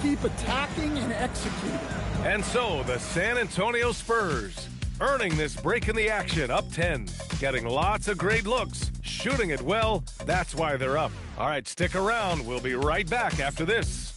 Keep attacking and executing. And so the San Antonio Spurs earning this break in the action, up 10, getting lots of great looks, shooting it well. That's why they're up. All right, stick around. We'll be right back after this.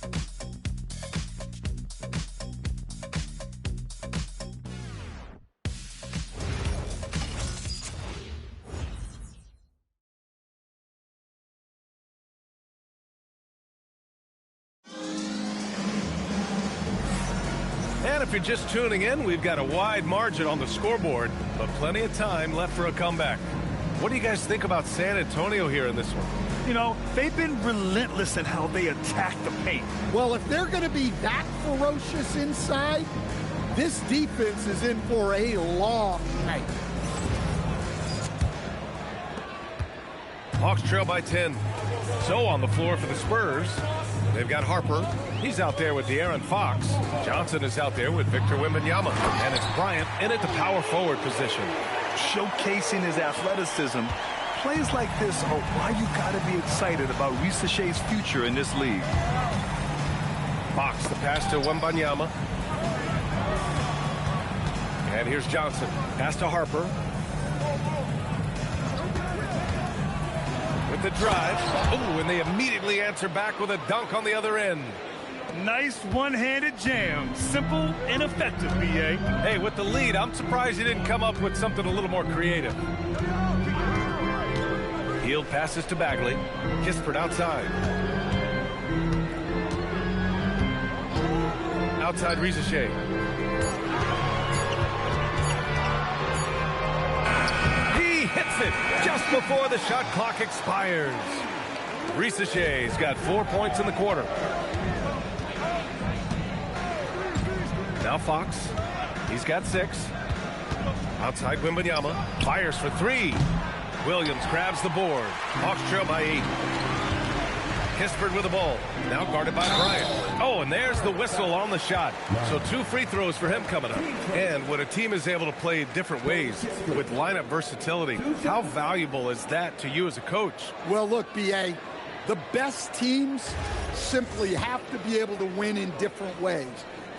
And if you're just tuning in, we've got a wide margin on the scoreboard, but plenty of time left for a comeback. What do you guys think about San Antonio here in this one? You know, they've been relentless in how they attack the paint. Well, if they're going to be that ferocious inside, this defense is in for a long night. Hawks trail by 10. So on the floor for the Spurs, they've got Harper. He's out there with De'Aaron Fox. Johnson is out there with Victor Wembanyama. And it's Bryant in at the power forward position. Showcasing his athleticism, plays like this are why you got to be excited about Risaché's future in this league. Fox, the pass to Wembanyama. And here's Johnson. Pass to Harper. With the drive. Oh, and they immediately answer back with a dunk on the other end. Nice one-handed jam. Simple and effective, B.A. Hey, with the lead, I'm surprised he didn't come up with something a little more creative. Hield passes to Bagley. Kispert outside. Outside Risaché. He hits it just before the shot clock expires. Risaché's got 4 points in the quarter. Now Fox, he's got 6. Outside Wembanyama, fires for 3. Williams grabs the board. Hawks trail by 8. Kispert with the ball, now guarded by Bryant. Oh, and there's the whistle on the shot. So 2 free throws for him coming up. And when a team is able to play different ways with lineup versatility, how valuable is that to you as a coach? Well, look, B.A., the best teams simply have to be able to win in different ways.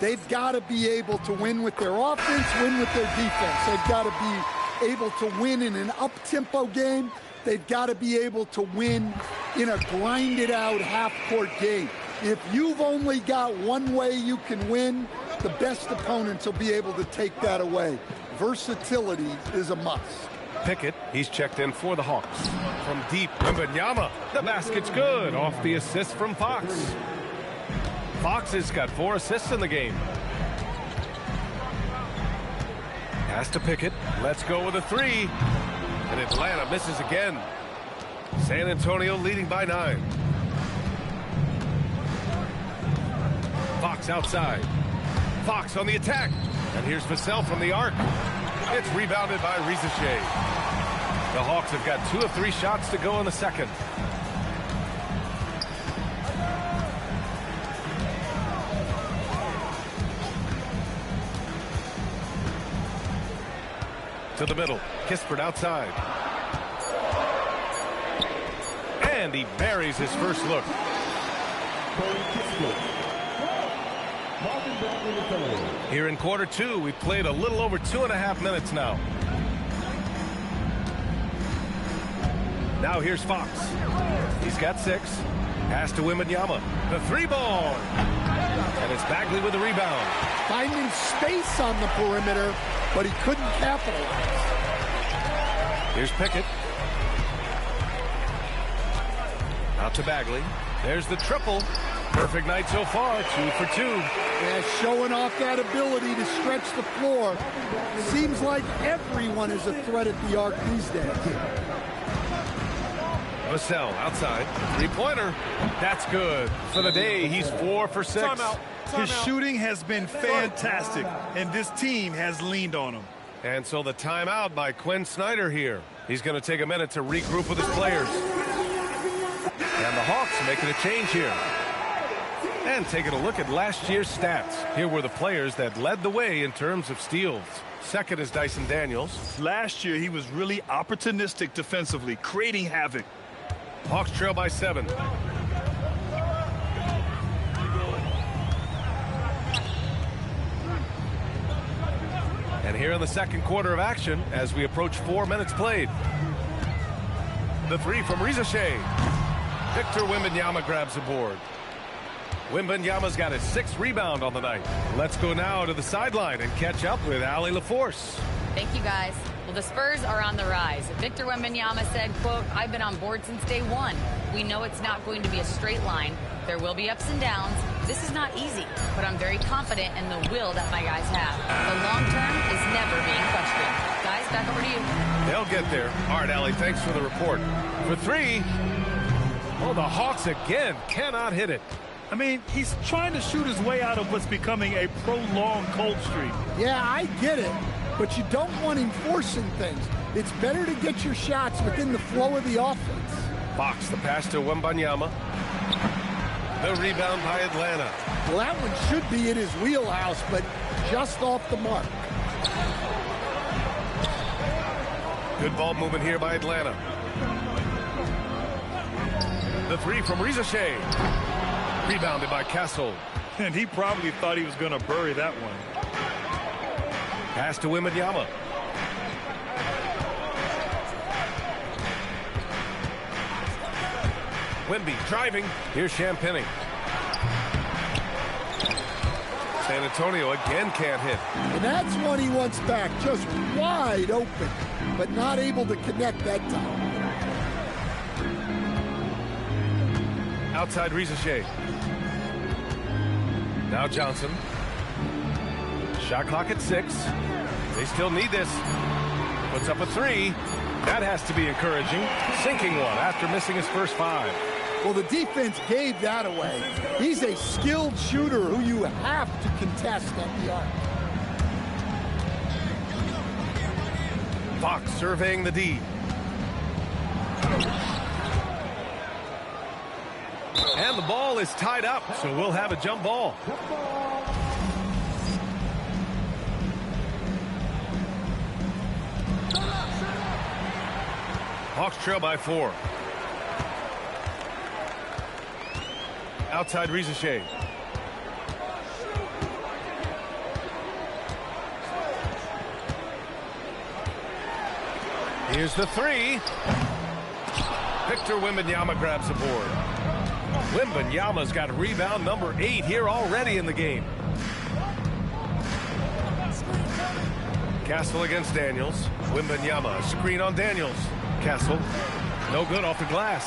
They've got to be able to win with their offense, win with their defense. They've got to be able to win in an up-tempo game. They've got to be able to win in a grinded-out half-court game. If you've only got one way you can win, the best opponents will be able to take that away. Versatility is a must. Pickett, he's checked in for the Hawks. From deep, Wembanyama. The basket's good off the assist from Fox. Fox has got 4 assists in the game. Pass to Pickett. Let's go with a 3. And Atlanta misses again. San Antonio leading by 9. Fox outside. Fox on the attack. And here's Vassell from the arc. It's rebounded by Risaché. The Hawks have got 2 of 3 shots to go in the second. To the middle. Kispert outside. And he buries his first look. Here in quarter 2, we've played a little over 2.5 minutes now. Now here's Fox. He's got 6. Pass to Wembanyama. The 3-ball. And it's Bagley with the rebound. Finding space on the perimeter, but he couldn't capitalize. Here's Pickett. Out to Bagley. There's the triple. Perfect night so far, 2 for 2. Yeah, showing off that ability to stretch the floor. Seems like everyone is a threat at the arc these days. Vassell outside. 3-pointer. That's good. For the day, he's 4 for 6. Timeout. His shooting has been fantastic, and this team has leaned on him. And so the timeout by Quinn Snyder here. He's going to take a minute to regroup with his players. And the Hawks making a change here. And taking a look at last year's stats. Here were the players that led the way in terms of steals. Second is Dyson Daniels. Last year, he was really opportunistic defensively, creating havoc. Hawks trail by 7. And here in the second quarter of action, as we approach 4 minutes played. The three from Rizashay. Victor Wembanyama grabs the board. Wembanyama's got his 6th rebound on the night. Let's go now to the sideline and catch up with Allie LaForce. Thank you, guys. Well, the Spurs are on the rise. Victor Wembanyama said, quote, "I've been on board since day one. We know it's not going to be a straight line. There will be ups and downs. This is not easy, but I'm very confident in the will that my guys have. The long term is never being questioned." Guys, back over to you. They'll get there. All right, Allie, thanks for the report. For three. Oh, the Hawks again cannot hit it. I mean, he's trying to shoot his way out of what's becoming a prolonged cold streak. Yeah, I get it, but you don't want him forcing things. It's better to get your shots within the flow of the offense. Fox, the pass to Wembanyama. The rebound by Atlanta. Well, that one should be in his wheelhouse, but just off the mark. Good ball movement here by Atlanta. The three from Rizashay. Rebounded by Castle. And he probably thought he was going to bury that one. Pass to Wembanyama. Wemby driving. Here's Champagnie. San Antonio again can't hit. And that's one he wants back. Just wide open, but not able to connect that time. Outside Rizashay. Now Johnson. Shot clock at 6. They still need this. Puts up a 3. That has to be encouraging. Sinking one after missing his first 5. Well, the defense gave that away. He's a skilled shooter who you have to contest at the arc. Fox surveying the D. And the ball is tied up, so we'll have a jump ball. Hawks trail by 4. Outside Rizashay. Here's the 3. Victor Wembanyama grabs the board. Wembanyama's got rebound number 8 here already in the game. Castle against Daniels. Wembanyama, screen on Daniels. Castle, no good off the glass.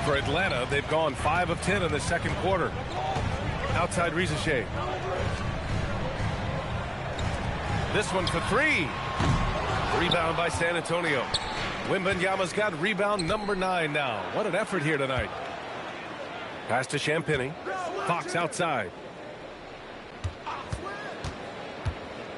For Atlanta, they've gone 5 of 10 in the second quarter. Outside Rizashay. This one for 3. Rebound by San Antonio. Wembanyama's got rebound number 9 now. What an effort here tonight. Pass to Champagnie. Fox outside.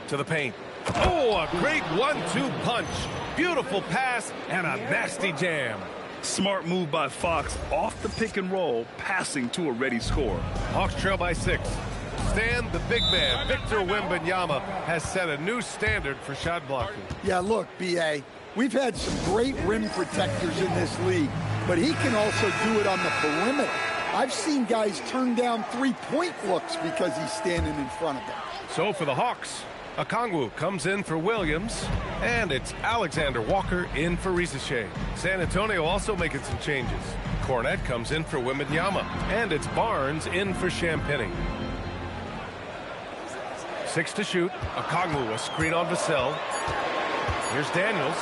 To the paint. Oh, a great 1-2 punch. Beautiful pass and a nasty jam. Smart move by Fox off the pick and roll, passing to a ready score. Hawks trail by 6. Stan, the big man, Victor Wembanyama, has set a new standard for shot blocking. Yeah, look, B.A., we've had some great rim protectors in this league, but he can also do it on the perimeter. I've seen guys turn down three-point looks because he's standing in front of them. So for the Hawks, Okongwu comes in for Williams, and it's Alexander Walker in for Rizashay. San Antonio also making some changes. Cornette comes in for Wembanyama, and it's Barnes in for Champagnie. 6 to shoot. Okongwu, a screen on Vassell. Here's Daniels.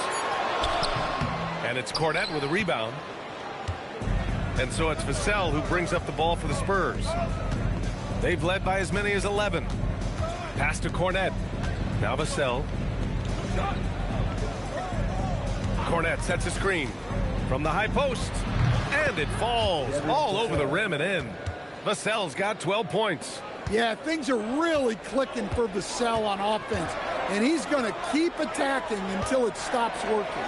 And it's Cornette with a rebound. And so it's Vassell who brings up the ball for the Spurs. They've led by as many as 11. Pass to Cornette. Now Vassell. Cornette sets a screen from the high post. And it falls all over the rim and in. Vassell's got 12 points. Yeah, things are really clicking for Vassell on offense. And he's going to keep attacking until it stops working.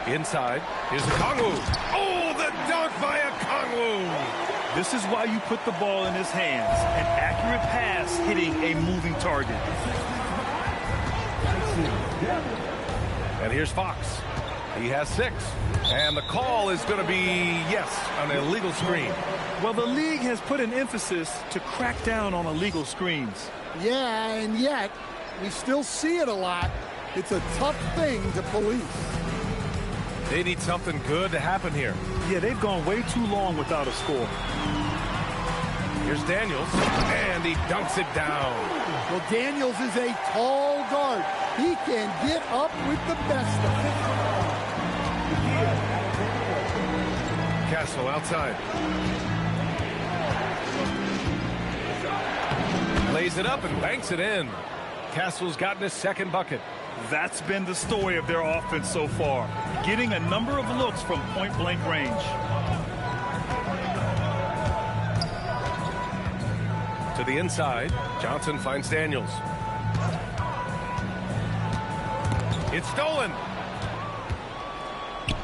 Inside. Here's Okongwu. Oh, the dunk by Okongwu. This is why you put the ball in his hands. An accurate pass hitting a moving target. And here's Fox. He has 6. And the call is going to be, yes, an illegal screen. Well, the league has put an emphasis to crack down on illegal screens. Yeah, and yet we still see it a lot. It's a tough thing to police. They need something good to happen here. Yeah, they've gone way too long without a score. Here's Daniels, and he dunks it down. Well, Daniels is a tall guard. He can get up with the best of it. Castle outside. Lays it up and banks it in. Castle's gotten his second bucket. That's been the story of their offense so far, getting a number of looks from point-blank range. To the inside, Johnson finds Daniels. It's stolen.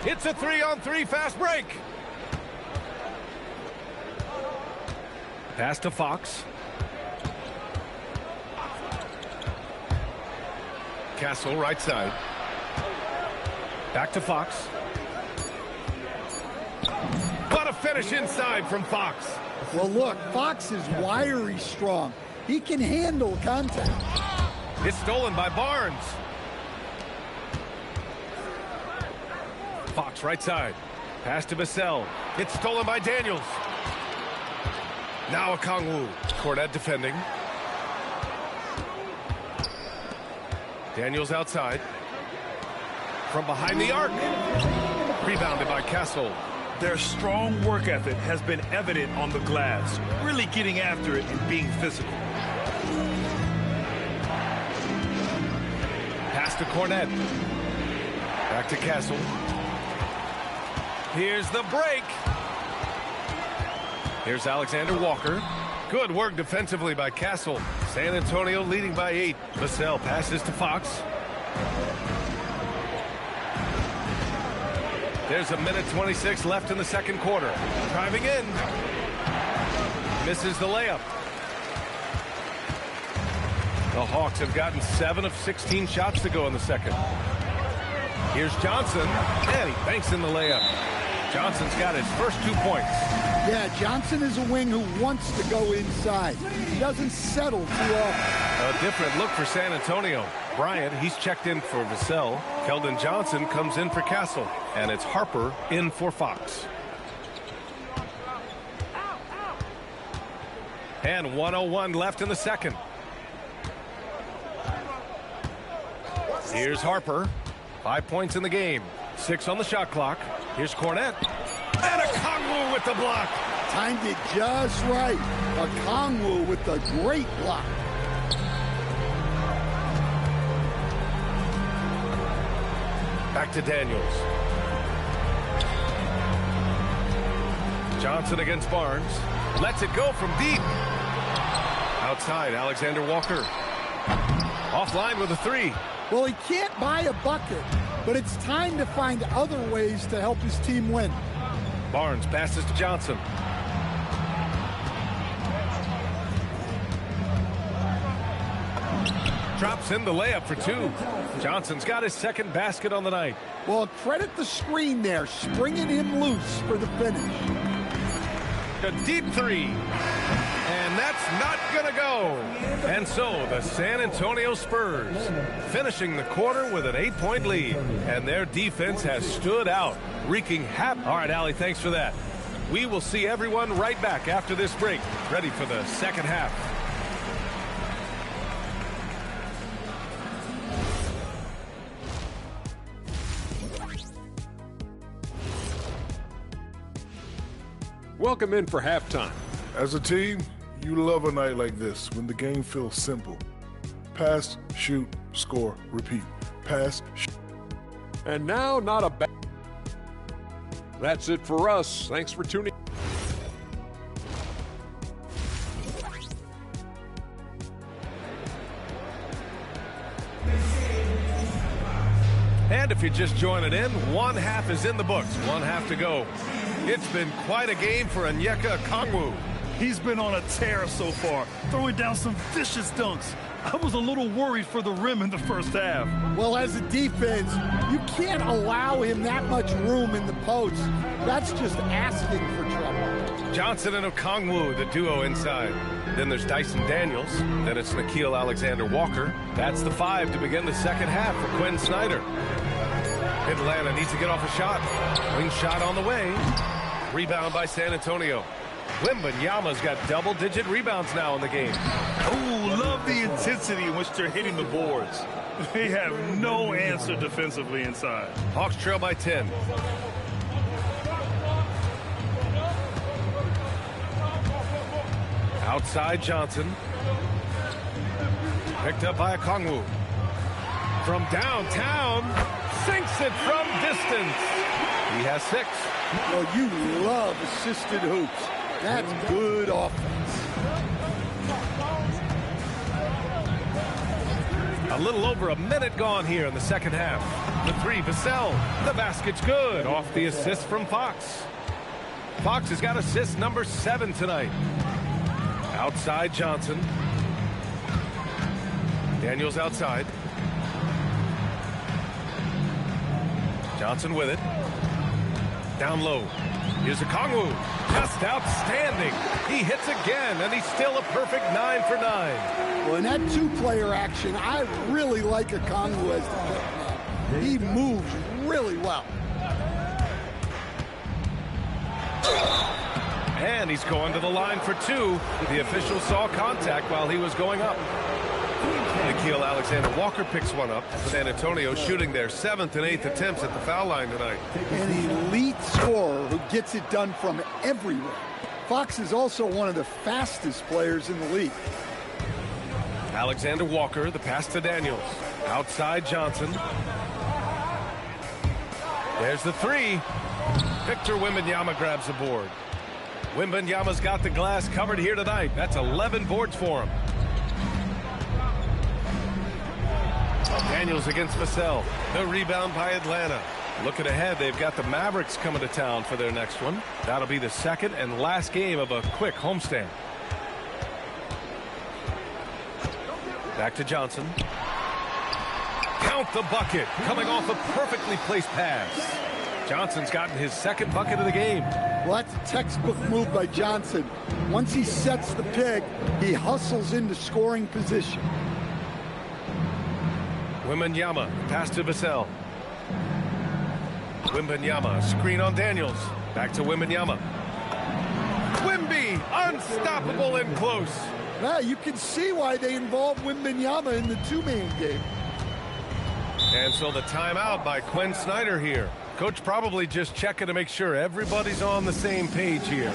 It's a 3-on-3 fast break. Pass to Fox. Castle right side. Back to Fox. What a finish inside from Fox. Well, look, Fox is wiry strong. He can handle contact. It's stolen by Barnes. Fox right side. Pass to Bissell. It's stolen by Daniels. Now Okongwu. Cornette defending. Daniels outside. From behind the arc. Rebounded by Castle. Their strong work ethic has been evident on the glass, really getting after it and being physical. Pass to Cornette. Back to Castle. Here's the break. Here's Alexander Walker. Good work defensively by Castle. San Antonio leading by 8. Vassell passes to Fox. There's a minute 26 left in the second quarter. Driving in. Misses the layup. The Hawks have gotten 7 of 16 shots to go in the second. Here's Johnson, and he banks in the layup. Johnson's got his first 2 points. Yeah, Johnson is a wing who wants to go inside. He doesn't settle too often. A different look for San Antonio. Bryant, he's checked in for Vassell. Keldon Johnson comes in for Castle. And it's Harper in for Fox. And 1:01 left in the second. Here's Harper. 5 points in the game. 6 on the shot clock. Here's Cornette. And Okongwu with the block. Timed it just right. Okongwu with the great block. Back to Daniels. Johnson against Barnes. Lets it go from deep. Outside, Alexander Walker. Offline with a 3. Well, he can't buy a bucket, but it's time to find other ways to help his team win. Barnes passes to Johnson. Drops in the layup for 2. Johnson's got his second basket on the night. Well, credit the screen there, springing him loose for the finish. A deep 3. And that's not going to go. And so the San Antonio Spurs finishing the quarter with an 8-point lead. And their defense has stood out, wreaking havoc. All right, Allie, thanks for that. We will see everyone right back after this break, ready for the second half. Welcome in for halftime. As a team, you love a night like this when the game feels simple. Pass, shoot, score, repeat. Pass, shoot. And now, not a bad. That's it for us. Thanks for tuning. And if you're just joining in, one half is in the books. One half to go. It's been quite a game for Onyeka Okongwu. He's been on a tear so far, throwing down some vicious dunks. I was a little worried for the rim in the first half. Well, as a defense, you can't allow him that much room in the post. That's just asking for trouble. Johnson and Okongwu, the duo inside. Then there's Dyson Daniels. Then it's Nickeil Alexander-Walker. That's the 5 to begin the second half for Quinn Snyder. Atlanta needs to get off a shot. Wing shot on the way. Rebound by San Antonio. Wembanyama's got double-digit rebounds now in the game. Oh, love the intensity in which they're hitting the boards. They have no answer defensively inside. Hawks trail by 10. Outside Johnson. Picked up by Okongwu. From downtown, sinks it from distance. He has 6. Well, you love assisted hoops. That's good offense. A little over a minute gone here in the second half. The 3, Vassell. The basket's good off the assist from Fox. Fox has got assist number 7 tonight. Outside Johnson. Daniels outside. Johnson with it. Down low. Here's Okongwu. Just outstanding. He hits again, and he's still a perfect 9 for 9. Well, in that 2-player action, I really like Okongwu as the pick man. He moves really well. And he's going to the line for 2. The official saw contact while he was going up. Nickeil Alexander-Walker picks one up. San Antonio shooting their 7th and 8th attempts at the foul line tonight. An elite scorer who gets it done from everywhere. Fox is also one of the fastest players in the league. Alexander-Walker, the pass to Daniels. Outside Johnson. There's the 3. Victor Wembanyama grabs the board. Wembanyama's got the glass covered here tonight. That's 11 boards for him. Daniels against Vassell. The rebound by Atlanta. Looking ahead, they've got the Mavericks coming to town for their next one. That'll be the second and last game of a quick homestand. Back to Johnson. Count the bucket. Coming off a perfectly placed pass. Johnson's gotten his 2nd bucket of the game. Well, that's a textbook move by Johnson. Once he sets the pick, he hustles into scoring position. Wembanyama, pass to Vassell. Wembanyama, screen on Daniels. Back to Wembanyama. Wemby, unstoppable and close. Well, you can see why they involved Wembanyama in the 2-man game. And so the timeout by Quinn Snyder here. Coach probably just checking to make sure everybody's on the same page here.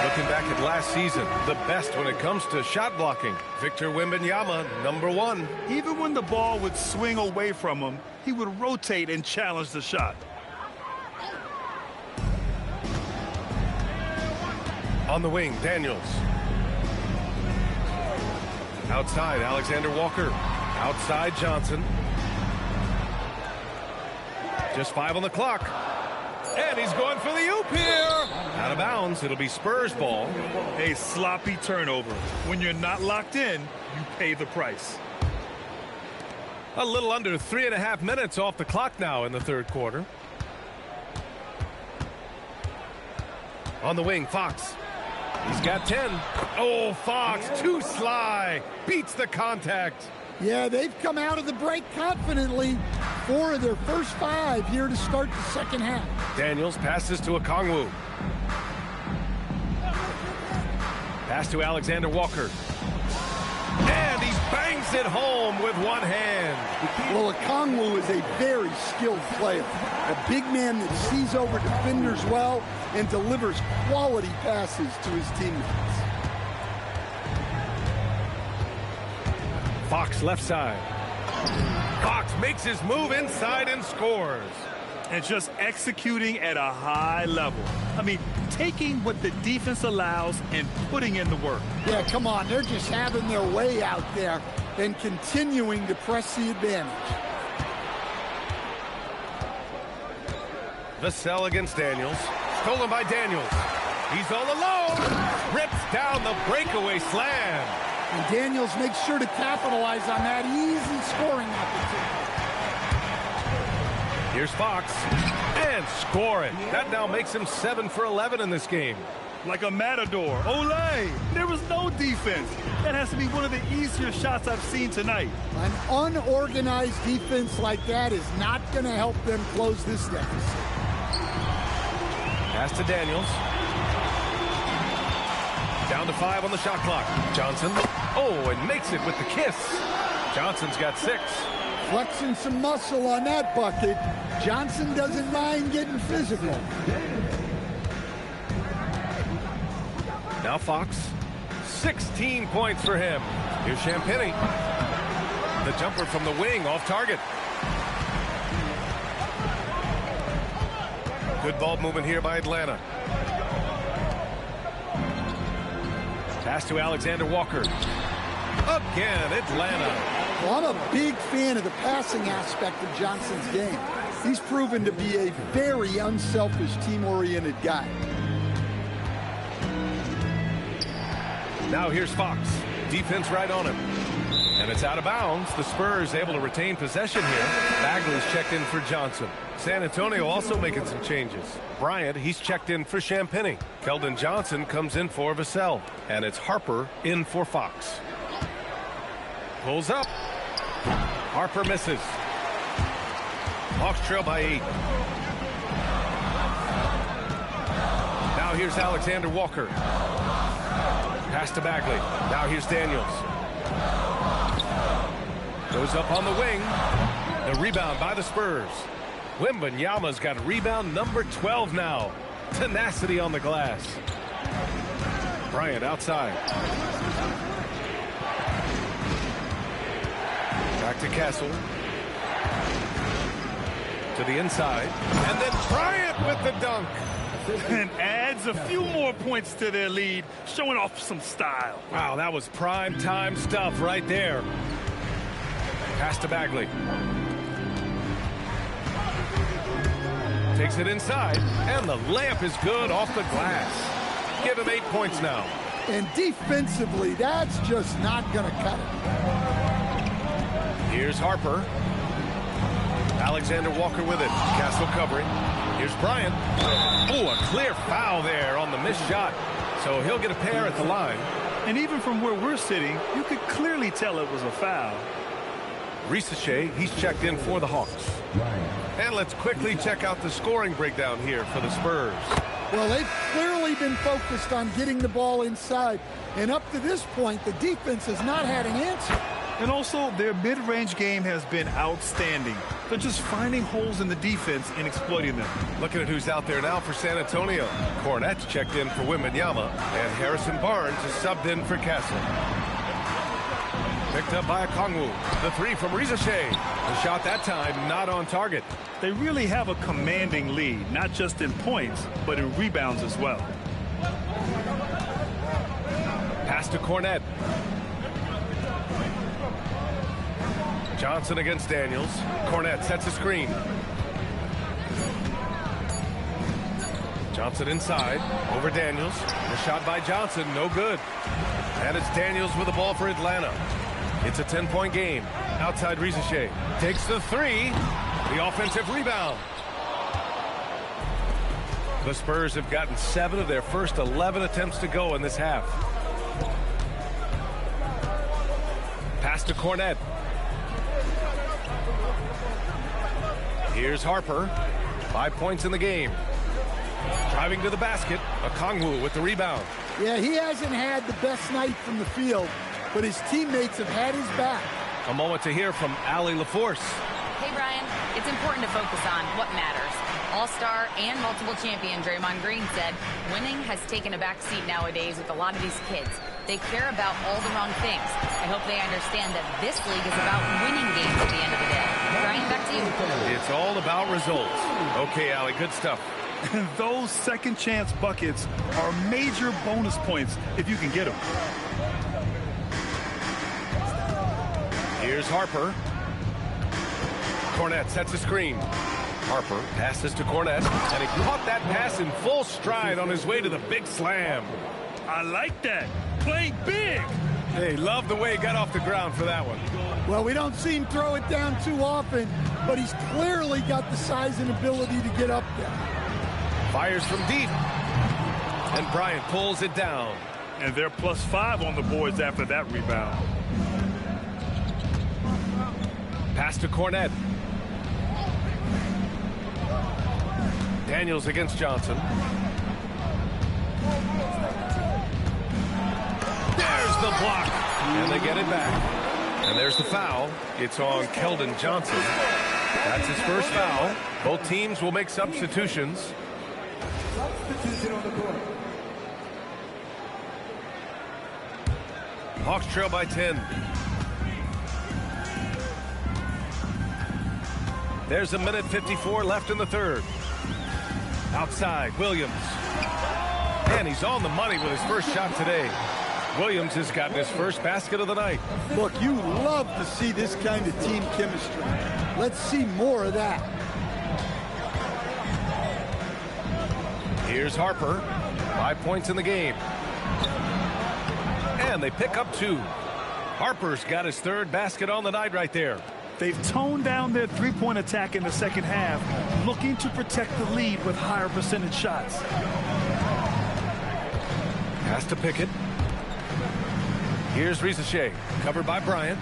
Looking back at last season, the best when it comes to shot blocking. Victor Wembanyama, number 1. Even when the ball would swing away from him, he would rotate and challenge the shot. On the wing, Daniels. Outside, Alexander-Walker. Outside, Johnson. Just 5 on the clock. And he's going for the oop here. Out of bounds. It'll be Spurs ball. A sloppy turnover. When you're not locked in, you pay the price. A little under 3.5 minutes off the clock now in the 3rd quarter. On the wing, Fox. He's got 10. Oh, Fox, too sly. Beats the contact. Yeah, they've come out of the break confidently. 4 of their first 5 here to start the second half. Daniels passes to Okongwu. Pass to Alexander-Walker. And he bangs it home with one hand. Well, Okongwu is a very skilled player. A big man that sees over defenders well and delivers quality passes to his teammates. Fox left side. Fox makes his move inside and scores. And just executing at a high level. I mean, taking what the defense allows and putting in the work. Yeah, come on. They're just having their way out there and continuing to press the advantage. Vassell against Daniels. Stolen by Daniels. He's all alone. Rips down the breakaway slam. And Daniels makes sure to capitalize on that easy scoring opportunity. Here's Fox. And score it. That now makes him 7 for 11 in this game. Like a matador. Olay! There was no defense. That has to be one of the easier shots I've seen tonight. An unorganized defense like that is not going to help them close this deficit. Pass to Daniels. Down to 5 on the shot clock. Johnson. Oh, and makes it with the kiss. Johnson's got 6. Flexing some muscle on that bucket. Johnson doesn't mind getting physical. Now Fox. 16 points for him. Here's Champagny. The jumper from the wing off target. Good ball movement here by Atlanta. Pass to Alexander Walker. Again, Atlanta. Well, I'm a big fan of the passing aspect of Johnson's game. He's proven to be a very unselfish, team-oriented guy. Now here's Fox. Defense right on him. And it's out of bounds. The Spurs able to retain possession here. Bagley's checked in for Johnson. San Antonio also making some changes. Bryant, he's checked in for Champagny. Keldon Johnson comes in for Vassell. And it's Harper in for Fox. Pulls up. Harper misses. Hawks trail by 8. Now here's Alexander Walker. Pass to Bagley. Now here's Daniels. Goes up on the wing. The rebound by the Spurs. Wembanyama's got rebound number 12 now. Tenacity on the glass. Bryant outside. Back to Castle. To the inside. And then Bryant with the dunk. And adds a few more points to their lead, showing off some style. Wow, that was prime time stuff right there. Pass to Bagley. Takes it inside, and the layup is good off the glass. Give him 8 points now. And defensively, that's just not going to cut it. Here's Harper. Alexander Walker with it. Castle covering. Here's Bryant. Oh, a clear foul there on the missed shot. So he'll get a pair at the line. And even from where we're sitting, you could clearly tell it was a foul. Risacher, he's checked in for the Hawks. And let's quickly check out the scoring breakdown here for the Spurs. Well, they've clearly been focused on getting the ball inside. And up to this point, the defense has not had an answer. And also, their mid-range game has been outstanding. They're just finding holes in the defense and exploiting them. Looking at who's out there now for San Antonio. Cornette's checked in for Wembanyama, and Harrison Barnes is subbed in for Castle. Picked up by Okongwu. The 3 from Risacher. The shot that time not on target. They really have a commanding lead, not just in points, but in rebounds as well. Pass to Cornette. Johnson against Daniels. Cornette sets a screen. Johnson inside. Over Daniels. The shot by Johnson. No good. And it's Daniels with the ball for Atlanta. It's a 10-point game. Outside Risacher. Takes the 3. The offensive rebound. The Spurs have gotten 7 of their first 11 attempts to go in this half. Pass to Cornette. Here's Harper. 5 points in the game. Driving to the basket. Okongwu with the rebound. Yeah, he hasn't had the best night from the field, but his teammates have had his back. A moment to hear from Allie LaForce. Hey, Brian, it's important to focus on what matters. All-star and multiple champion Draymond Green said winning has taken a back seat nowadays with a lot of these kids. They care about all the wrong things. I hope they understand that this league is about winning games at the end of the day. Brian, back to you. It's all about results. Okay, Allie, good stuff. And those second chance buckets are major bonus points if you can get them. Here's Harper. Cornette sets a screen. Harper passes to Cornette, and he caught that pass in full stride on his way to the big slam. I like that. Playing big. Hey, love the way he got off the ground for that one. Well, we don't see him throw it down too often, but he's clearly got the size and ability to get up there. Fires from deep. And Bryant pulls it down. And they're +5 on the boards after that rebound. Pass to Cornette. Daniels against Johnson. There's the block. And they get it back. And there's the foul. It's on Keldon Johnson. That's his first foul. Both teams will make substitutions. Hawks trail by 10. There's 1:54 left in the third. Outside, Williams. And he's on the money with his first shot today. Williams has gotten his first basket of the night. Look, you love to see this kind of team chemistry. Let's see more of that. Here's Harper. 5 points in the game. And they pick up 2. Harper's got his third basket on the night right there. They've toned down their three-point attack in the second half, looking to protect the lead with higher percentage shots. Pass to Pickett. Here's Rizachet, covered by Bryant.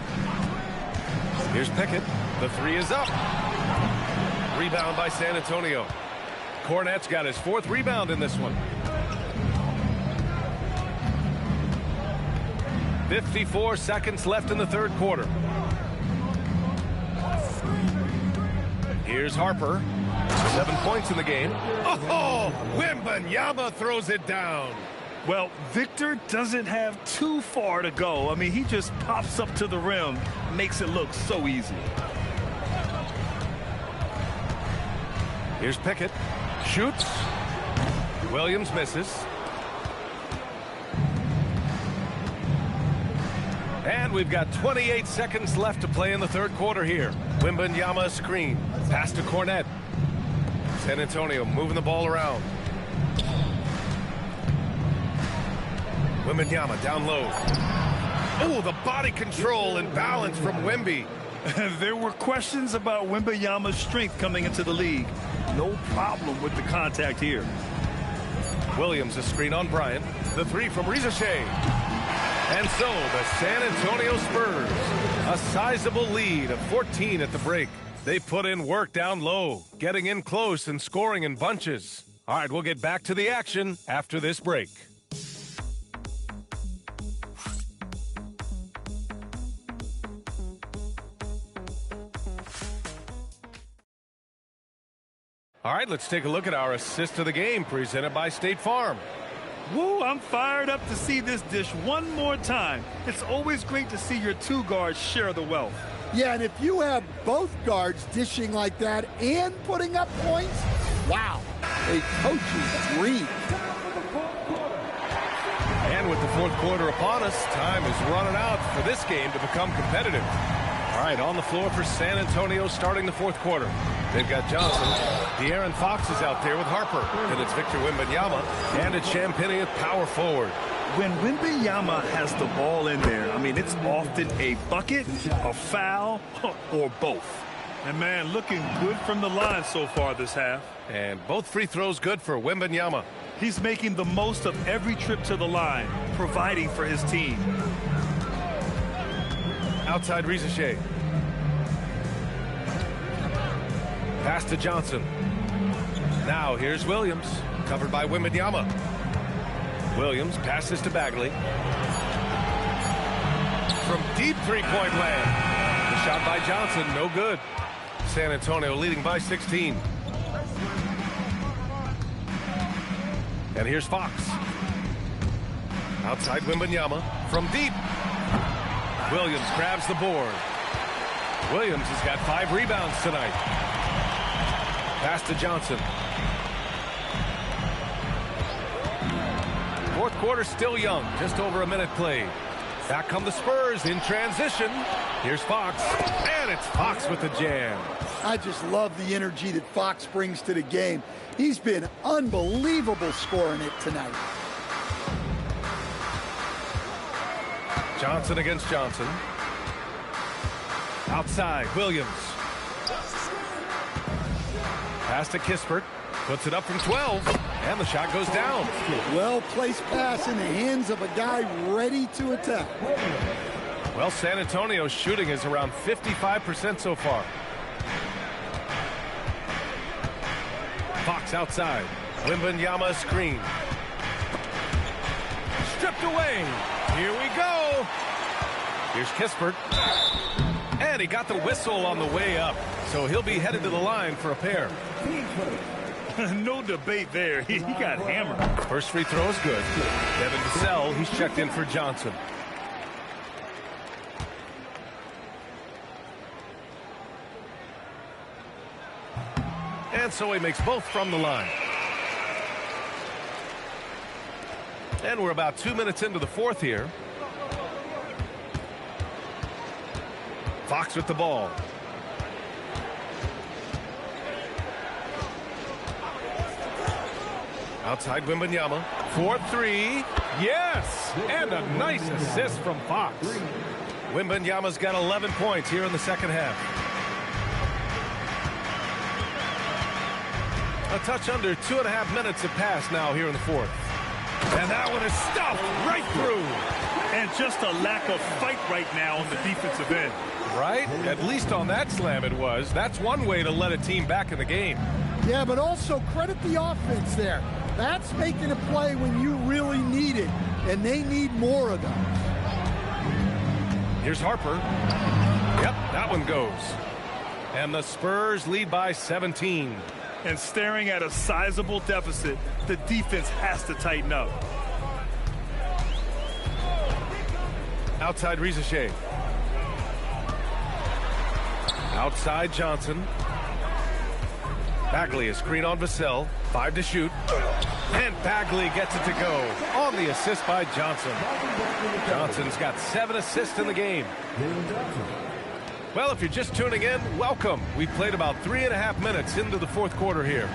Here's Pickett. The 3 is up. Rebound by San Antonio. Cornette's got his 4th rebound in this one. 54 seconds left in the third quarter. Here's Harper. 7 points in the game. Oh, Wembanyama throws it down. Well, Victor doesn't have too far to go. I mean, he just pops up to the rim, makes it look so easy. Here's Pickett. Shoots. Williams misses. And we've got 28 seconds left to play in the third quarter here. Wembanyama screen. Pass to Cornette. San Antonio moving the ball around. Wembanyama down low. Oh, the body control and balance from Wemby. There were questions about Wembanyama's strength coming into the league. No problem with the contact here. Williams a screen on Bryant. The 3 from Rizachet. And so the San Antonio Spurs, a sizable lead of 14 at the break. They put in work down low, getting in close and scoring in bunches. All right, we'll get back to the action after this break. All right, let's take a look at our assist of the game presented by State Farm. Woo, I'm fired up to see this dish one more time. It's always great to see your 2 guards share the wealth. Yeah, and if you have both guards dishing like that and putting up points, wow, a coach's dream. And with the fourth quarter upon us, time is running out for this game to become competitive. All right, on the floor for San Antonio starting the fourth quarter. They've got Johnson. De'Aaron Fox is out there with Harper. And it's Victor Wembanyama. And it's Champagnie at power forward. When Wembanyama has the ball in there, I mean, it's often a bucket, a foul, or both. And, man, looking good from the line so far this half. And both free throws good for Wembanyama. He's making the most of every trip to the line, providing for his team. Outside Rizachet. Pass to Johnson. Now here's Williams, covered by Wembanyama. Williams passes to Bagley. From deep three-point land. The shot by Johnson, no good. San Antonio leading by 16. And here's Fox. Outside Wembanyama from deep. Williams grabs the board. Williams has got 5 rebounds tonight. Pass to Johnson. Fourth quarter still young, just over a minute played. Back come the Spurs in transition. Here's Fox, and it's Fox with the jam. I just love the energy that Fox brings to the game. He's been unbelievable scoring it tonight. Johnson against Johnson. Outside, Williams. Pass to Kispert. Puts it up from 12, and the shot goes down. Well-placed pass in the hands of a guy ready to attack. Well, San Antonio's shooting is around 55% so far. Fox outside. Wembanyama screen. Stripped away. Here we go. Here's Kispert. And he got the whistle on the way up, so he'll be headed to the line for a pair. No debate there. He got hammered. First free throw is good. Devin Vassell, he's checked in for Johnson. And so he makes both from the line. And we're about 2 minutes into the fourth here. Fox with the ball. Outside Wembanyama. 4-3. Yes! And a nice assist from Fox. Wembanyama's got 11 points here in the second half. A touch under 2.5 minutes have passed now here in the fourth. And that one is stuffed right through. And just a lack of fight right now on the defensive end. Right? At least on that slam it was. That's one way to let a team back in the game. Yeah, but also credit the offense there. That's making a play when you really need it, and they need more of those. Here's Harper. Yep, that one goes. And the Spurs lead by 17. And staring at a sizable deficit, the defense has to tighten up. Outside Rizachet. Outside Johnson. Bagley, a screen on Vassell. 5 to shoot. And Bagley gets it to go on the assist by Johnson. Johnson's got 7 assists in the game. Well, if you're just tuning in, welcome. We've played about 3.5 minutes into the fourth quarter here.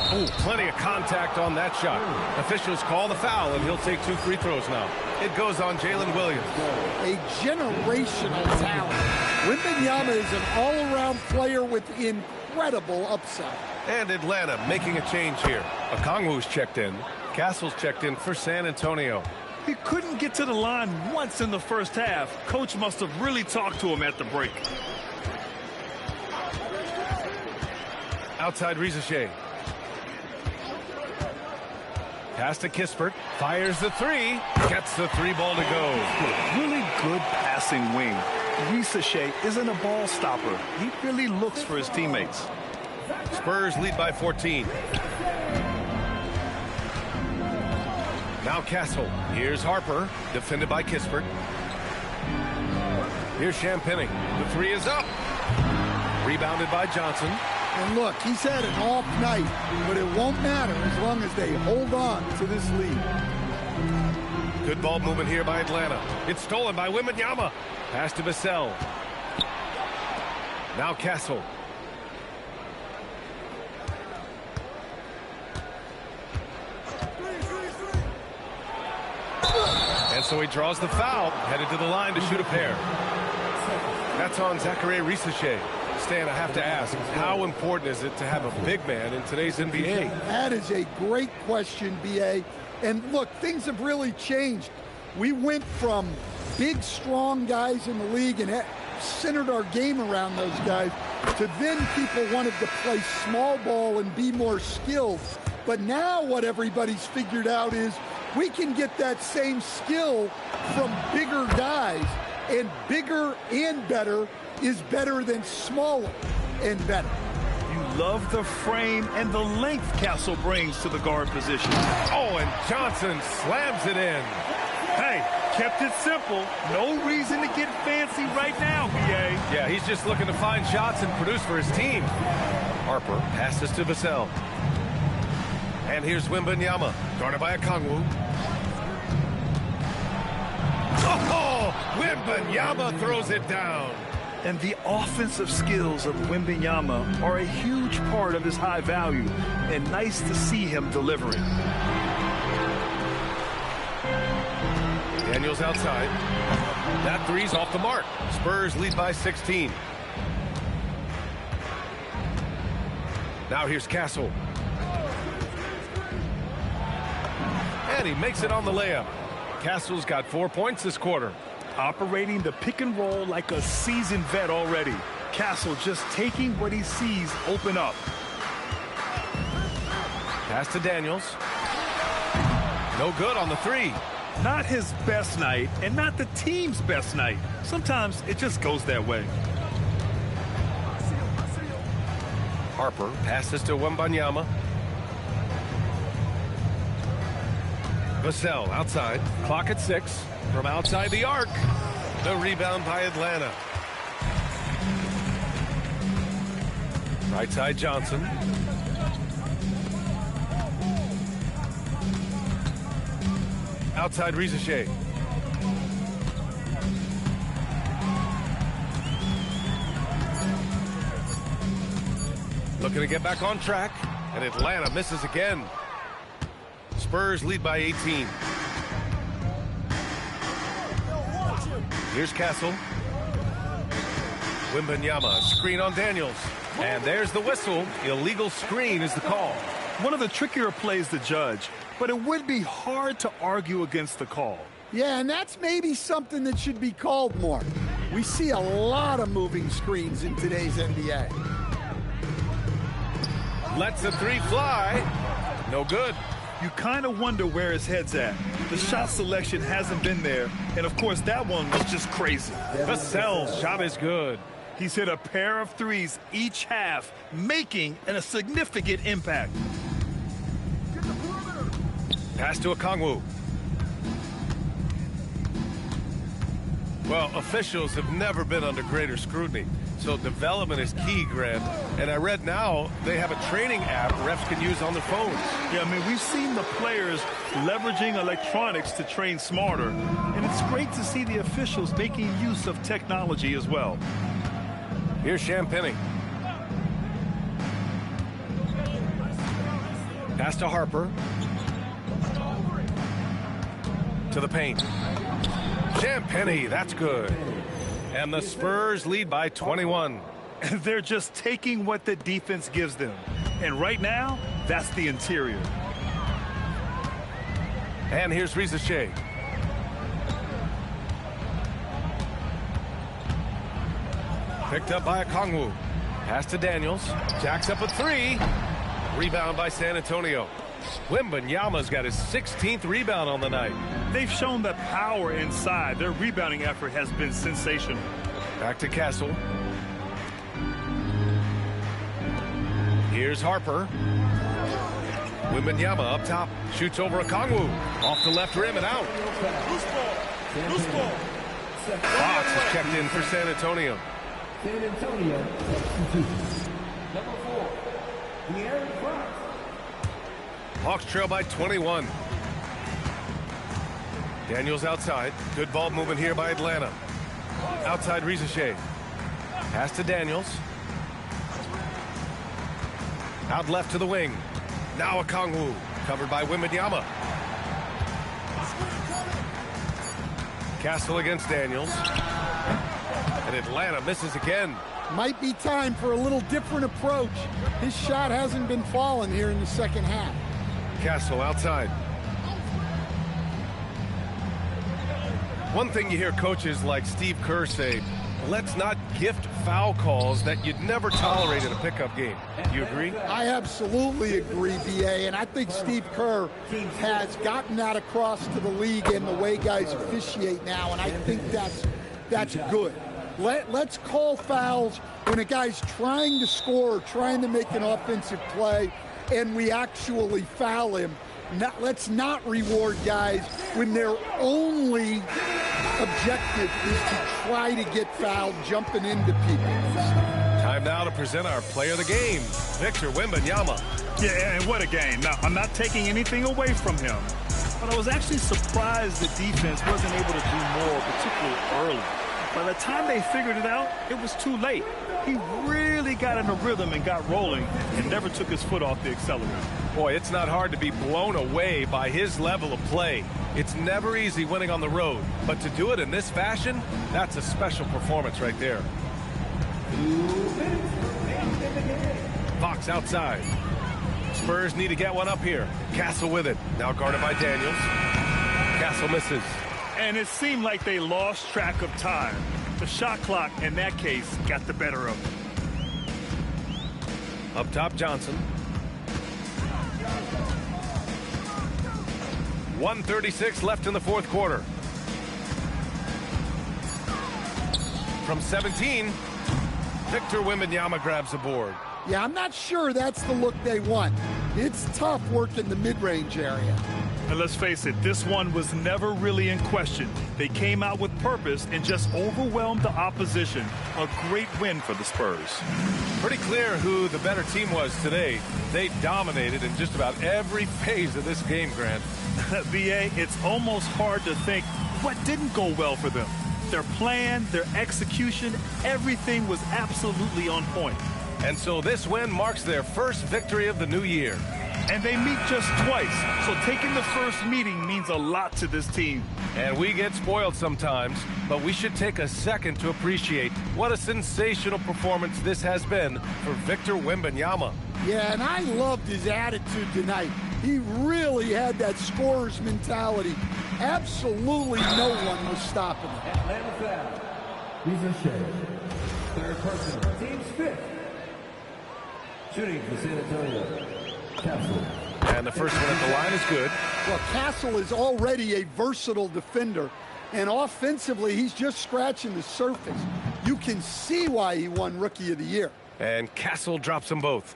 Oh, plenty of contact on that shot. Officials call the foul, and he'll take 2 free throws now. It goes on Jalen Williams. A generational talent. Wembanyama is an all-around player with incredible upside. And Atlanta making a change here. Okongwu's checked in. Castle's checked in for San Antonio. He couldn't get to the line once in the first half. Coach must have really talked to him at the break. Outside Rizachet. Pass to Kispert. Fires the 3. Gets the 3 ball to go. Really good passing wing. Rizachet isn't a ball stopper. He really looks for his teammates. Spurs lead by 14. Now Castle. Here's Harper. Defended by Kispert. Here's Champagnie. The 3 is up. Rebounded by Johnson. And look, he's had an off night, but it won't matter as long as they hold on to this lead. Good ball movement here by Atlanta. It's stolen by Wembanyama. Pass to Vassell. Now Castle. And so he draws the foul, headed to the line to shoot a pair. That's on Zachary Rizachet. Stan, I have to ask, how important is it to have a big man in today's NBA? That is a great question, B.A. And look, things have really changed. We went from big, strong guys in the league and centered our game around those guys to then people wanted to play small ball and be more skilled. But now what everybody's figured out is we can get that same skill from bigger guys, and bigger and better is better than smaller and better. You love the frame and the length Castle brings to the guard position. Oh, and Johnson slams it in. Hey, kept it simple. No reason to get fancy right now, B.A. Yeah, he's just looking to find shots and produce for his team. Harper passes to Vassell. And here's Wembanyama, guarded by Okongwu. Oh, Wembanyama throws it down. And the offensive skills of Wembanyama are a huge part of his high value, and nice to see him delivering. Daniels outside. That three's off the mark. Spurs lead by 16. Now here's Castle. And he makes it on the layup. Castle's got 4 points this quarter. Operating the pick and roll like a seasoned vet already. Castle just taking what he sees open up. Pass to Daniels. No good on the three. Not his best night and not the team's best night. Sometimes it just goes that way. Harper passes to Wembanyama. Vassell outside. Clock at 6. From outside the arc. The rebound by Atlanta. Right side Johnson. Outside Rizachet. Looking to get back on track, and Atlanta misses again. Spurs lead by 18. Here's Castle. Wembanyama, screen on Daniels. And there's the whistle. Illegal screen is the call. One of the trickier plays to judge, but it would be hard to argue against the call. Yeah, and that's maybe something that should be called more. We see a lot of moving screens in today's NBA. Lets the three fly. No good. You kind of wonder where his head's at. The shot selection hasn't been there, and of course that one was just crazy. Vassell's shot is good. He's hit a pair of threes each half, making a significant impact. Pass to Okongwu. Well, officials have never been under greater scrutiny, so development is key, Grant. And I read now they have a training app refs can use on their phones. Yeah, I mean, we've seen the players leveraging electronics to train smarter, and it's great to see the officials making use of technology as well. Here's Champagny. Pass to Harper. To the paint. Champagny, that's good. And the Spurs lead by 21. They're just taking what the defense gives them. And right now, that's the interior. And here's Rizachet. Picked up by Okongwu. Pass to Daniels. Jacks up a three. Rebound by San Antonio. Wembanyama's got his 16th rebound on the night. They've shown the power inside. Their rebounding effort has been sensational. Back to Castle. Here's Harper. Wembanyama up top. Shoots over Okongwu. Off the left rim and out. Loose ball. Fox is checked in for San Antonio. San Antonio, substitution. Number 4, De'Aaron Fox. Hawks trail by 21. Daniels outside. Good ball movement here by Atlanta. Outside Rizachet. Pass to Daniels. Out left to the wing. Now Okongwu. Covered by Wembanyama. Castle against Daniels. And Atlanta misses again. Might be time for a little different approach. His shot hasn't been falling here in the second half. Castle outside. One thing you hear coaches like Steve Kerr say, let's not gift foul calls that you'd never tolerate in a pickup game. You agree? I absolutely agree, B.A., and I think Steve Kerr has gotten that across to the league and the way guys officiate now, and I think that's good. Let's call fouls when a guy's trying to score or trying to make an offensive play and we actually foul him. Let's not reward guys when their only objective is to try to get fouled jumping into people. Time now to present our player of the game, Victor Wembanyama. Yeah, and what a game. Now, I'm not taking anything away from him, but I was actually surprised the defense wasn't able to do more, particularly early. By the time they figured it out, it was too late. He really got in a rhythm and got rolling and never took his foot off the accelerator. Boy, it's not hard to be blown away by his level of play. It's never easy winning on the road, but to do it in this fashion, that's a special performance right there. Fox outside. Spurs need to get one up here. Castle with it. Now guarded by Daniels. Castle misses. And it seemed like they lost track of time. The shot clock, in that case, got the better of them. Up top, Johnson. 1:36 left in the fourth quarter. From 17, Victor Wembanyama grabs the board. Yeah, I'm not sure that's the look they want. It's tough working the mid-range area. And let's face it, this one was never really in question. They came out with purpose and just overwhelmed the opposition. A great win for the Spurs. Pretty clear who the better team was today. They dominated in just about every phase of this game, Grant. VA, it's almost hard to think what didn't go well for them. Their plan, their execution, everything was absolutely on point. And so this win marks their first victory of the new year. And they meet just twice, so taking the first meeting means a lot to this team. And we get spoiled sometimes, but we should take a second to appreciate what a sensational performance this has been for Victor Wembanyama. Yeah, and I loved his attitude tonight. He really had that scorer's mentality. Absolutely no one was stopping him. Atlanta foul. He's a shame. Third personal. Team's fifth. Shooting for San Antonio. Castle. And the first one at the line is good. Well, Castle is already a versatile defender, and offensively, he's just scratching the surface. You can see why he won Rookie of the Year. And Castle drops them both.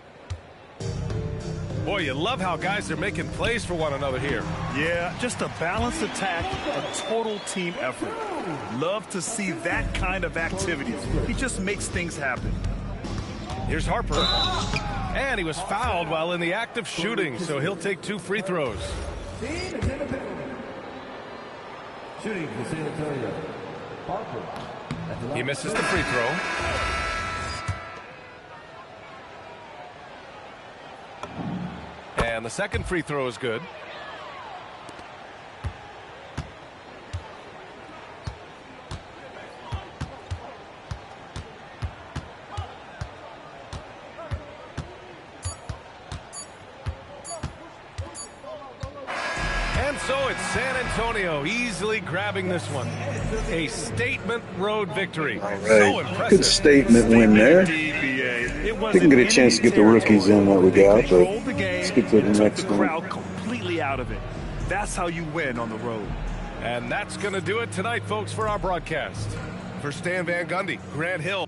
Boy, you love how guys are making plays for one another here. Yeah, just a balanced attack, a total team effort. Love to see that kind of activity. He just makes things happen. Here's Harper. And he was fouled while in the act of shooting, so he'll take 2 free throws. Team is in the penalty. Shooting for San Antonio. Harper. He misses the free throw. And the second free throw is good. And so it's San Antonio easily grabbing this one. A statement road victory. All right. So impressive. Good statement win there. Didn't get a chance to get the rookies in that we got, but let's get to the next one. Crowd completely out of it. That's how you win on the road. And that's going to do it tonight, folks, for our broadcast. For Stan Van Gundy, Grant Hill.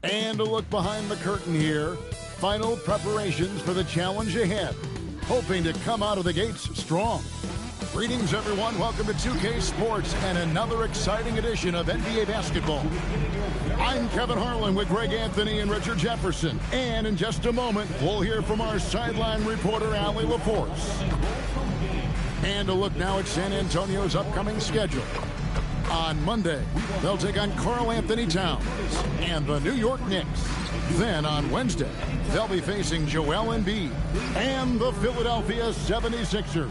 And a look behind the curtain here. Final preparations for the challenge ahead. Hoping to come out of the gates strong. Greetings, everyone. Welcome to 2K Sports and another exciting edition of NBA basketball. I'm Kevin Harlan with Greg Anthony and Richard Jefferson. And in just a moment, we'll hear from our sideline reporter, Allie LaForce. And a look now at San Antonio's upcoming schedule. On Monday, they'll take on Karl Anthony Towns and the New York Knicks. Then on Wednesday, they'll be facing Joel Embiid and the Philadelphia 76ers.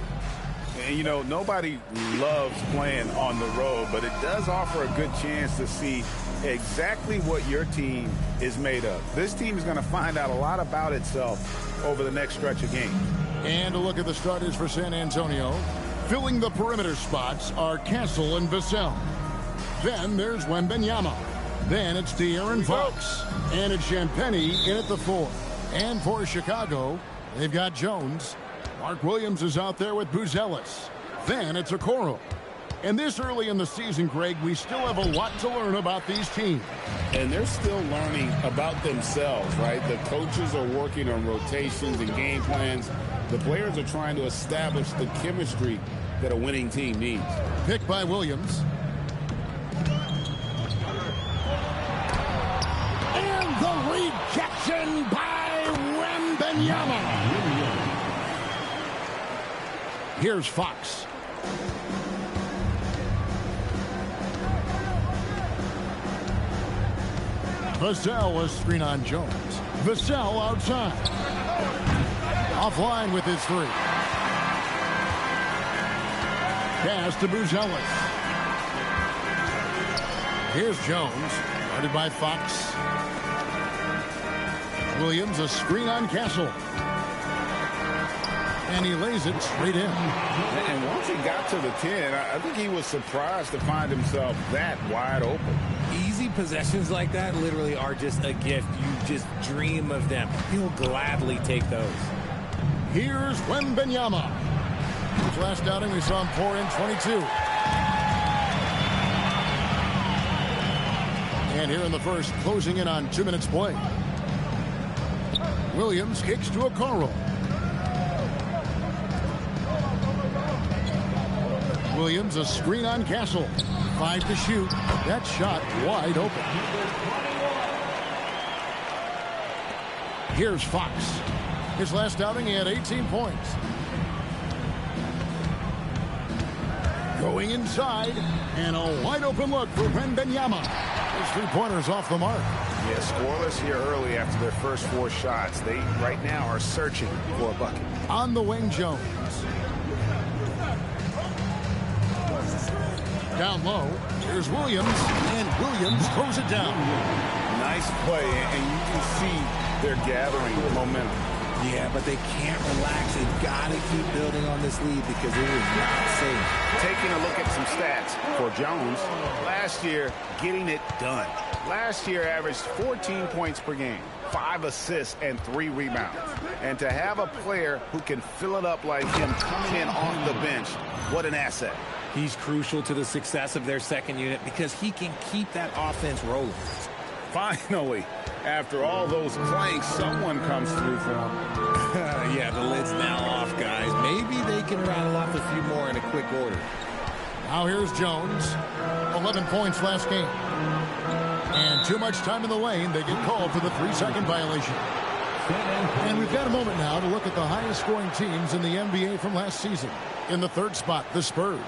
And, you know, nobody loves playing on the road, but it does offer a good chance to see exactly what your team is made of. This team is going to find out a lot about itself over the next stretch of games. And a look at the starters for San Antonio. Filling the perimeter spots are Castle and Vassell. Then there's Wembanyama. Then it's De'Aaron Fox. And it's Champagnie in at the 4. And for Chicago, they've got Jones. Mark Williams is out there with Buzelis. Then it's Okoro. And this early in the season, Greg, we still have a lot to learn about these teams. And they're still learning about themselves, right? The coaches are working on rotations and game plans. The players are trying to establish the chemistry that a winning team needs. Picked by Williams. And the rejection by Wembanyama. Here's Fox. Vassell was screen on Jones. Vassell outside. Offline with his 3. Pass to Buzelis. Here's Jones, guarded by Fox. Williams, a screen on Castle. And he lays it straight in. And once he got to the 10, I think he was surprised to find himself that wide open. Easy possessions like that literally are just a gift. You just dream of them. He'll gladly take those. Here's Wembanyama. His last outing, we saw him pour in 22. And here in the first, closing in on 2 minutes play. Williams kicks to Okoro. Williams, a screen on Castle. 5 to shoot. That shot wide open. Here's Fox. His last outing, he had 18 points. Going inside, and a wide open look for Wembanyama. His 3-pointers off the mark. Yeah, scoreless here early after their first 4 shots. They, right now, are searching for a bucket. On the wing, Jones. Down low, here's Williams, and Williams throws it down. Nice play, and you can see they're gathering momentum. Yeah, but they can't relax. They've got to keep building on this lead because it is not safe. Taking a look at some stats for Jones. Last year, getting it done. Last year averaged 14 points per game, 5 assists, and 3 rebounds. And to have a player who can fill it up like him coming in off the bench, what an asset. He's crucial to the success of their second unit because he can keep that offense rolling. Finally, after all those planks, someone comes through for him. Yeah, the lid's now off, guys. Maybe they can rattle off a few more in a quick order. Now here's Jones. 11 points last game. And too much time in the lane. They get called for the 3-second violation. And we've got a moment now to look at the highest scoring teams in the NBA from last season. In the 3rd spot, the Spurs.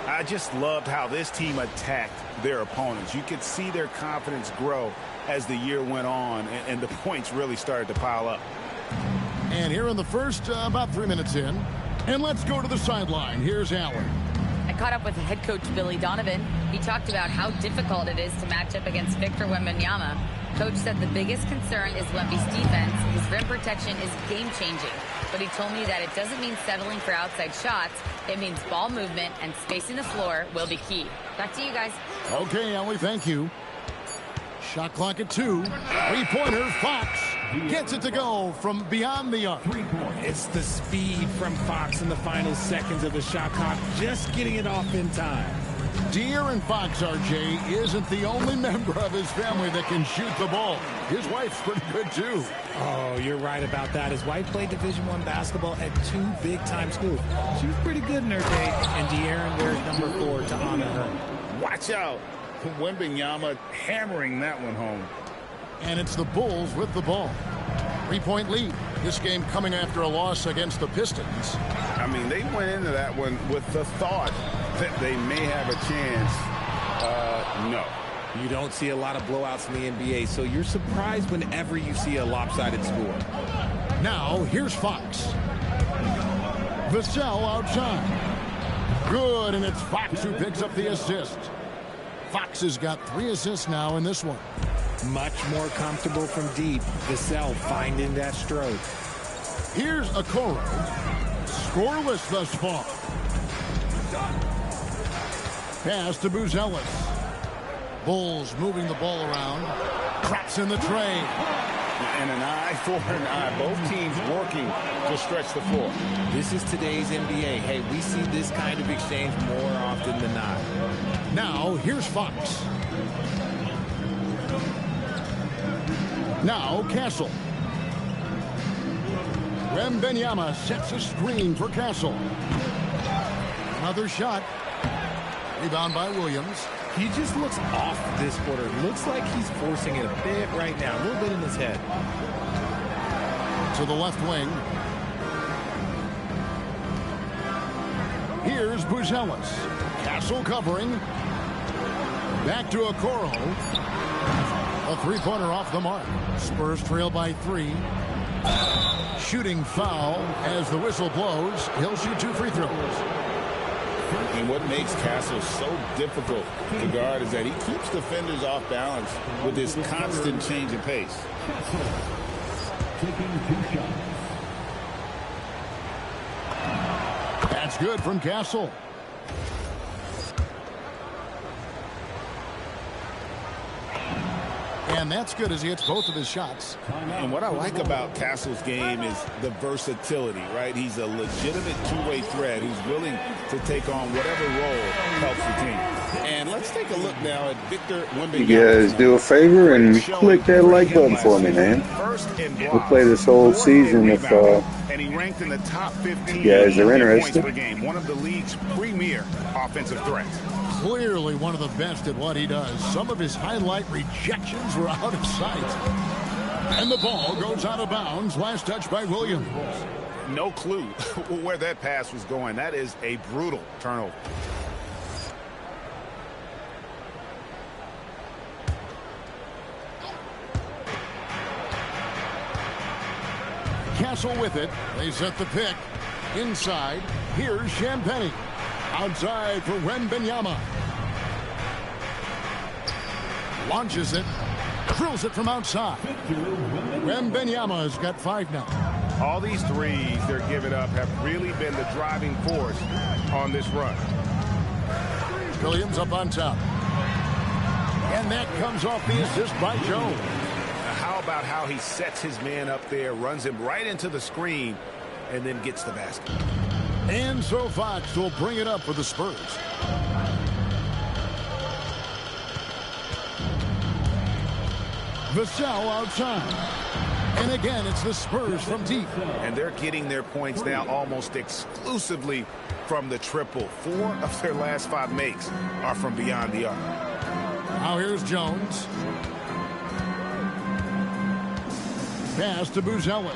I just loved how this team attacked their opponents. You could see their confidence grow as the year went on, and the points really started to pile up. And here in the first, about 3 minutes in. And let's go to the sideline. Here's Allen. I caught up with head coach Billy Donovan. He talked about how difficult it is to match up against Victor Wembanyama. Coach said the biggest concern is Wemby's defense. His rim protection is game-changing. But he told me that it doesn't mean settling for outside shots. It means ball movement and spacing the floor will be key. Back to you guys. Okay, Ellie, thank you. Shot clock at 2. 3-pointer, Fox gets it to go from beyond the arc. It's the speed from Fox in the final seconds of the shot clock, just getting it off in time. De'Aaron Fox, RJ, isn't the only member of his family that can shoot the ball. His wife's pretty good, too. Oh, you're right about that. His wife played Division I basketball at 2 big-time schools. She was pretty good in her day, and De'Aaron wears number 4 to honor her. Watch out. Wembanyama hammering that one home. And it's the Bulls with the ball. 3-point lead. This game coming after a loss against the Pistons. I mean, they went into that one with the thought that they may have a chance. No. You don't see a lot of blowouts in the NBA, so you're surprised whenever you see a lopsided score. Now, here's Fox. Vassell outside. Good, and it's Fox who picks up the assist. Fox has got 3 assists now in this one. Much more comfortable from deep. Vassell finding that stroke. Here's Okoro. Scoreless thus far. Pass to Buzelis. Bulls moving the ball around. Traps in the tray. And an eye for an eye. Both teams working to stretch the floor. This is today's NBA. Hey, we see this kind of exchange more often than not. Now, here's Fox. Now, Castle. Wembanyama sets a screen for Castle. Another shot. Rebound by Williams. He just looks off this quarter. Looks like he's forcing it a bit right now. A little bit in his head. To the left wing. Here's Buzelis. Castle covering. Back to Okoro. A 3-pointer off the mark. Spurs trail by 3. Shooting foul as the whistle blows. He'll shoot 2 free throws. And what makes Castle so difficult to guard is that he keeps defenders off balance with this constant change in pace. That's good from Castle. And that's good as he hits both of his shots. And what I like about Castle's game is the versatility, right? He's a legitimate two-way threat who's willing to take on whatever role helps the team. And let's take a look now at Victor Wembanyama. You guys do a favor and click that like button for me, man. We'll play this whole season if and he ranked in the top 15 you guys are interested. points per game, one of the league's premier offensive threats. Clearly one of the best at what he does. Some of his highlight rejections were out of sight. And the ball goes out of bounds. Last touch by Williams. No clue where that pass was going. That is a brutal turnover. Castle with it. They set the pick. Inside. Here's Champagnie. Outside for Wembanyama. Launches it. Drills it from outside. Wembanyama's got 5 now. All these threes they're giving up have really been the driving force on this run. Williams up on top. And that comes off the assist by Jones. How about how he sets his man up there, runs him right into the screen, and then gets the basket. And so Fox will bring it up for the Spurs. Vassell outside. And again, it's the Spurs from deep. And they're getting their points now almost exclusively from the triple. 4 of their last 5 makes are from beyond the arc. Now here's Jones. Pass to Buzelis.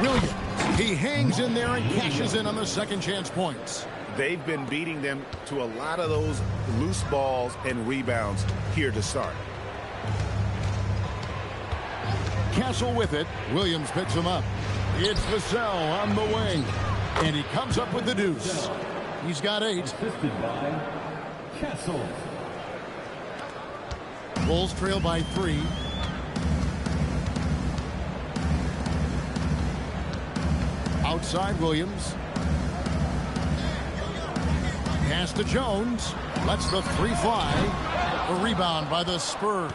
Williams. He hangs in there and cashes in on the second chance points. They've been beating them to a lot of those loose balls and rebounds here to start. Castle with it. Williams picks him up. It's Vassell on the wing. And he comes up with the deuce. He's got 8. Assisted by Castle. Bulls trail by 3. Outside Williams. Pass to Jones. Lets the 3 fly. A rebound by the Spurs.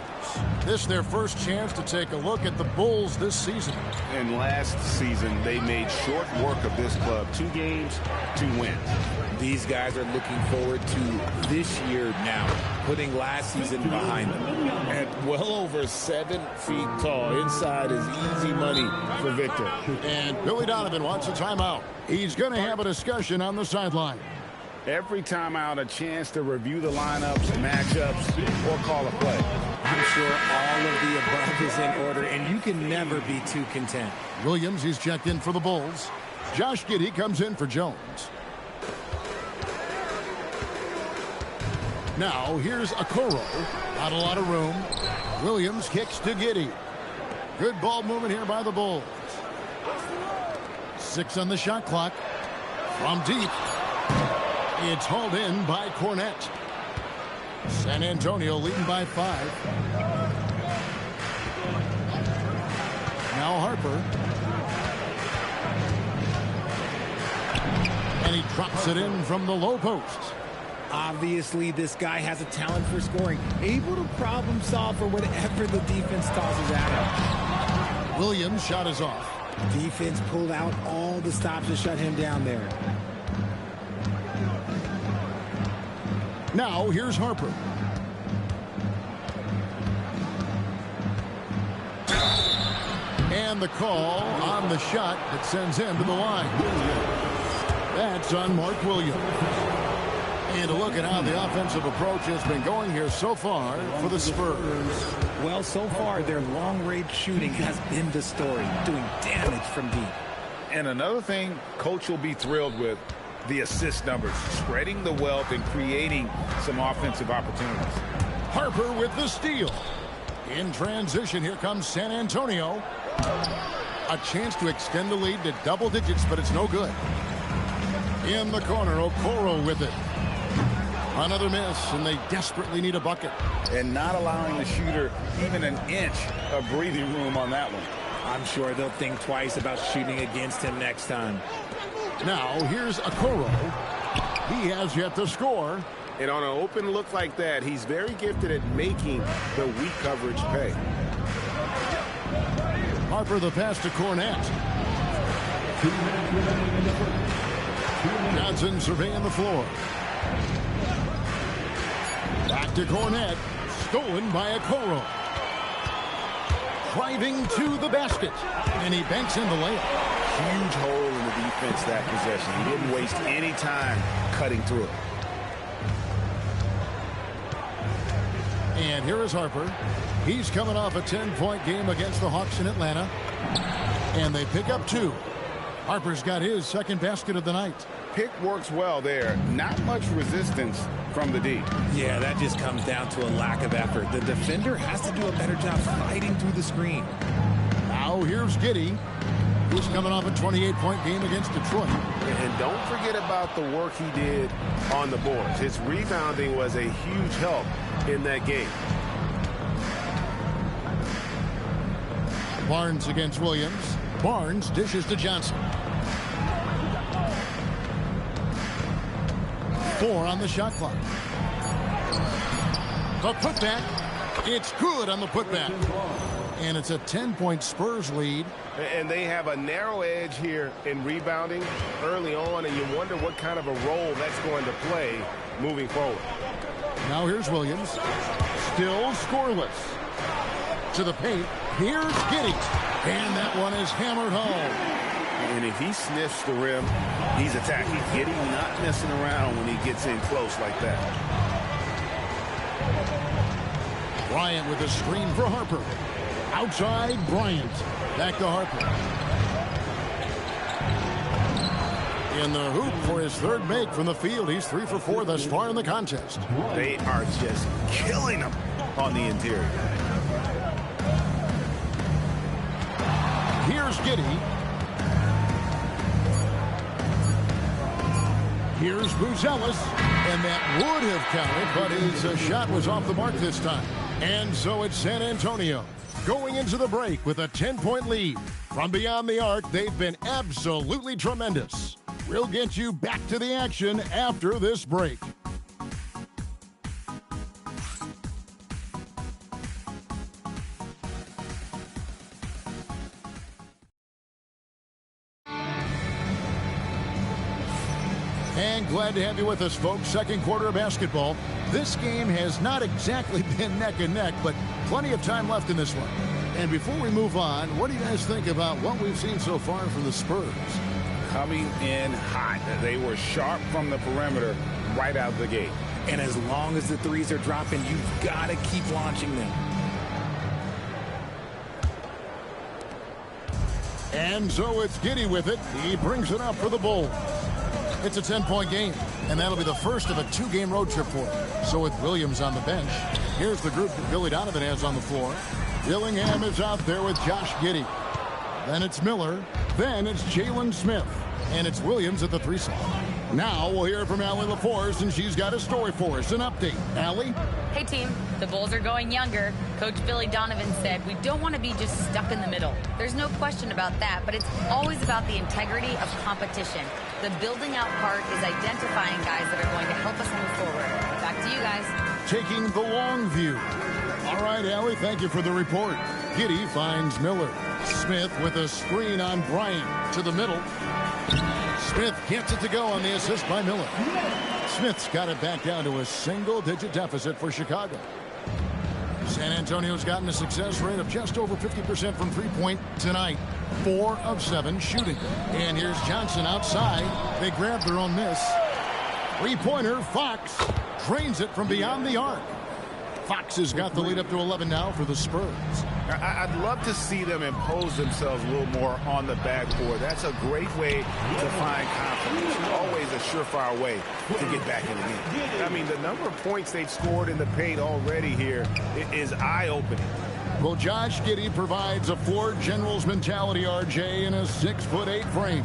This their first chance to take a look at the Bulls this season. And last season, they made short work of this club. 2 games, 2 wins. These guys are looking forward to this year now, putting last season behind them. And well over 7 feet tall. Inside is easy money for Victor. And Billy Donovan wants a timeout. He's going to have a discussion on the sideline. Every timeout, a chance to review the lineups, matchups, or call a play. I'm sure all of the above is in order, and you can never be too content. Williams, he's checked in for the Bulls. Josh Giddey comes in for Jones. Now, here's Okoro. Not a lot of room. Williams kicks to Giddey. Good ball movement here by the Bulls. 6 on the shot clock. From deep. It's hauled in by Cornette. San Antonio leading by 5. Now Harper. And he drops it in from the low post. Obviously, this guy has a talent for scoring. Able to problem solve for whatever the defense tosses at him. Williams' shot is off. Defense pulled out all the stops to shut him down there. Now, here's Harper. And the call on the shot that sends him to the line. That's on Mark Williams. And a look at how the offensive approach has been going here so far for the Spurs. Well, so far, their long-range shooting has been the story, doing damage from deep. And another thing Coach will be thrilled with, the assist numbers, spreading the wealth and creating some offensive opportunities. Harper with the steal. In transition, here comes San Antonio. A chance to extend the lead to double digits, but it's no good. In the corner, Okoro with it. Another miss, and they desperately need a bucket. And not allowing the shooter even an inch of breathing room on that one. I'm sure they'll think twice about shooting against him next time. Now, here's Okoro. He has yet to score. And on an open look like that, he's very gifted at making the weak coverage pay. Harper the pass to Cornette. Johnson surveying the floor. Back to Cornette. Stolen by Okoro. Driving to the basket. And he banks in the layup. Huge hole in the defense that possession. He didn't waste any time cutting through it. And here is Harper. He's coming off a 10-point game against the Hawks in Atlanta. And they pick up 2. Harper's got his second basket of the night. Pick works well there. Not much resistance from the D. Yeah, that just comes down to a lack of effort. The defender has to do a better job fighting through the screen. Now here's Giddey. He's coming off a 28-point game against Detroit. And don't forget about the work he did on the boards. His rebounding was a huge help in that game. Barnes against Williams. Barnes dishes to Johnson. 4 on the shot clock. The putback. It's good on the putback. And it's a 10-point Spurs lead. And they have a narrow edge here in rebounding early on, and you wonder what kind of a role that's going to play moving forward. Now here's Williams. Still scoreless. To the paint. Here's Giddey. And that one is hammered home. And if he sniffs the rim, he's attacking. Giddey not messing around when he gets in close like that. Bryant with a screen for Harper. Outside, Bryant. Back to Harper. In the hoop for his third make from the field. He's 3 for 4 thus far in the contest. They are just killing him on the interior. Here's Giddey. Here's Buzelis. And that would have counted, but his shot was off the mark this time. And so it's San Antonio going into the break with a 10-point lead. From beyond the arc, they've been absolutely tremendous. We'll get you back to the action after this break. And glad to have you with us, folks. Second quarter of basketball. This game has not exactly been neck and neck, but plenty of time left in this one. And before we move on, what do you guys think about what we've seen so far from the Spurs? Coming in hot. They were sharp from the perimeter right out the gate. And as long as the threes are dropping, you've got to keep launching them. And so it's Giddey with it. He brings it up for the Bulls. It's a 10-point game, and that'll be the first of a 2-game road trip for him. So with Williams on the bench, here's the group that Billy Donovan has on the floor. Dillingham is out there with Josh Giddey. Then it's Miller. Then it's Jalen Smith. And it's Williams at the 3 slot. Now we'll hear from Allie LaForce, and she's got a story for us. An update. Allie? Hey, team. The Bulls are going younger. Coach Billy Donovan said we don't want to be just stuck in the middle. There's no question about that, but it's always about the integrity of competition. The building out part is identifying guys that are going to help us move forward. Back to you guys. Taking the long view. All right, Allie, thank you for the report. Giddey finds Miller. Smith with a screen on Bryant to the middle. Smith gets it to go on the assist by Miller. Smith's got it back down to a single-digit deficit for Chicago. San Antonio's gotten a success rate of just over 50% from three-point tonight. 4 of 7 shooting. And here's Johnson outside. They grab their own miss. Three-pointer, Fox drains it from beyond the arc. Fox has got the lead up to 11 now for the Spurs. I'd love to see them impose themselves a little more on the backboard. That's a great way to find confidence. Always a surefire way to get back in the game. I mean, the number of points they've scored in the paint already here is eye-opening. Well, Josh Giddey provides a floor general's mentality, RJ, in a 6'8" frame.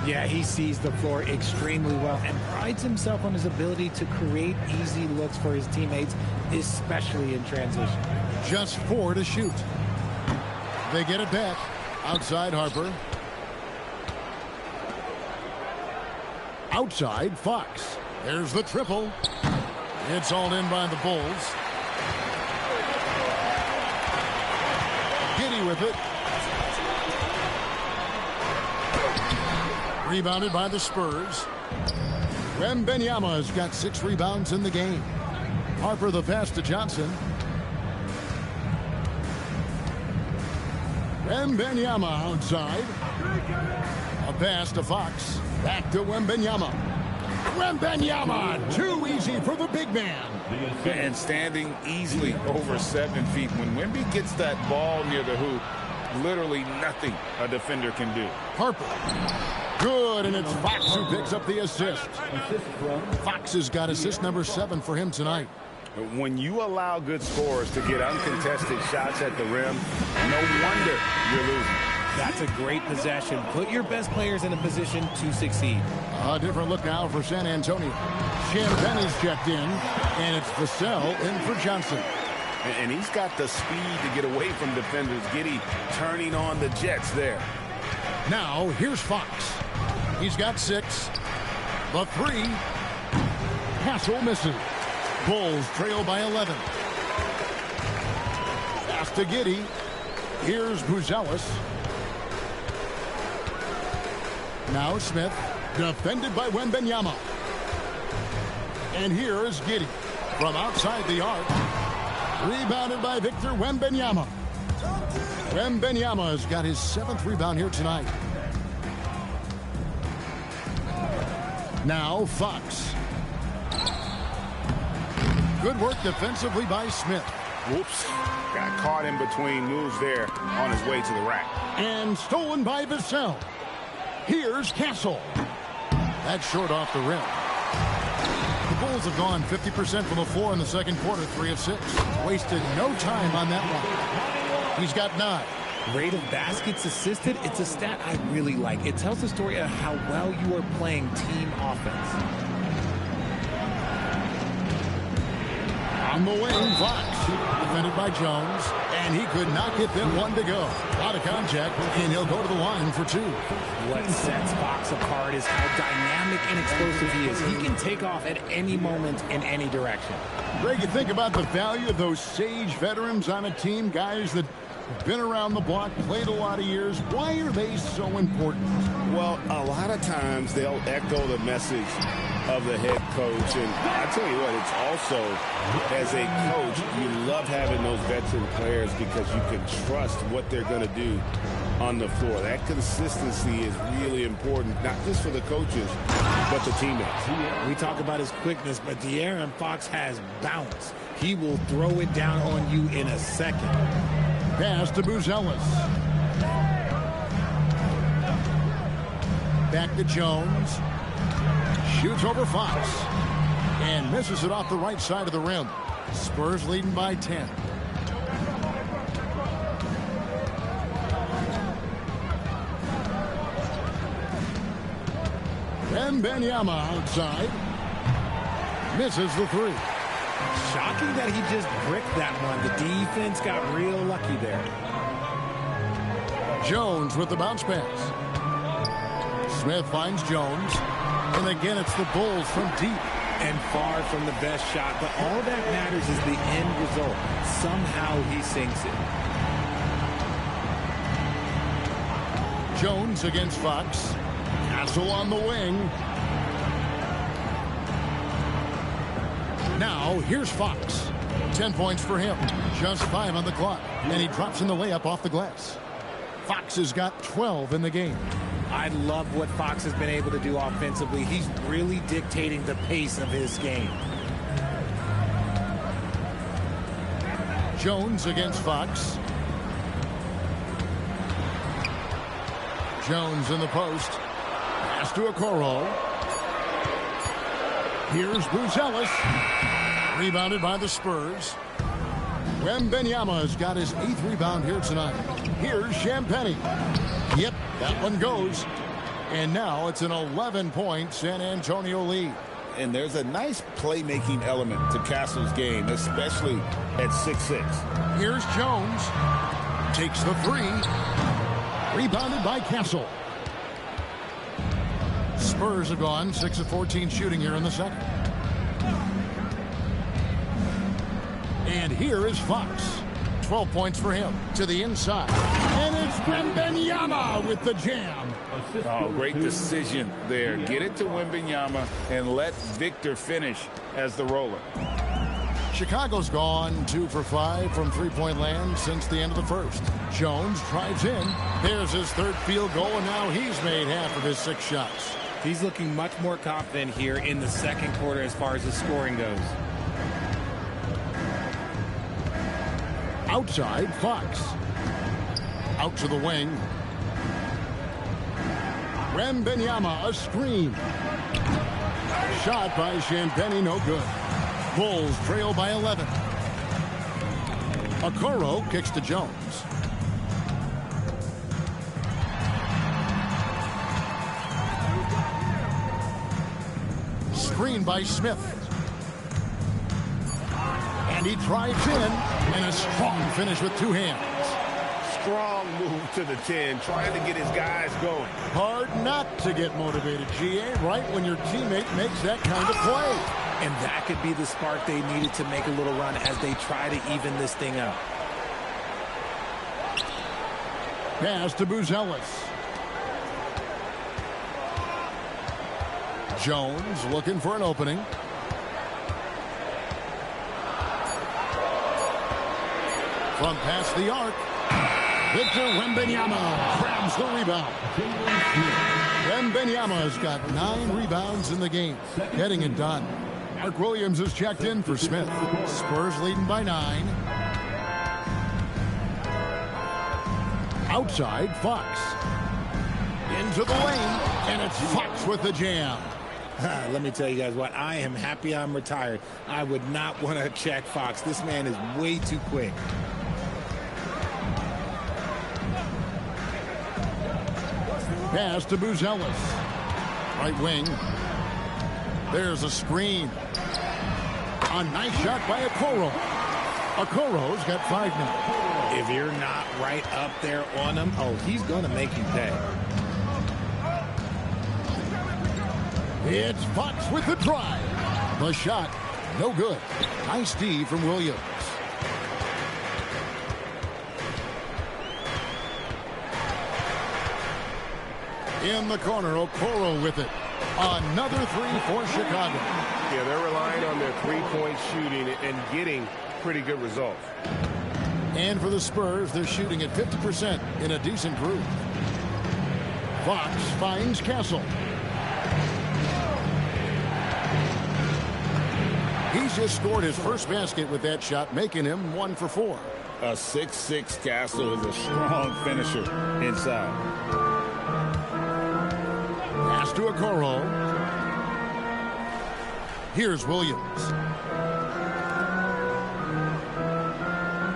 Yeah, he sees the floor extremely well and prides himself on his ability to create easy looks for his teammates, especially in transition. Just 4 to shoot. They get it back. Outside Harper. Outside Fox. There's the triple. It's all in by the Bulls. Giddey with it. Rebounded by the Spurs. Wembanyama has got 6 rebounds in the game. Harper the pass to Johnson. Wembanyama outside. A pass to Fox. Back to Wembanyama. Wembanyama, too easy for the big man. And standing easily over 7 feet. When Wemby gets that ball near the hoop, literally nothing a defender can do. Harper. Good, and it's Fox who picks up the assist. Fox has got assist number 7 for him tonight. When you allow good scorers to get uncontested shots at the rim, no wonder you're losing. That's a great possession. Put your best players in a position to succeed. A different look now for San Antonio. Champagne is checked in, and it's Vassell in for Johnson. And he's got the speed to get away from defenders. Giddey turning on the Jets there. Now, here's Fox. He's got 6. The 3. Hassel misses. Bulls trail by 11. Pass to Giddey. Here's Buzelis. Now Smith. Defended by Wembanyama. And here is Giddey. From outside the arc. Rebounded by Victor Wembanyama. Wembanyama has got his 7th rebound here tonight. Now Fox. Good work defensively by Smith. Whoops. Got caught in between moves there on his way to the rack. And stolen by Vassell. Here's Castle. That's short off the rim. The Bulls have gone 50% from the floor in the second quarter, 3 of 6. Wasted no time on that one. He's got 9. Rate of baskets assisted, it's a stat I really like. It tells the story of how well you are playing team offense. On the wing, Fox. Defended by Jones. And he could not get that one to go. Out of contact, and he'll go to the line for 2. What sets Fox apart is how dynamic and explosive he is. He can take off at any moment in any direction. Greg, you think about the value of those sage veterans on a team, guys that have been around the block, played a lot of years. Why are they so important? Well, a lot of times they'll echo the message of the head coach. And I tell you what, it's also, as a coach, you love having those veteran players because you can trust what they're going to do on the floor. That consistency is really important, not just for the coaches, but the teammates. We talk about his quickness, but De'Aaron Fox has bounce. He will throw it down on you in a second. Pass to Buzelis. Back to Jones. Shoots over Fox. And misses it off the right side of the rim. Spurs leading by 10. Wembanyama outside. Misses the three. Shocking that he just bricked that one. The defense got real lucky there. Jones with the bounce pass. Smith finds Jones. And again, it's the Bulls from deep. And far from the best shot. But all that matters is the end result. Somehow he sinks it. Jones against Fox. Castle on the wing. Now, here's Fox. 10 points for him. Just 5 on the clock. And he drops in the layup off the glass. Fox has got 12 in the game. I love what Fox has been able to do offensively. He's really dictating the pace of his game. Jones against Fox. Jones in the post. Pass to Okoro. Here's Buzelis. Rebounded by the Spurs. Wembanyama has got his 8th rebound here tonight. Here's Champagnie. Yep, that one goes. And now it's an 11-point San Antonio lead. And there's a nice playmaking element to Castle's game, especially at 6'6". Here's Jones. Takes the three. Rebounded by Castle. Spurs have gone 6 of 14 shooting here in the second. And here is Fox. 12 points for him to the inside. And it's Wembanyama with the jam. Oh, great decision there. Get it to Wembanyama and let Victor finish as the roller. Chicago's gone 2 for 5 from three-point land since the end of the first. Jones drives in. There's his 3rd field goal, and now he's made half of his 6 shots. He's looking much more confident here in the second quarter as far as his scoring goes. Outside, Fox. Out to the wing. Wembanyama, a screen. Shot by Champagnie, no good. Bulls trail by 11. Okoro kicks to Jones. Screen by Smith. And he drives in, and a strong finish with 2 hands. Strong move to the 10, trying to get his guys going. Hard not to get motivated, GA, right when your teammate makes that kind of play. And that could be the spark they needed to make a little run as they try to even this thing up. Pass to Buzelis. Jones looking for an opening. From past the arc, Victor Wembanyama grabs the rebound. Wembanyama has got 9 rebounds in the game, getting it done. Mark Williams has checked in for Smith. Spurs leading by 9. Outside, Fox. Into the lane, and it's Fox with the jam. Let me tell you guys what, I am happy I'm retired. I would not want to check Fox. This man is way too quick. Pass to Buzelis. Right wing. There's a screen. A nice shot by Okoro. Okoro's got 5 now. If you're not right up there on him, oh, he's going to make you pay. It's Fox with the drive. The shot, no good. Nice D from Williams. In the corner, Okoro with it. Another three for Chicago. Yeah, they're relying on their three-point shooting and getting pretty good results. And for the Spurs, they're shooting at 50% in a decent group. Fox finds Castle. He's just scored his first basket with that shot, making him 1 for 4. A 6'6" Castle is a strong finisher inside. Pass to Okoro. Here's Williams.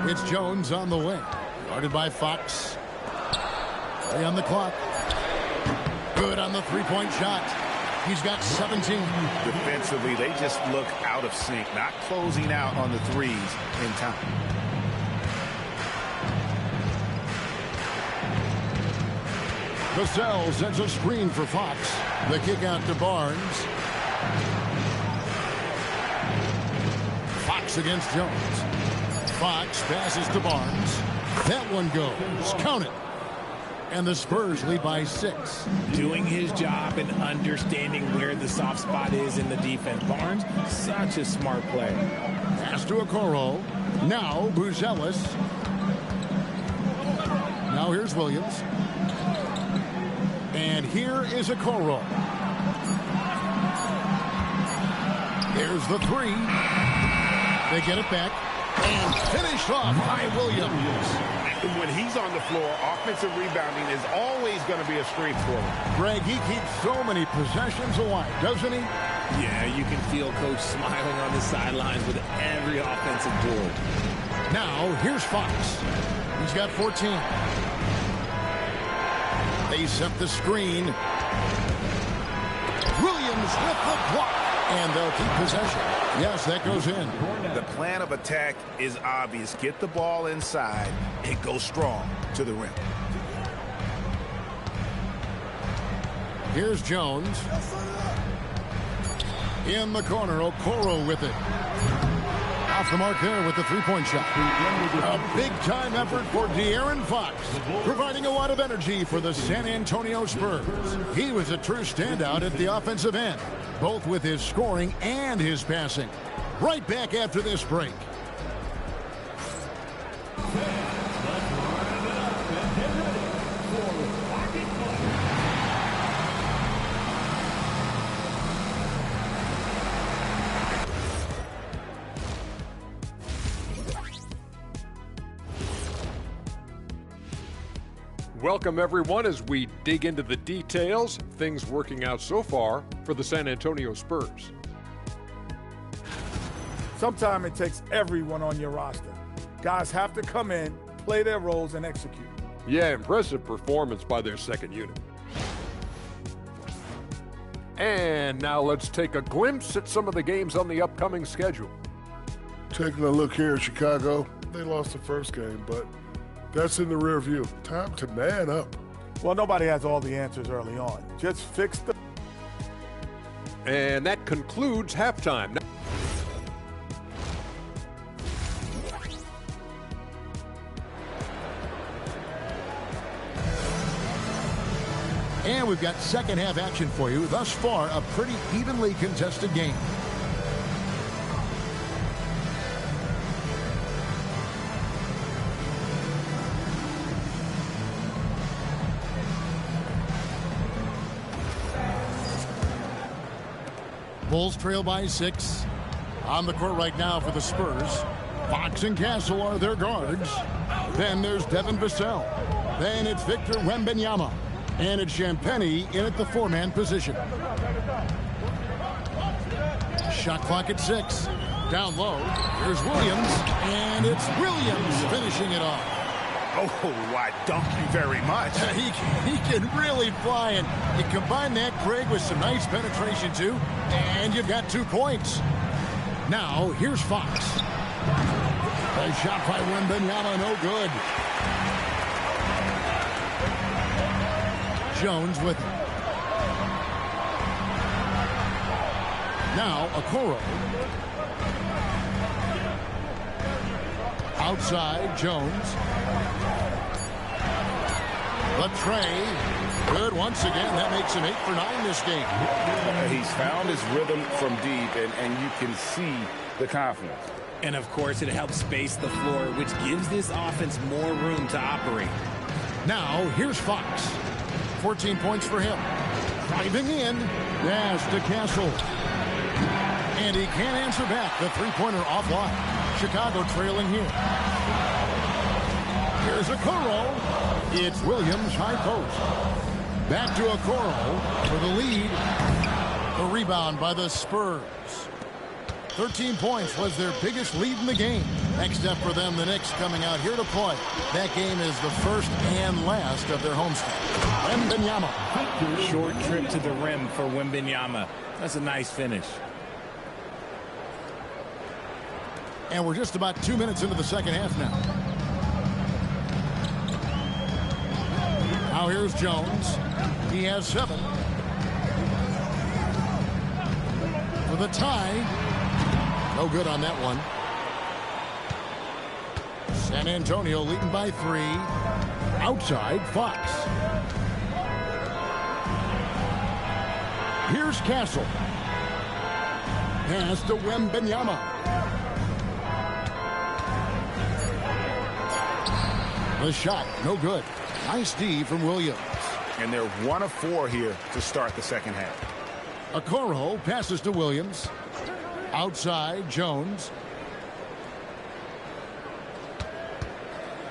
It's Jones on the wing. Guarded by Fox. Play on the clock. Good on the three-point shot. He's got 17. Defensively, they just look out of sync, not closing out on the threes in time. Vassell sends a screen for Fox. The kick out to Barnes. Fox against Jones. Fox passes to Barnes. That one goes. Count it. And the Spurs lead by 6. Doing his job and understanding where the soft spot is in the defense. Barnes, such a smart player. Pass to Okoro. Now Buzelis. Now here's Williams. And here is Okoro. Here's the three. They get it back. And finished off by Williams. When he's on the floor, offensive rebounding is always going to be a strength for him. Greg, he keeps so many possessions alive, doesn't he? Yeah, you can feel Coach smiling on the sidelines with every offensive board. Now, here's Fox. He's got 14. They set the screen. Williams with the block. And they'll keep possession. Yes, that goes in. The plan of attack is obvious. Get the ball inside and go strong to the rim. Here's Jones. In the corner, Okoro with it. Off the mark there with the three-point shot. A big-time effort for De'Aaron Fox, providing a lot of energy for the San Antonio Spurs. He was a true standout at the offensive end, both with his scoring and his passing. Right back after this break. Welcome, everyone, as we dig into the details. Things working out so far for the San Antonio Spurs. Sometimes it takes everyone on your roster. Guys have to come in, play their roles, and execute. Yeah, impressive performance by their second unit. And now let's take a glimpse at some of the games on the upcoming schedule. Taking a look here at Chicago, they lost the first game, but that's in the rear view. Time to man up. Well, nobody has all the answers early on. Just fix the... And that concludes halftime. And we've got second half action for you. Thus far, a pretty evenly contested game. Bulls trail by 6. On the court right now for the Spurs. Fox and Castle are their guards. Then there's Devin Vassell. Then it's Victor Wembanyama. And it's Champagnie in at the four-man position. Shot clock at 6. Down low. Here's Williams. And it's Williams finishing it off. Oh, I thank you very much. He can really fly, and you combine that, Craig, with some nice penetration, too, and you've got 2 points. Now, here's Fox. A shot by Wembanyama, no good. Jones with it. Now, Okoro. Outside, Jones. Latrey Good once again. That makes him 8 for 9 this game. He's found his rhythm from deep, and you can see the confidence. And, of course, it helps space the floor, which gives this offense more room to operate. Now, here's Fox. 14 points for him. Driving in. Pass to Castle. And he can't answer back. The three-pointer offline. Chicago trailing here. Here's Okoro. It's Williams, high post. Back to Okoro for the lead. The rebound by the Spurs. 13 points was their biggest lead in the game. Next up for them, the Knicks coming out here to play. That game is the first and last of their homestand. Wembanyama. Short trip to the rim for Wembanyama. That's a nice finish. And we're just about 2 minutes into the second half now. Now here's Jones. He has 7. For the tie. No good on that one. San Antonio leading by 3. Outside, Fox. Here's Castle. Pass to Wembanyama. The shot, no good. Nice D from Williams. And they're 1 of 4 here to start the second half. Okoro passes to Williams. Outside, Jones.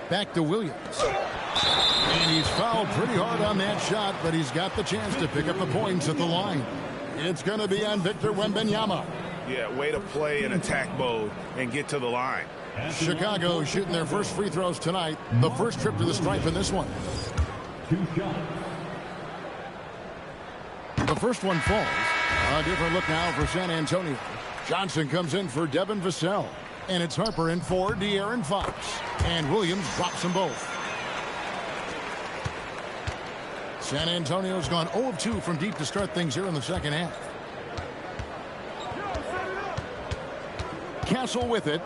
Back to Williams. And he's fouled pretty hard on that shot, but he's got the chance to pick up the points at the line. It's going to be on Victor Wembanyama. Yeah, way to play in attack mode and get to the line. Chicago shooting their first free throws tonight. The first trip to the stripe in this one. The first one falls. A different look now for San Antonio. Johnson comes in for Devin Vassell. And it's Harper in for De'Aaron Fox. And Williams drops them both. San Antonio's gone 0 of 2 from deep to start things here in the second half. Castle with it.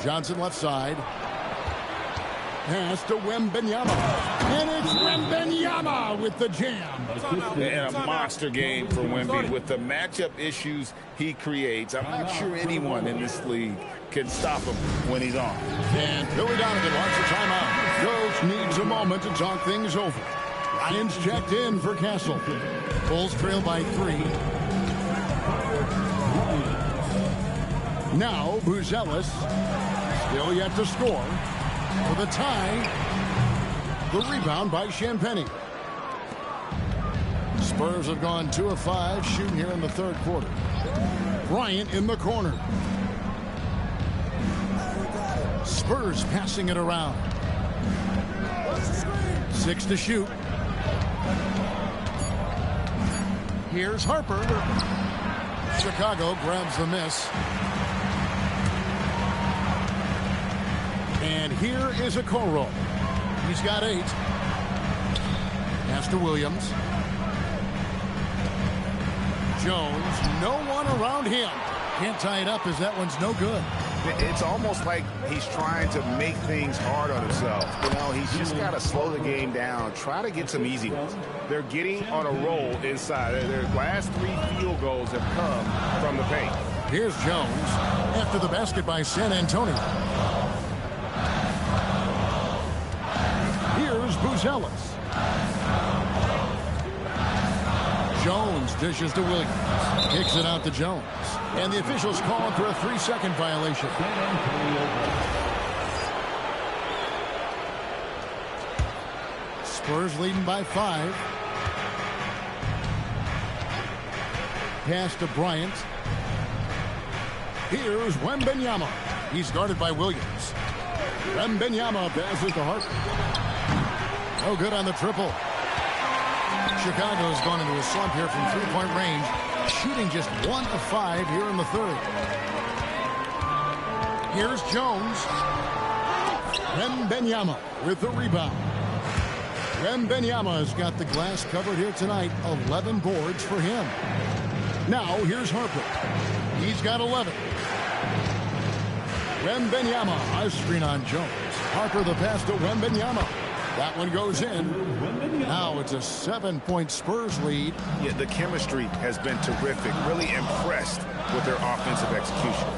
Johnson left side. Pass to Wembanyama. And it's Wembanyama with the jam. And a monster game for Wemby with the matchup issues he creates. I'm not sure anyone in this league can stop him when he's on. And Billy Donovan wants a timeout. Coach needs a moment to talk things over. Ryan's checked in for Castle. Bulls trail by 3. Now Buzelis still yet to score. For the tie. The rebound by Champagnie. Spurs have gone 2 of 5 shooting here in the third quarter. Bryant in the corner. Spurs passing it around. 6 to shoot. Here's Harper. Chicago grabs the miss. And here is Okoro. He's got 8. Pass to Williams. Jones, no one around him. Can't tie it up as that one's no good. It's almost like he's trying to make things hard on himself. You know, he's just got to slow the game down, try to get some easy ones. They're getting on a roll inside. Their last 3 field goals have come from the paint. Here's Jones after the basket by San Antonio. Here's Buzelis. Jones dishes to Williams. Kicks it out to Jones. And the officials call for a 3-second violation. Spurs leading by 5. Pass to Bryant. Here's Wembanyama. He's guarded by Williams. Wembanyama passes to Harper. No good on the triple. Chicago's gone into a slump here from 3-point range, shooting just 1 of 5 here in the third. Here's Jones. Wembanyama with the rebound. Wembanyama has got the glass covered here tonight. 11 boards for him. Now here's Harper. He's got 11. Wembanyama, a screen on Jones. Harper the pass to Wembanyama. That one goes in. Now it's a 7-point Spurs lead. Yeah, the chemistry has been terrific. Really impressed with their offensive execution.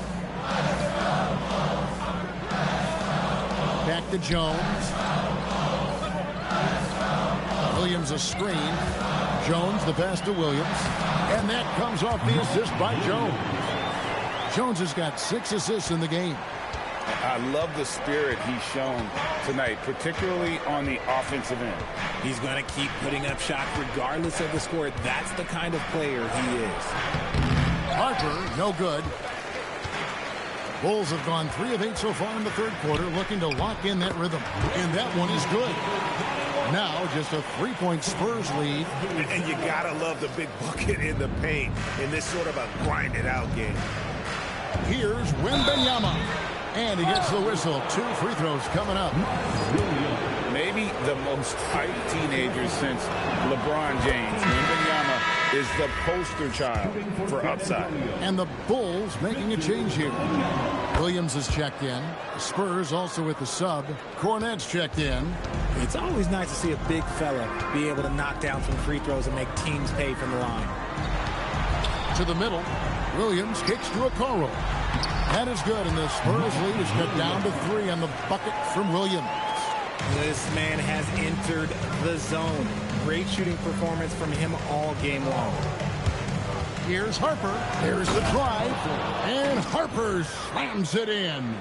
Back to Jones. Williams a screen. Jones the pass to Williams. And that comes off the assist by Jones. Jones has got 6 assists in the game. I love the spirit he's shown tonight, particularly on the offensive end. He's going to keep putting up shots regardless of the score. That's the kind of player he is. Harper, no good. Bulls have gone 3 of 8 so far in the third quarter, looking to lock in that rhythm. And that one is good. Now just a 3-point Spurs lead. And you got to love the big bucket in the paint in this sort of a grinded-out game. Here's Wembanyama. And he gets the whistle. 2 free throws coming up. Maybe the most hyped teenager since LeBron James. Wembanyama is the poster child for upside. And the Bulls making a change here. Williams is checked in. The Spurs also with the sub. Cornette's checked in. It's always nice to see a big fella be able to knock down some free throws and make teams pay from the line. To the middle. Williams kicks to Okoro. That is good, and the Spurs lead is cut down to 3 on the bucket from Williams. This man has entered the zone. Great shooting performance from him all game long. Here's Harper. There's the drive. And Harper slams it in.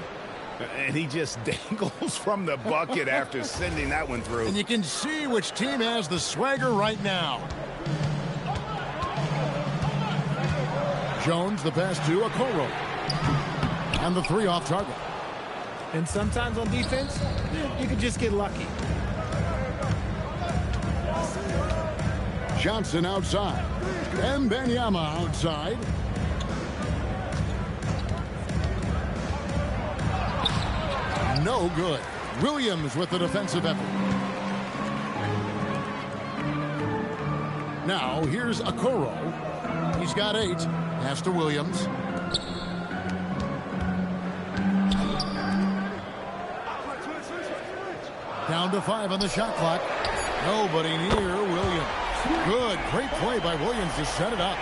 And he just dangles from the bucket after sending that one through. And you can see which team has the swagger right now. Jones, the pass to Okoro. And the 3 off target. And sometimes on defense, you can just get lucky. Johnson outside. And Wembanyama outside. No good. Williams with the defensive effort. Now here's Okoro. He's got 8. Pass to Williams. Down to 5 on the shot clock. Nobody near Williams. Good. Great play by Williams to set it up.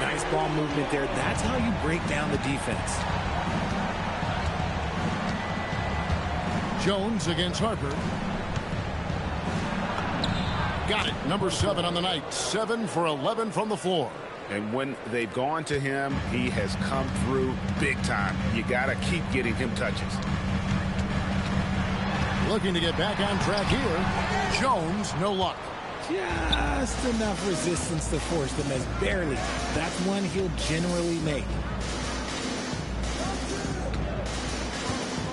Nice ball movement there. That's how you break down the defense. Jones against Harper. Got it. Number 7 on the night. 7 for 11 from the floor. And when they've gone to him, he has come through big time. You got to keep getting him touches. Looking to get back on track here. Jones, no luck. Just enough resistance to force them as barely. That's one he'll generally make.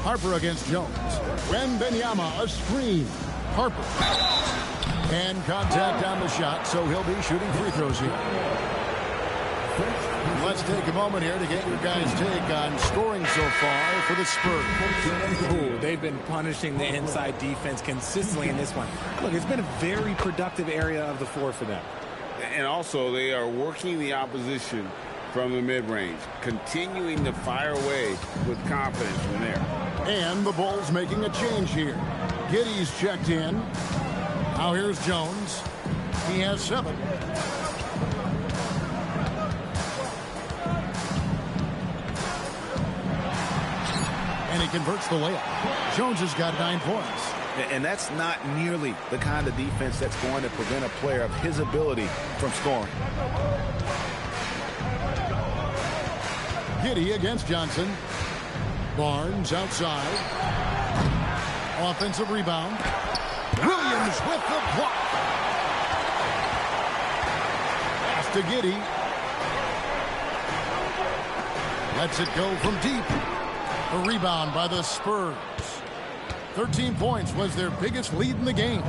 Harper against Jones. Wembanyama, a screen. Harper. And contact on the shot, so he'll be shooting free throws here. Let's take a moment here to get your guys' take on scoring so far for the Spurs. Ooh, they've been punishing the inside defense consistently in this one. Look, it's been a very productive area of the floor for them. And also, they are working the opposition from the mid-range, continuing to fire away with confidence from there. And the Bulls making a change here. Giddey's checked in. Now here's Jones. He has 7. And he converts the layup. Jones has got 9 points. And that's not nearly the kind of defense that's going to prevent a player of his ability from scoring. Giddey against Johnson. Barnes outside. Offensive rebound. Williams with the block. Pass to Giddey. Lets it go from deep. A rebound by the Spurs. 13 points was their biggest lead in the game.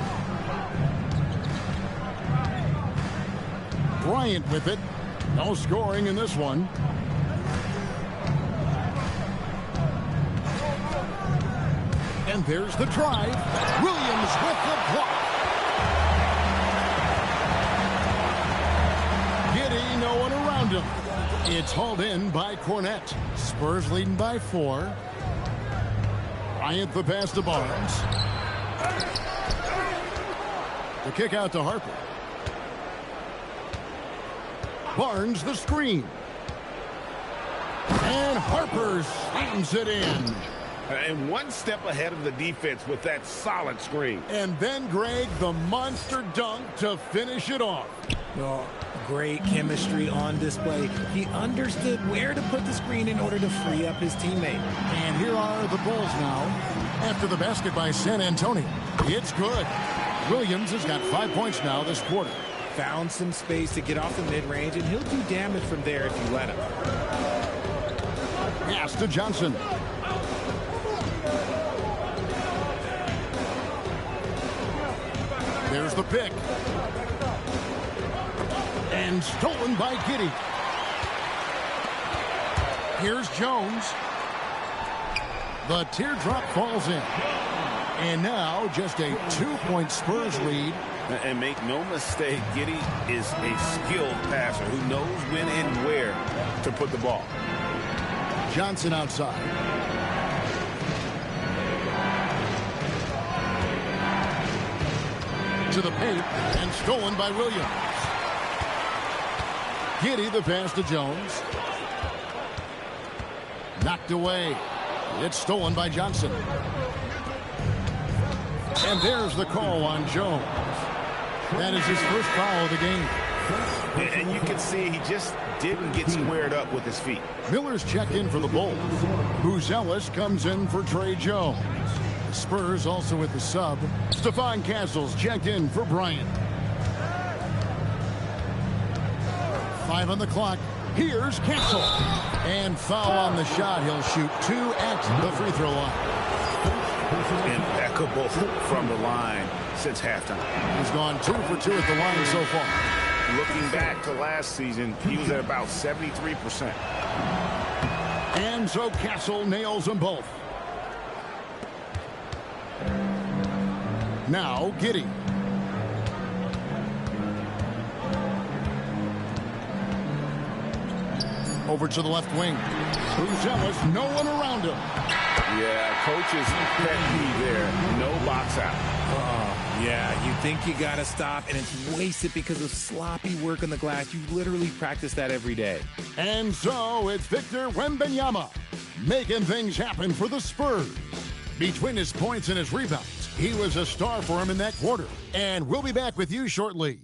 Bryant with it. No scoring in this one. And there's the drive. Williams with the block. Giddey, no one around him. It's hauled in by Cornette. Spurs leading by 4. Bryant the pass to Barnes. The kick out to Harper. Barnes the screen. And Harper slams it in. And one step ahead of the defense with that solid screen. And then, Greg, the monster dunk to finish it off. Oh, great chemistry on display. He understood where to put the screen in order to free up his teammate. And here are the Bulls now. After the basket by San Antonio. It's good. Williams has got 5 points now this quarter. Found some space to get off the mid-range, and he'll do damage from there if you let him. Pass to Johnson. There's the pick. And stolen by Giddey. Here's Jones. The teardrop falls in. And now just a 2-point Spurs lead. And make no mistake, Giddey is a skilled passer who knows when and where to put the ball. Johnson outside. To the paint and stolen by Williams. Giddey the pass to Jones. Knocked away. It's stolen by Johnson. And there's the call on Jones. That is his first foul of the game. And you can see he just didn't get squared up with his feet. Miller's checked in for the Bulls. Buzelis comes in for Trey Jones. The Spurs also with the sub. Stephon Castle's checked in for Bryant. 5 on the clock. Here's Castle. And foul on the shot. He'll shoot 2 at the free throw line. Impeccable from the line since halftime. He's gone 2 for 2 at the line so far. Looking back to last season, he was at about 73%. And so Castle nails them both. Now Giddey. Over to the left wing. Buzelis, no one around him. Yeah, coach's pet peeve there. No box out. Yeah, you think you got to stop, and it's wasted because of sloppy work on the glass. You literally practice that every day. And so it's Victor Wembanyama making things happen for the Spurs. Between his points and his rebounds, he was a star for him in that quarter. And we'll be back with you shortly.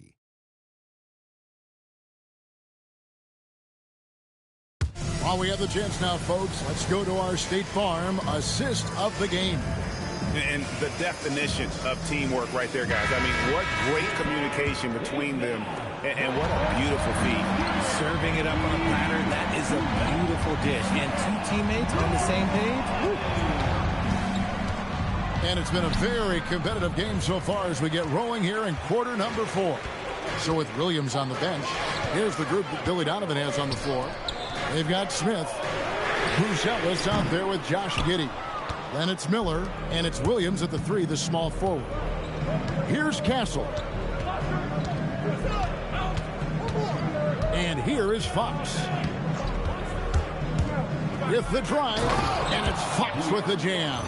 While we have the chance now, folks, let's go to our State Farm assist of the game. And the definition of teamwork right there, guys. I mean, what great communication between them, and what a beautiful feed. Serving it up on a platter, that is a beautiful dish. And 2 teammates on the same page. Woo. And it's been a very competitive game so far as we get rolling here in quarter number 4. So with Williams on the bench, here's the group that Billy Donovan has on the floor. They've got Smith. Buzelis out there with Josh Giddey. Then it's Miller, and it's Williams at the 3, the small forward. Here's Castle. And here is Fox. With the drive, and it's Fox with the jam.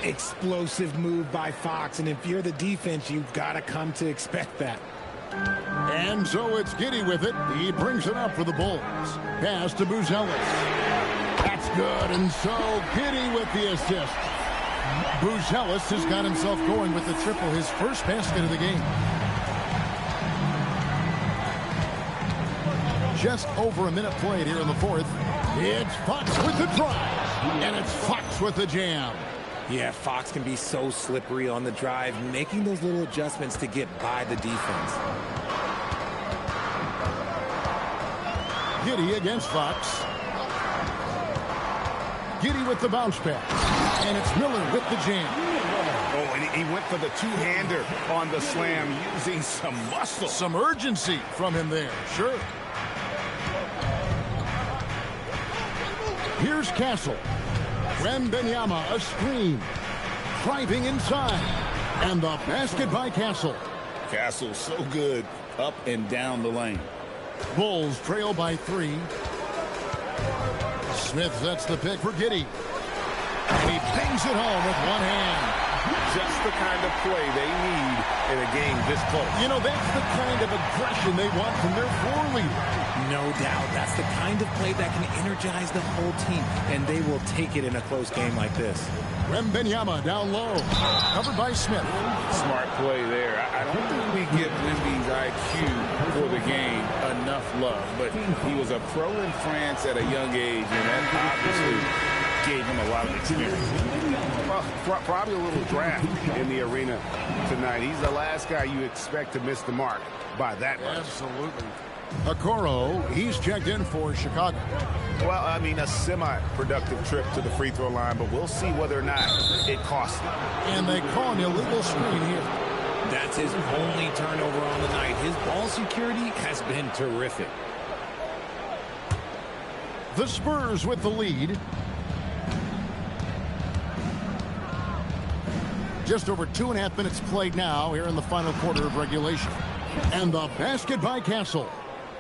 Explosive move by Fox, and if you're the defense, you've got to come to expect that. And so it's Giddey with it. He brings it up for the Bulls. Pass to Buzelis. That's good, and so Giddey with the assist. Buzelis has got himself going with the triple, his first basket of the game. Just over a minute played here in the 4th. It's Fox with the drive, and it's Fox with the jam. Yeah, Fox can be so slippery on the drive, making those little adjustments to get by the defense. Giddey against Fox. Giddey with the bounce pass. And it's Miller with the jam. Oh, and he went for the two-hander on the slam, using some muscle. Some urgency from him there, sure. Here's Castle. Wembanyama, a screen. Driving inside. And the basket by Castle. Castle so good up and down the lane. Bulls trail by 3. Smith sets the pick for Giddey. And he bangs it home with one hand. Just the kind of play they need in a game this close. You know, that's the kind of aggression they want from their floor leader. No doubt. That's the kind of play that can energize the whole team, and they will take it in a close game like this. Wembanyama down low. Covered by Smith. Smart play there. I don't think we give Wemby's IQ for the game enough love, but he was a pro in France at a young age, and that obviously gave him a lot of experience. Well, probably a little draft in the arena tonight. He's the last guy you expect to miss the mark by that much. Absolutely. Okoro, he's checked in for Chicago. Well, I mean, a semi-productive trip to the free throw line, but we'll see whether or not it costs him. And they call an illegal screen here. That's his only turnover on the night. His ball security has been terrific. The Spurs with the lead. Just over 2.5 minutes played now here in the final quarter of regulation. And the basket by Castle.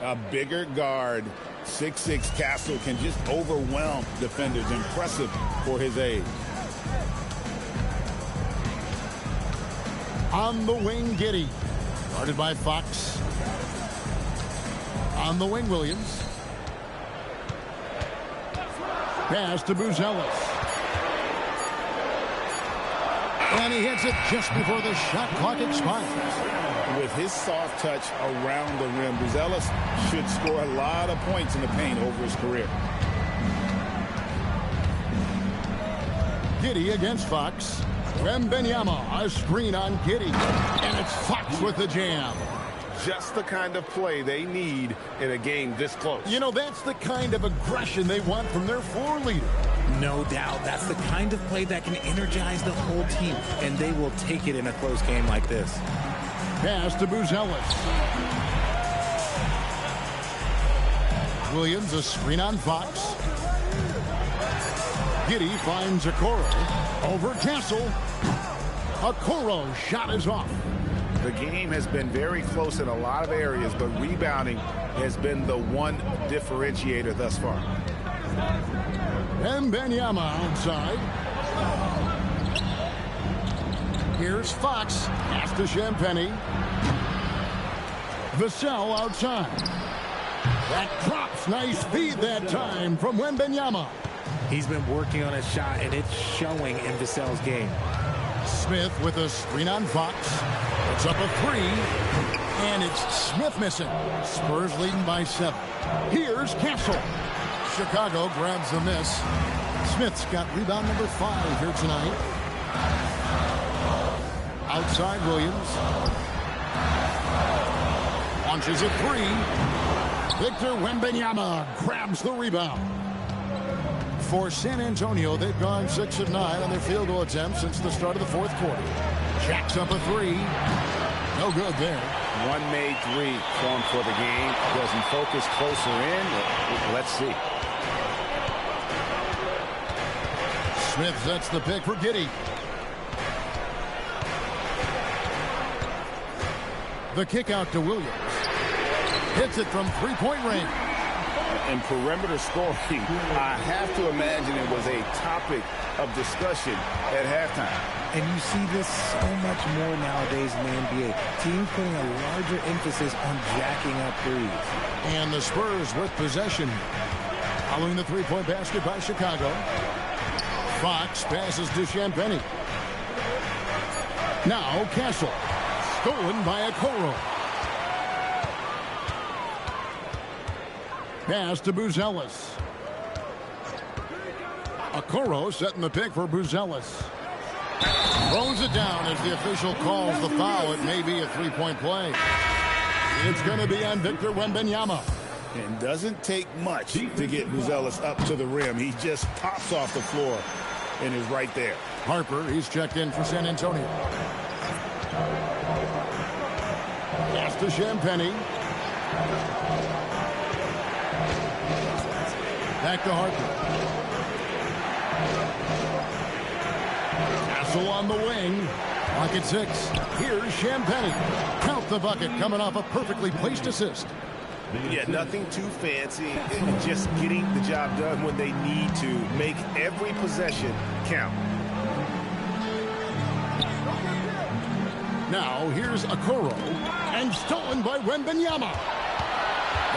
A bigger guard, 6'6" Castle, can just overwhelm defenders. Impressive for his age. On the wing, Giddey. Guarded by Fox. On the wing, Williams. Pass to Buzelis. And he hits it just before the shot clock expires. With his soft touch around the rim, Buzelis should score a lot of points in the paint over his career. Giddey against Fox. Wembanyama, a screen on Giddey. And it's Fox with the jam. Just the kind of play they need in a game this close. You know, that's the kind of aggression they want from their floor leader. No doubt. That's the kind of play that can energize the whole team, and they will take it in a close game like this. Pass to Buzelis. Williams, a screen on Fox. Giddey finds Okoro. Over Castle. Okoro's shot is off. The game has been very close in a lot of areas, but rebounding has been the one differentiator thus far. Wembanyama outside. Here's Fox. Pass to Champagny. Vassell outside. That drops. Nice feed that time from Wembanyama. He's been working on his shot, and it's showing in Vassell's game. Smith with a screen on Fox. It's up a 3. And it's Smith missing. Spurs leading by 7. Here's Castle. Chicago grabs the miss. Smith's got rebound number 5 here tonight. Outside Williams. Launches a 3. Victor Wembanyama grabs the rebound. For San Antonio, they've gone 6 of 9 on their field goal attempts since the start of the fourth quarter. Jacks up a 3. No good there. One made 3 formed for the game. Does he focus closer in? Let's see. Smith sets the pick for Giddey. The kick out to Williams. Hits it from three-point range. And perimeter scoring, I have to imagine it was a topic of discussion at halftime. And you see this so much more nowadays in the NBA. Teams putting a larger emphasis on jacking up threes. And the Spurs with possession. Following the three-point basket by Chicago. Fox passes to Champagny. Now Castle. Stolen by Okoro. Pass to Buzelis. Okoro setting the pick for Buzelis. Throws it down as the official calls the foul. It may be a three-point play. It's going to be on Victor Wembanyama. It doesn't take much to get Buzelis up to the rim. He just pops off the floor and is right there. Harper, he's checked in for San Antonio. Pass to Champagny. Back to Harper. Castle on the wing. Clock at 6. Here's Champagny. Count the bucket coming off a perfectly placed assist. Yeah, nothing too fancy. Just getting the job done when they need to. Make every possession count. Now here's Okoro, and stolen by Wembanyama.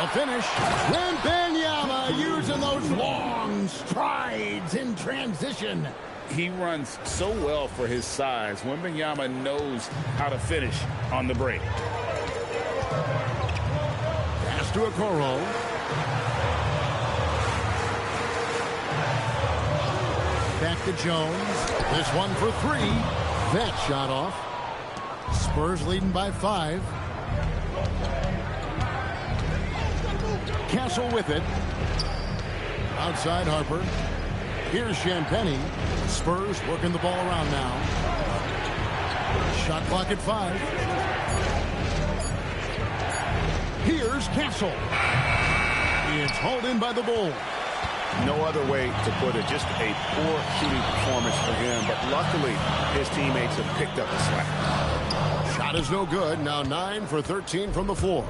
The finish, Wembanyama using those long strides in transition. He runs so well for his size. Wembanyama knows how to finish on the break. Pass to Okoro. Back to Jones. This one for three. That shot off. Spurs leading by 5. Castle with it. Outside Harper. Here's Champagny. Spurs working the ball around now. Shot clock at 5. Here's Castle. It's hauled in by the Bulls. No other way to put it. Just a poor shooting performance for him. But luckily, his teammates have picked up the slack. Shot is no good. Now 9 for 13 from the floor.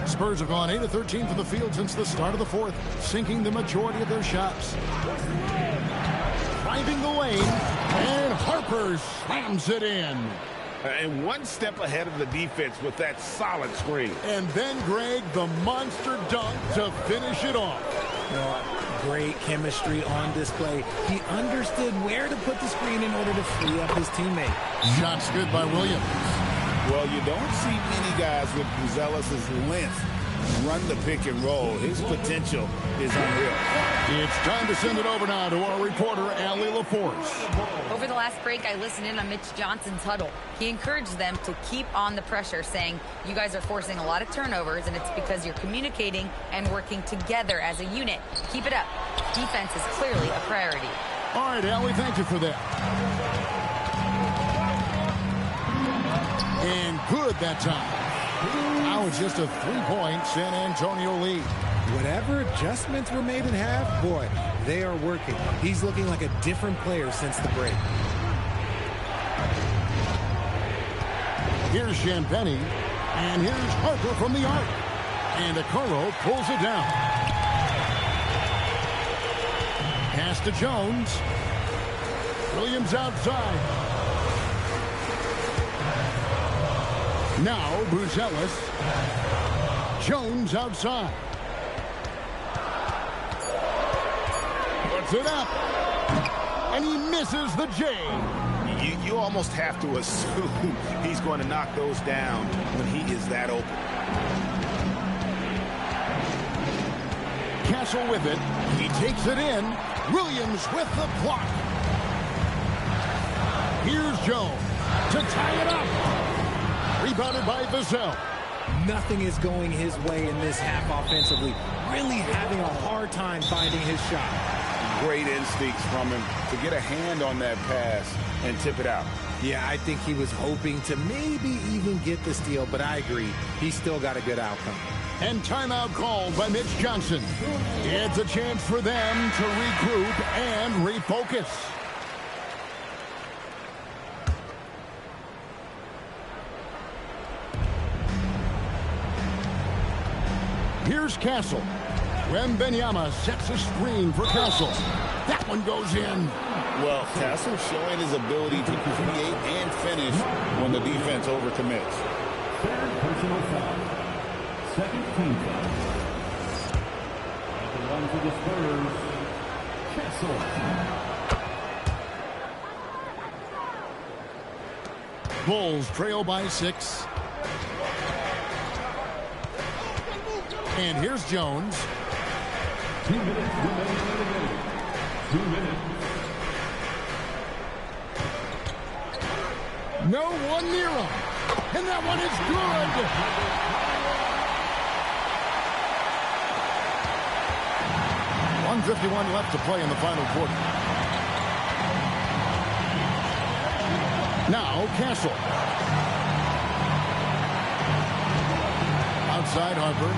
Spurs have gone 8 of 13 from the field since the start of the fourth, sinking the majority of their shots. Driving the lane, and Harper slams it in. And one step ahead of the defense with that solid screen. And then, Greg, the monster dunk to finish it off. Great chemistry on display. He understood where to put the screen in order to free up his teammate. Shots good by Williams. Well, you don't see many guys with Buzelis' length run the pick and roll. His potential is unreal. It's time to send it over now to our reporter, Allie LaForce. Over the last break, I listened in on Mitch Johnson's huddle. He encouraged them to keep on the pressure, saying, you guys are forcing a lot of turnovers, and it's because you're communicating and working together as a unit. Keep it up. Defense is clearly a priority. All right, Allie, thank you for that. And good that time. Now it's just a 3-point San Antonio lead. Whatever adjustments were made in half, boy, they are working. He's looking like a different player since the break. Here's Champagny, and here's Harper from the arc. And Okoro pulls it down. Pass to Jones. Williams outside. Now Buzelis. Jones outside. Puts it up. And he misses the J. You almost have to assume he's going to knock those down when he is that open. Castle with it. He takes it in. Williams with the block. Here's Jones to tie it up. Rebounded by Vassell. Nothing is going his way in this half offensively. Really having a hard time finding his shot. Great instincts from him to get a hand on that pass and tip it out. Yeah, I think he was hoping to maybe even get the steal, but I agree. He still got a good outcome. And timeout called by Mitch Johnson. It's a chance for them to regroup and refocus. Here's Castle. Wembanyama sets a screen for Castle. That one goes in. Well, Castle showing his ability to create and finish when the defense overcommits. Third personal foul. Second team foul. And the one for the Spurs, Castle. Bulls trail by 6. And here's Jones. 2 minutes remaining in the game. 2 minutes. No one near him. And that one is good. .151 left to play in the final quarter. Now Castle. Outside Harper.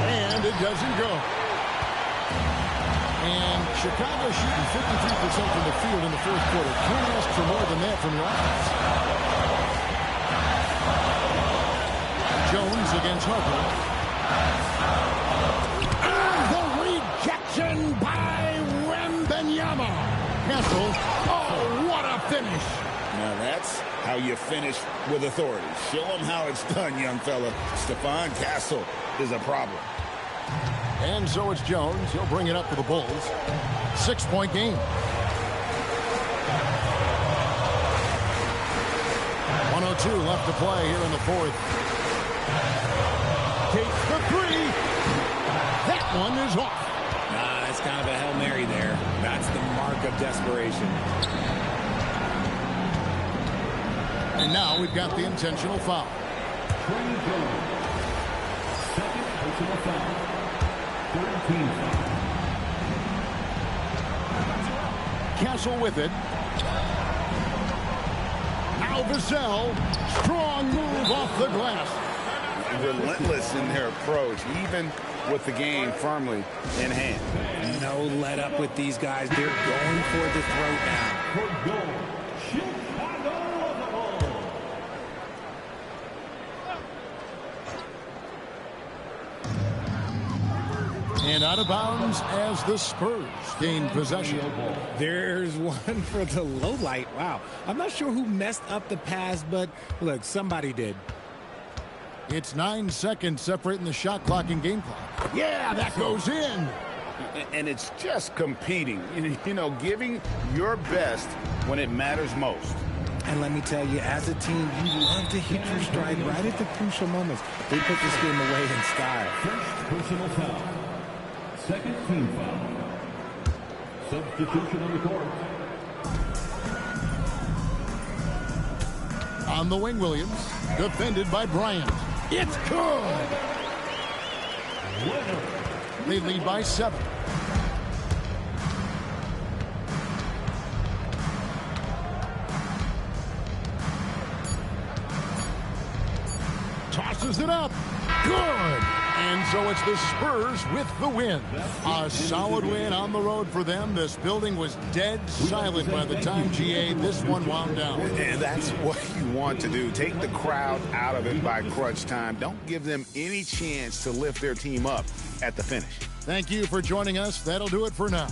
And it doesn't go. And Chicago shooting 53% from the field in the fourth quarter. Can't ask for more than that from the offense. Jones against Harper. And the rejection by Wembanyama. Castle. Oh, what a finish. Now that's how you finish with authority. Show them how it's done, young fella. Stephon Castle is a problem. And so it's Jones. He'll bring it up for the Bulls. 6-point game. 1:02 left to play here in the fourth. Takes the three. That one is off. It's kind of a Hail Mary there. That's the mark of desperation. And now we've got the intentional foul. Second personal foul. 13 foul. Castle with it. Now Vassell. Strong move off the glass. Relentless in their approach, even with the game firmly in hand. No let up with these guys. They're going for the throat now. And out of bounds as the Spurs gain possession. There's one for the low light. Wow. I'm not sure who messed up the pass, but look, somebody did. It's 9 seconds separating the shot clock and game clock. Yeah, that goes in. And it's just competing, you know, giving your best when it matters most. And let me tell you, as a team, you love to hit your stride right at the crucial moments. They put this game away in style. First personal foul. Second team foul. Substitution on the court. On the wing, Williams. Defended by Bryant. It's good. They lead by 7. Tosses it up. Good. And so it's the Spurs with the win. A solid win on the road for them. This building was dead silent by the time, GA, this one wound down. And that's what you want to do. Take the crowd out of it by crunch time. Don't give them any chance to lift their team up at the finish. Thank you for joining us. That'll do it for now.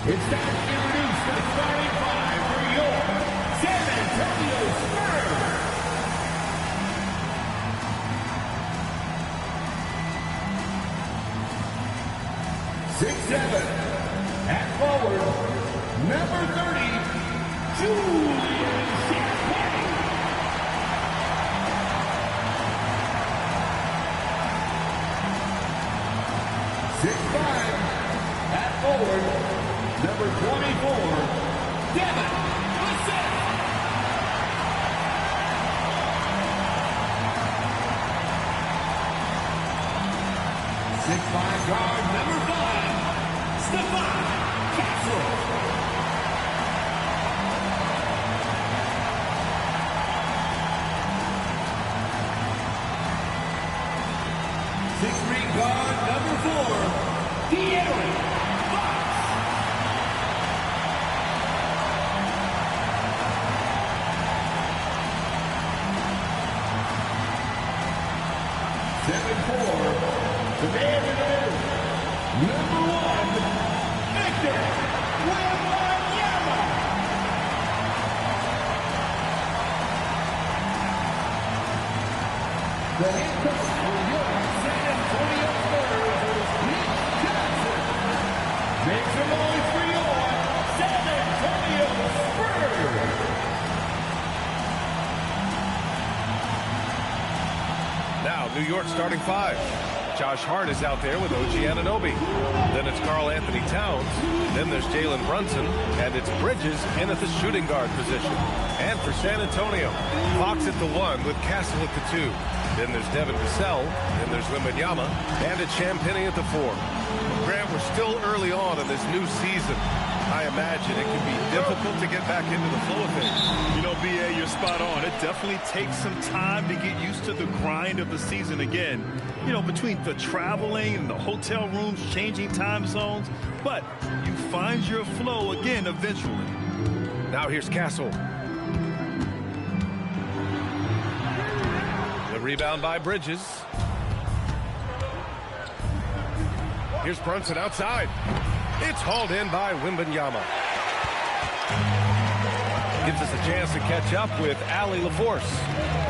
It's time to introduce the starting five for your San Antonio Spurs. 6'7", at forward, number 30, Julian Champagne. 6'5", at forward, number 24, Devin Vassell. 6'5" guard, number 5, Stephon Castle. 6'3" guard, number 4, De'Aaron. 7'4", Commander, number 1, Victor Wembanyama. The head coach for your San Antonio Spurs is Pete Johnson. Make some noise for your San Antonio Spurs. Now, New York starting 5. Josh Hart is out there with OG Anunoby. Then it's Karl Anthony Towns. Then there's Jalen Brunson. And it's Bridges in at the shooting guard position. And for San Antonio, Fox at the 1 with Castle at the 2. Then there's Devin Vassell. Then there's Wembanyama. And it's Champagnie at the 4. Grant, we're still early on in this new season. I imagine it can be difficult to get back into the flow of things. You know, B.A., you're spot on. It definitely takes some time to get used to the grind of the season again. You know, between the traveling and the hotel rooms, changing time zones. But you find your flow again eventually. Now here's Castle. The rebound by Bridges. Here's Brunson outside. It's hauled in by Wembanyama. Gives us a chance to catch up with Allie LaForce.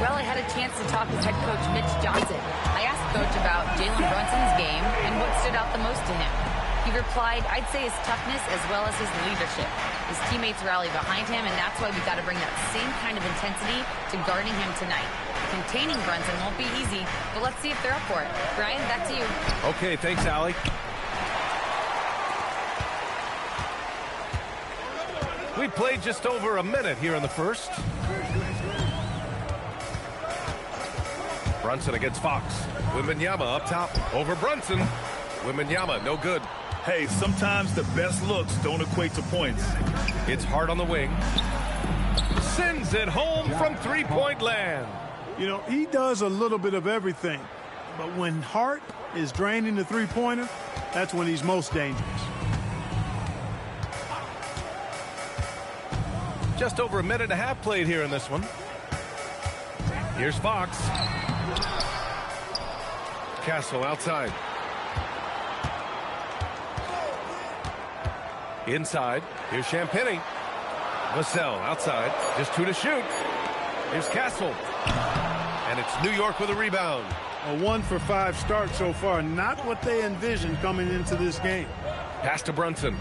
Well, I had a chance to talk with head coach Mitch Johnson. I asked Coach about Jalen Brunson's game and what stood out the most to him. He replied, I'd say his toughness as well as his leadership. His teammates rally behind him, and that's why we got to bring that same kind of intensity to guarding him tonight. Containing Brunson won't be easy, but let's see if they're up for it. Brian, back to you. Okay, thanks, Allie. We played just over a minute here in the first. Brunson against Fox. Wembanyama up top over Brunson. Wembanyama, no good. Hey, sometimes the best looks don't equate to points. It's Hart on the wing. Sends it home from three-point land. You know, he does a little bit of everything. But when Hart is draining the three-pointer, that's when he's most dangerous. Just over a minute and a half played here in this one. Here's Fox. Castle outside. Inside. Here's Champagnie. Vassell outside. Just 2 to shoot. Here's Castle. And it's New York with a rebound. A 1-for-5 start so far. Not what they envisioned coming into this game. Pass to Brunson.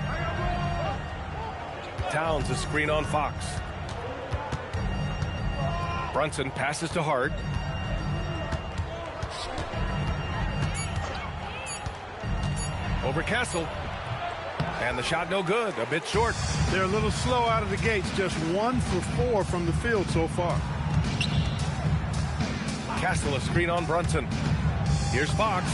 Towns a screen on Fox. Brunson passes to Hart. Over Castle. And the shot no good. A bit short. They're a little slow out of the gates. Just 1 for 4 from the field so far. Castle a screen on Brunson. Here's Fox.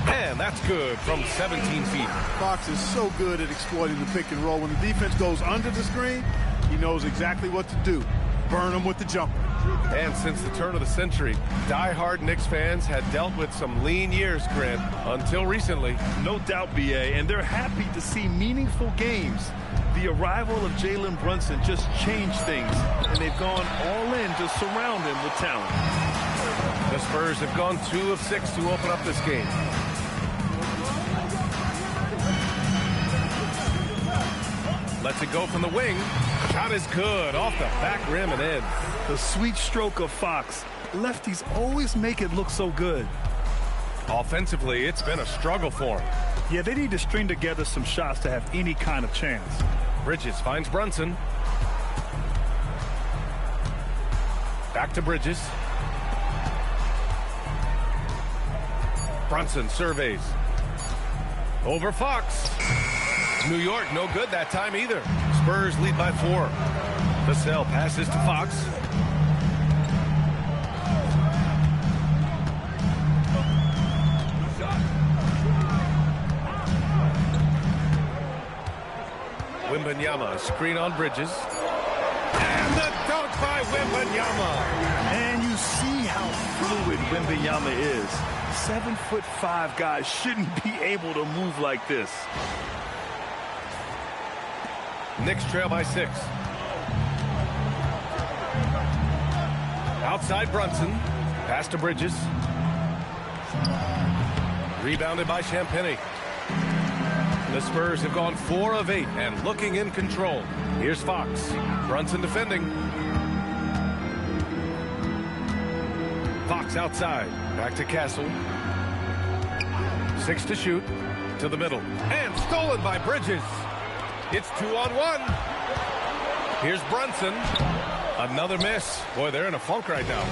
And that's good from 17 feet. Fox is so good at exploiting the pick and roll. When the defense goes under the screen, he knows exactly what to do. Burn them with the jumper. And since the turn of the century, die-hard Knicks fans had dealt with some lean years, Grant, until recently. No doubt, B.A., and they're happy to see meaningful games. The arrival of Jalen Brunson just changed things, and they've gone all in to surround him with talent. The Spurs have gone 2 of 6 to open up this game. Lets it go from the wing. Shot is good. Off the back rim and in. The sweet stroke of Fox. Lefties always make it look so good. Offensively, it's been a struggle for him. Yeah, they need to string together some shots to have any kind of chance. Bridges finds Brunson. Back to Bridges. Brunson surveys. Over Fox. New York, no good that time either. Spurs lead by 4. Vassell passes to Fox. Wembanyama, screen on Bridges. And the dunk by Wembanyama. And you see how fluid Wembanyama is. 7'5" guys shouldn't be able to move like this. Knicks trail by 6. Outside Brunson. Pass to Bridges. Rebounded by Champagnie. The Spurs have gone 4 of 8 and looking in control. Here's Fox. Brunson defending. Fox outside. Back to Castle. 6 to shoot. To the middle. And stolen by Bridges. It's 2-on-1. Here's Brunson. Another miss. Boy, they're in a funk right now.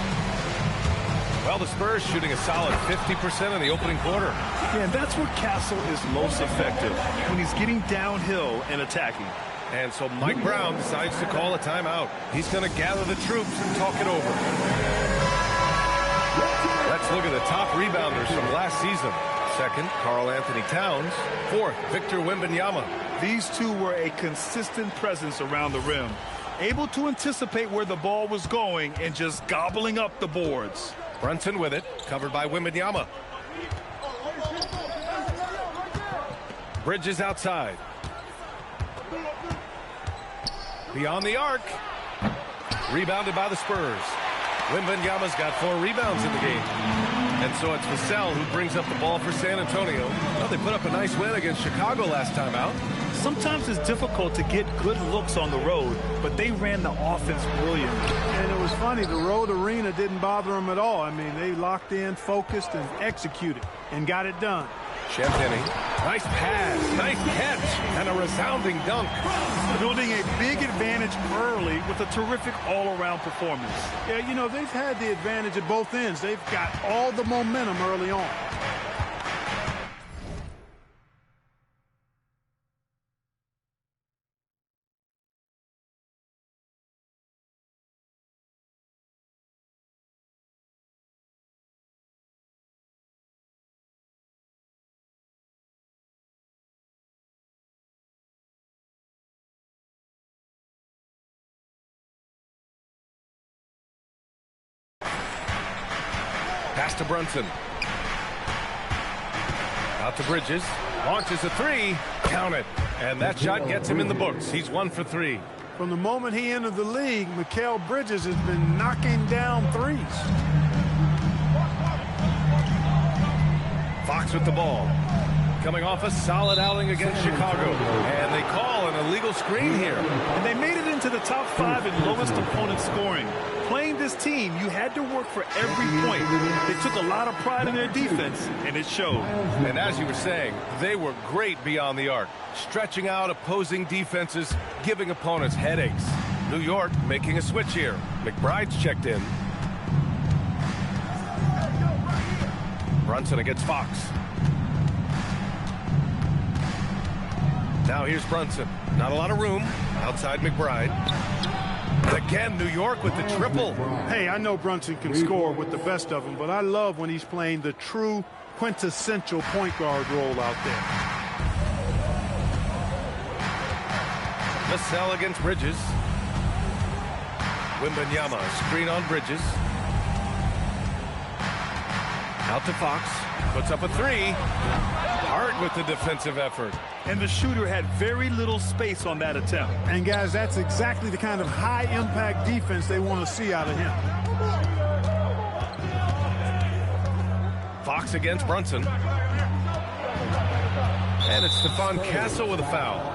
Well, the Spurs shooting a solid 50% in the opening quarter. Yeah, and that's where Castle is most effective, when he's getting downhill and attacking. And so Mike Brown decides to call a timeout. He's going to gather the troops and talk it over. Let's look at the top rebounders from last season. Second, Karl Anthony Towns. Fourth, Victor Wembanyama. These two were a consistent presence around the rim, able to anticipate where the ball was going and just gobbling up the boards. Brunson with it, covered by Wembanyama. Bridges outside. Beyond the arc. Rebounded by the Spurs. Wembanyama's got 4 rebounds in the game. And so it's Vassell who brings up the ball for San Antonio. Well, they put up a nice win against Chicago last time out. Sometimes it's difficult to get good looks on the road, but they ran the offense brilliantly. And it was funny, the road arena didn't bother them at all. I mean, they locked in, focused, and executed, and got it done. Champagny, nice pass, nice catch, and a resounding dunk. Building a big advantage early with a terrific all-around performance. Yeah, you know, they've had the advantage at both ends. They've got all the momentum early on. Pass to Brunson. Out to Bridges. Launches a 3. Count it. And that shot gets him in the books. He's 1 for 3. From the moment he entered the league, Mikal Bridges has been knocking down threes. Fox with the ball. Coming off a solid outing against Chicago. And they call an illegal screen here. And they made it into the top 5 in lowest opponent scoring. Playing this team, you had to work for every point. They took a lot of pride in their defense, and it showed. And as you were saying, they were great beyond the arc, stretching out opposing defenses, giving opponents headaches. New York making a switch here. McBride's checked in. Brunson against Fox. Now here's Brunson. Not a lot of room outside McBride. And again, New York with the triple. Hey, I know Brunson can score with the best of them, but I love when he's playing the true quintessential point guard role out there. Vassell against Bridges. Wembanyama, screen on Bridges. Out to Fox. Puts up a 3. Hart with the defensive effort. And the shooter had very little space on that attempt. And guys, that's exactly the kind of high-impact defense they want to see out of him. Fox against Brunson. And it's Stephon Castle with a foul.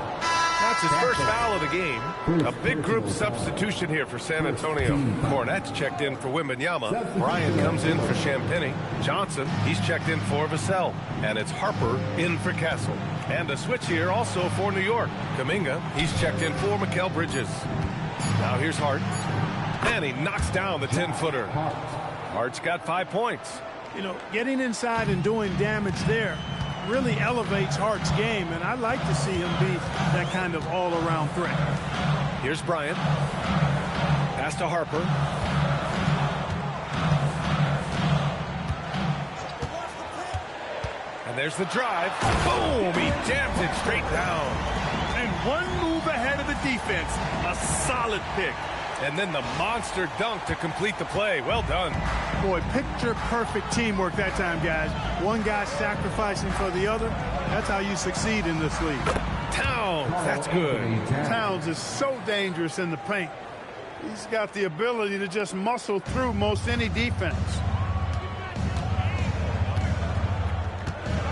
That's his first foul of the game. A big group substitution here for San Antonio. Cornette's checked in for Wembanyama. Bryant comes in for Champagny. Johnson, he's checked in for Vassell. And it's Harper in for Castle. And a switch here also for New York. Kuminga, he's checked in for Mikal Bridges. Now here's Hart. And he knocks down the 10-footer. Hart's got 5 points. You know, getting inside and doing damage there really elevates Hart's game, and I like to see him be that kind of all-around threat. Here's Bryant. Pass to Harper. And there's the drive. Boom! He jams it straight down. And one move ahead of the defense. A solid pick. And then the monster dunk to complete the play. Well done. Boy, picture-perfect teamwork that time, guys. One guy sacrificing for the other. That's how you succeed in this league. Towns, that's good. Towns is so dangerous in the paint. He's got the ability to just muscle through most any defense.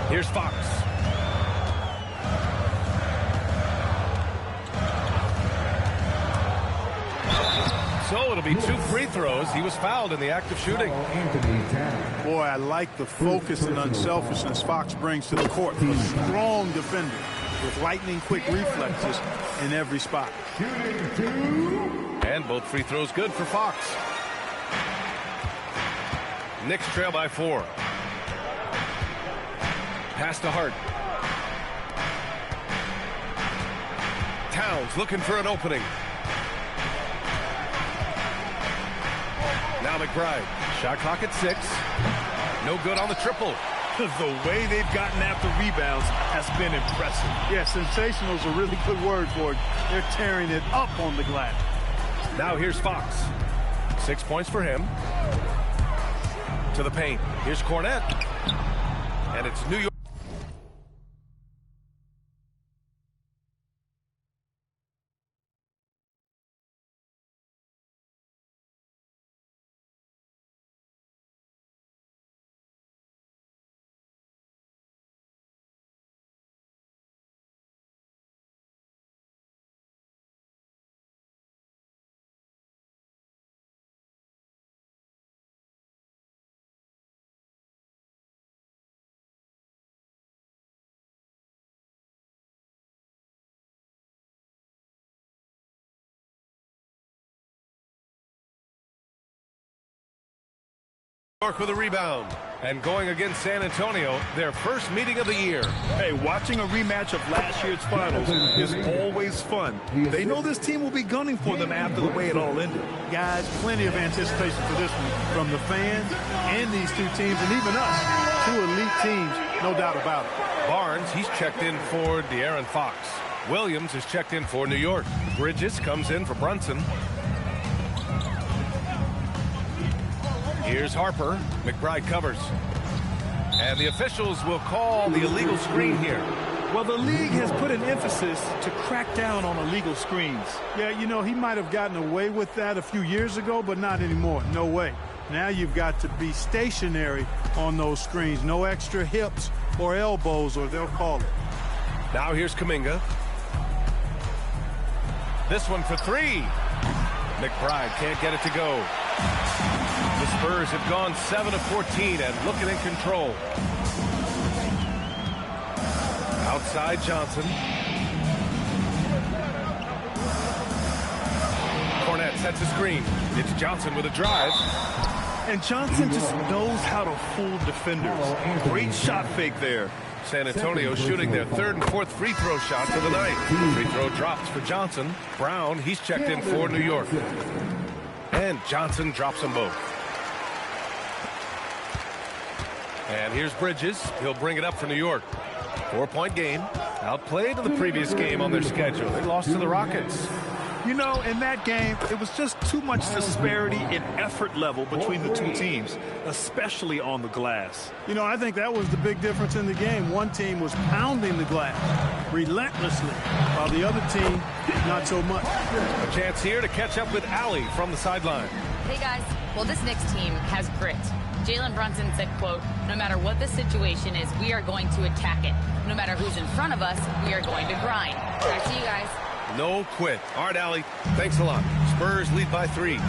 Here's Fox. So it'll be 2 free throws. He was fouled in the act of shooting. Boy, I like the focus and unselfishness Fox brings to the court. A strong defender with lightning-quick reflexes in every spot. And both free throws good for Fox. Knicks trail by 4. Pass to Hart. Towns looking for an opening. Now McBride. Shot clock at 6. No good on the triple. The way they've gotten after rebounds has been impressive. Yeah, sensational is a really good word for it. They're tearing it up on the glass. Now here's Fox. 6 points for him. To the paint. Here's Cornette. And it's New York. York with a rebound. And going against San Antonio, their first meeting of the year. Hey, watching a rematch of last year's finals is always fun. They know this team will be gunning for them after the way it all ended. Guys, plenty of anticipation for this one from the fans and these two teams, and even us. 2 elite teams, no doubt about it. Barnes, he's checked in for De'Aaron Fox. Williams is checked in for New York. Bridges comes in for Brunson. Here's Harper. McBride covers. And the officials will call the illegal screen here. Well, the league has put an emphasis to crack down on illegal screens. Yeah, you know, he might have gotten away with that a few years ago, but not anymore. No way. Now you've got to be stationary on those screens. No extra hips or elbows, or they'll call it. Now here's Kuminga. This one for 3. McBride can't get it to go. The Spurs have gone 7 of 14 and looking in control. Outside Johnson. Cornette sets a screen. It's Johnson with a drive. And Johnson just knows how to fool defenders. Great shot fake there. San Antonio shooting their 3rd and 4th free throw shots of the night. Free throw drops for Johnson. Brown, he's checked in for New York. And Johnson drops them both. And here's Bridges. He'll bring it up for New York. 4-point game. Outplayed in the previous game on their schedule. They lost to the Rockets. You know, in that game, it was just too much disparity in effort level between the two teams, especially on the glass. You know, I think that was the big difference in the game. One team was pounding the glass relentlessly, while the other team, not so much. A chance here to catch up with Allie from the sideline. Hey, guys. Well, this Knicks team has grit. Jalen Brunson said, quote, no matter what the situation is, we are going to attack it. No matter who's in front of us, we are going to grind. Back to you guys. No quit. All right, Allie. Thanks a lot. Spurs lead by 3.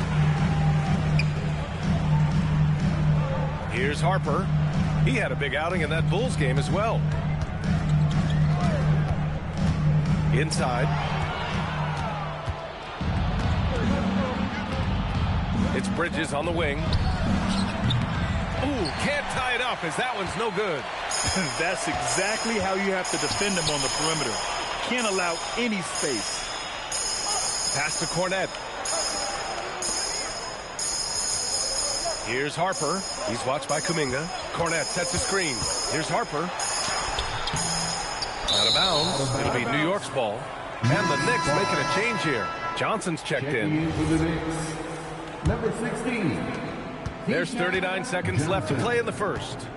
Here's Harper. He had a big outing in that Bulls game as well. Inside. It's Bridges on the wing. Ooh, can't tie it up as that one's no good. That's exactly how you have to defend him on the perimeter. Can't allow any space. Pass to Cornette. Here's Harper. He's watched by Kuminga. Cornette sets a screen. Here's Harper. Out of bounds. It'll be New York's ball. And the Knicks making a change here. Johnson's checked in. Number 16. There's 39 seconds left to play in the first.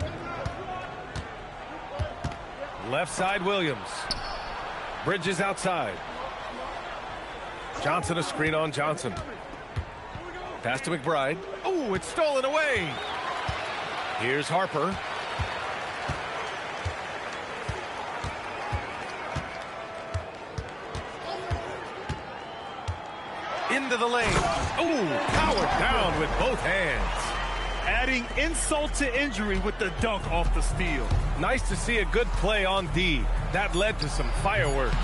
Left side Williams. Bridges outside. Johnson a screen on Johnson. Pass to McBride. Oh, it's stolen away. Here's Harper. into the lane. Ooh, powered down with both hands. Adding insult to injury with the dunk off the steal. Nice to see a good play on D. That led to some fireworks.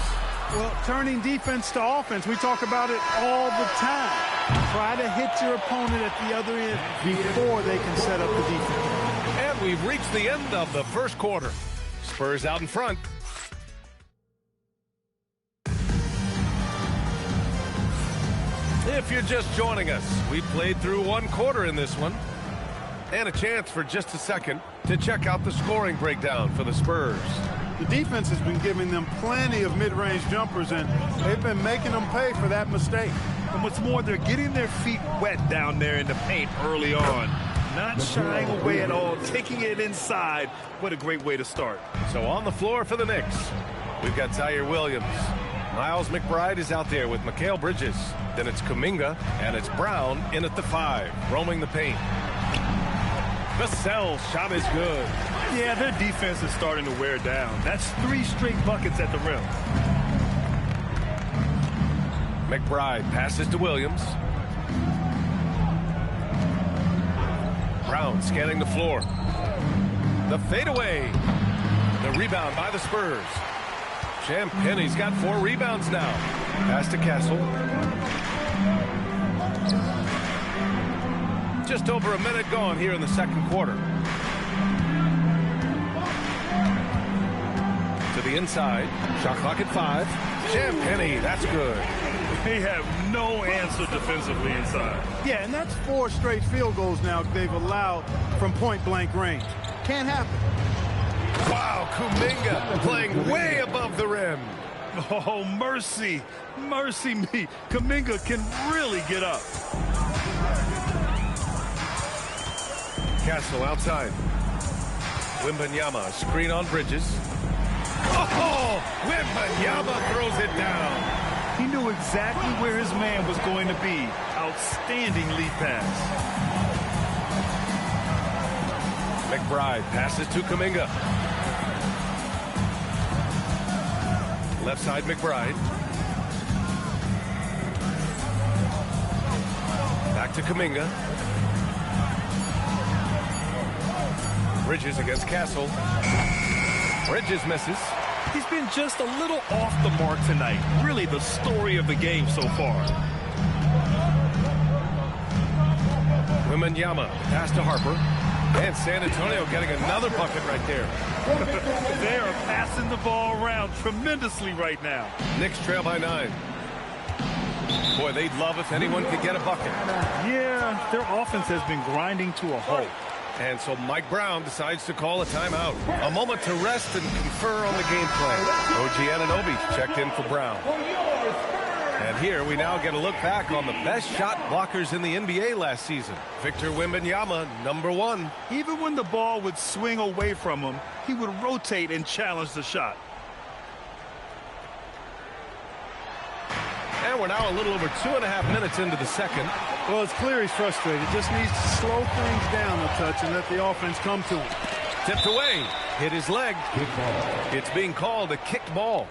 Well, turning defense to offense, we talk about it all the time. Try to hit your opponent at the other end before they can set up the defense. And we've reached the end of the first quarter. Spurs out in front. If you're just joining us, we played through one quarter in this one. And a chance for just a second to check out the scoring breakdown for the Spurs. The defense has been giving them plenty of mid-range jumpers, and they've been making them pay for that mistake. And what's more, they're getting their feet wet down there in the paint early on. Not shying away at all, taking it inside. What a great way to start. So on the floor for the Knicks, we've got Zaire Williams. Miles McBride is out there with Mikal Bridges. Then it's Kuminga, and it's Brown in at the 5, roaming the paint. Vassell's shot is good. Yeah, their defense is starting to wear down. That's 3 straight buckets at the rim. McBride passes to Williams. Brown scanning the floor. The fadeaway. The rebound by the Spurs. Champagne's got 4 rebounds now. Pass to Castle. Just over a minute gone here in the second quarter. To the inside. Shot clock at 5. Champagne, that's good. They have no answer defensively inside. Yeah, and that's 4 straight field goals now they've allowed from point-blank range. Can't happen. Wow, Kuminga playing way above the rim. Oh, mercy. Mercy me. Kuminga can really get up. Castle outside. Wembanyama, screen on Bridges. Oh, Wembanyama throws it down. He knew exactly where his man was going to be. Outstanding lead pass. McBride passes to Kuminga. Left side McBride. Back to Kuminga. Bridges against Castle. Bridges misses. He's been just a little off the mark tonight. Really the story of the game so far. Wembanyama pass to Harper. And San Antonio getting another bucket right there. They are passing the ball around tremendously right now. Knicks trail by 9. Boy, they'd love if anyone could get a bucket. Yeah, their offense has been grinding to a halt. And so Mike Brown decides to call a timeout. A moment to rest and confer on the game plan. OG Anunoby checked in for Brown. And here we now get a look back on the best shot blockers in the NBA last season. Victor Wembanyama, number 1. Even when the ball would swing away from him, he would rotate and challenge the shot. And we're now a little over 2.5 minutes into the second. Well, it's clear he's frustrated. Just needs to slow things down a touch and let the offense come to him. Tipped away. Hit his leg. It's being called a kicked ball.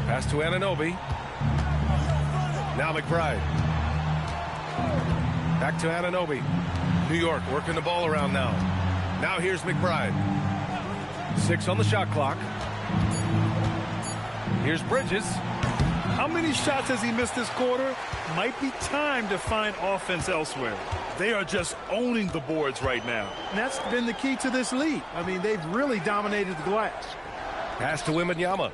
Pass to Anunoby. Now McBride. Back to Anunoby. New York working the ball around now. Now here's McBride. 6 on the shot clock. Here's Bridges. How many shots has he missed this quarter? Might be time to find offense elsewhere. They are just owning the boards right now. And that's been the key to this league. I mean, they've really dominated the glass. Pass to Wembanyama.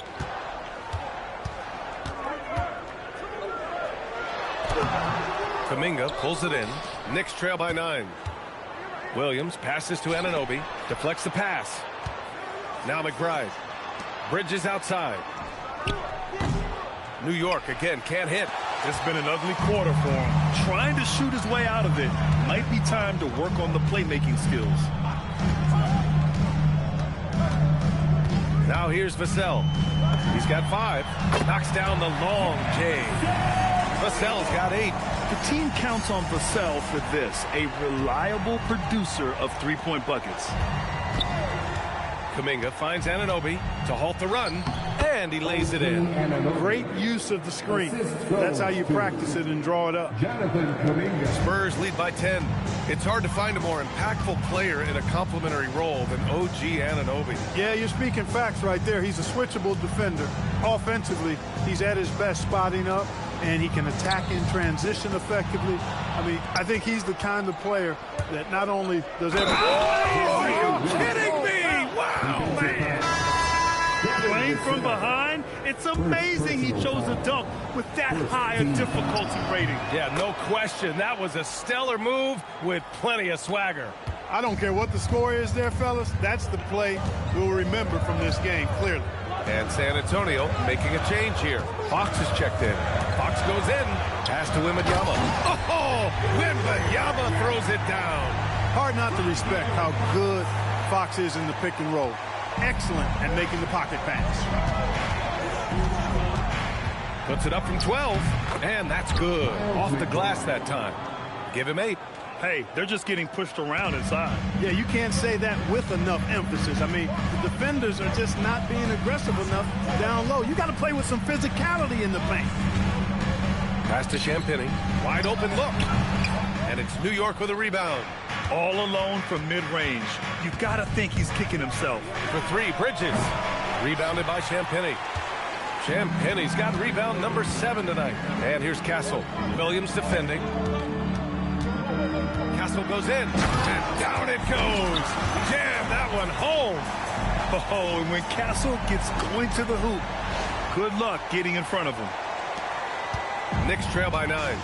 Kuminga pulls it in. Knicks trail by 9. Williams passes to Anunoby. Deflects the pass. Now McBride. Bridges outside. New York again can't hit. It's been an ugly quarter for him. Trying to shoot his way out of it. Might be time to work on the playmaking skills. Now here's Vassell. He's got 5. Knocks down the long J. Vassell's got 8. The team counts on Vassell for this, a reliable producer of three-point buckets. Kuminga finds Anunoby to halt the run, and he lays it in. Great use of the screen. That's how you practice it and draw it up. Spurs lead by 10. It's hard to find a more impactful player in a complementary role than OG Anunoby. Yeah, you're speaking facts right there. He's a switchable defender. Offensively, he's at his best spotting up, and he can attack in transition effectively. I mean, I think he's the kind of player that not only does everything... Are you kidding me? Wow, man. Playing from behind, it's amazing he chose to dunk with that high a difficulty rating. Yeah, no question. That was a stellar move with plenty of swagger. I don't care what the score is there, fellas. That's the play we'll remember from this game, clearly. And San Antonio making a change here. Fox is checked in. Fox goes in. Pass to Wembanyama. Oh, Wembanyama throws it down. Hard not to respect how good Fox is in the pick and roll. Excellent at making the pocket pass. Puts it up from 12, and that's good. Off the glass that time. Give him 8. Hey, they're just getting pushed around inside. Yeah, you can't say that with enough emphasis. I mean, the defenders are just not being aggressive enough down low. You got to play with some physicality in the paint. Pass to Champagny. Wide open look. And it's New York with a rebound. All alone from mid-range. You've got to think he's kicking himself. For 3, Bridges. Rebounded by Champagny. Champagny's got rebound number 7 tonight. And here's Castle. Williams defending. Castle goes in, and down it goes. Jam that one home. Oh, and when Castle gets going to the hoop, good luck getting in front of him. Knicks trail by 9.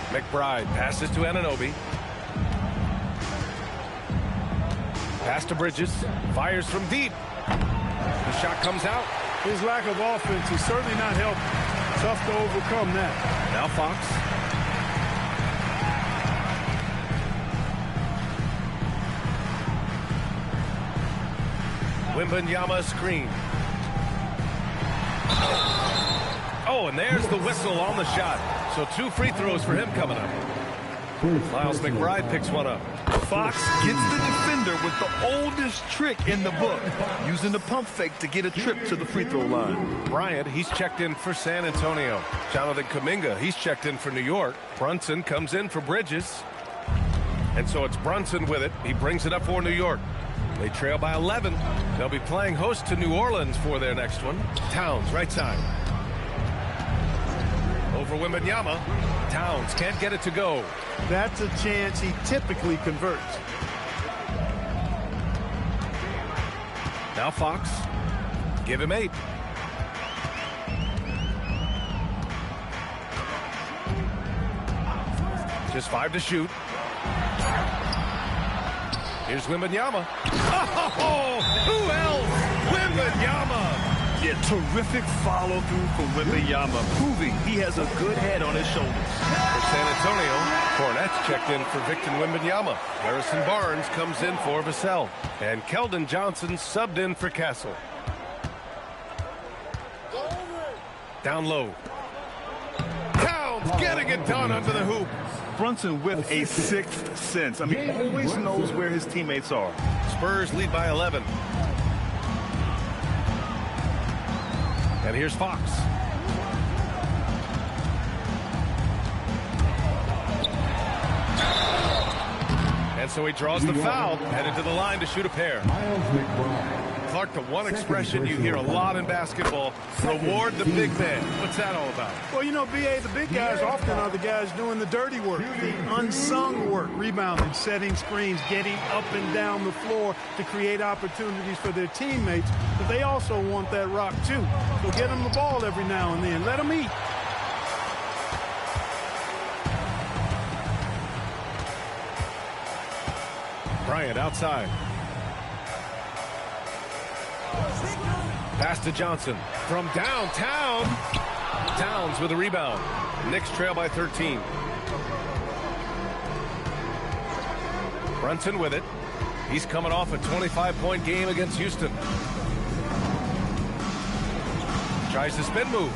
McBride passes to Anunoby. Pass to Bridges. Fires from deep. The shot comes out. His lack of offense is certainly not helping. Tough to overcome that. Now Fox. Wembanyama screen. Oh, and there's the whistle on the shot. So 2 free throws for him coming up. Miles McBride picks one up. Fox gets the defender with the oldest trick in the book, using the pump fake to get a trip to the free throw line. Bryant, he's checked in for San Antonio. Jonathan Kuminga, he's checked in for New York. Brunson comes in for Bridges. And so it's Brunson with it. He brings it up for New York. They trail by 11. They'll be playing host to New Orleans for their next one. Towns, right side. Over Wembanyama. Towns can't get it to go. That's a chance he typically converts. Now Fox. Give him 8. Just 5 to shoot. Here's Wembanyama. Oh, who else? Wembanyama. Yeah, terrific follow-through from Wembanyama, proving he has a good head on his shoulders. For San Antonio, Cornette's checked in for Victor Wembanyama. Harrison Barnes comes in for Vassell. And Keldon Johnson subbed in for Castle. Down low. Towns getting it done under the hoop. Brunson with a 6th sense. I mean, he always knows where his teammates are. Spurs lead by 11. And here's Fox. And so he draws the foul, headed to the line to shoot a pair. Clark, the one expression you hear a lot in basketball, reward the big man. What's that all about? Well, you know, B.A., the big guys often are the guys doing the dirty work, the unsung work, rebounding, setting screens, getting up and down the floor to create opportunities for their teammates. But they also want that rock, too. So get them the ball every now and then. Let them eat. Bryant outside. Pass to Johnson from downtown. Towns with a rebound. Knicks trail by 13. Brunson with it. He's coming off a 25-point game against Houston. Tries the spin move.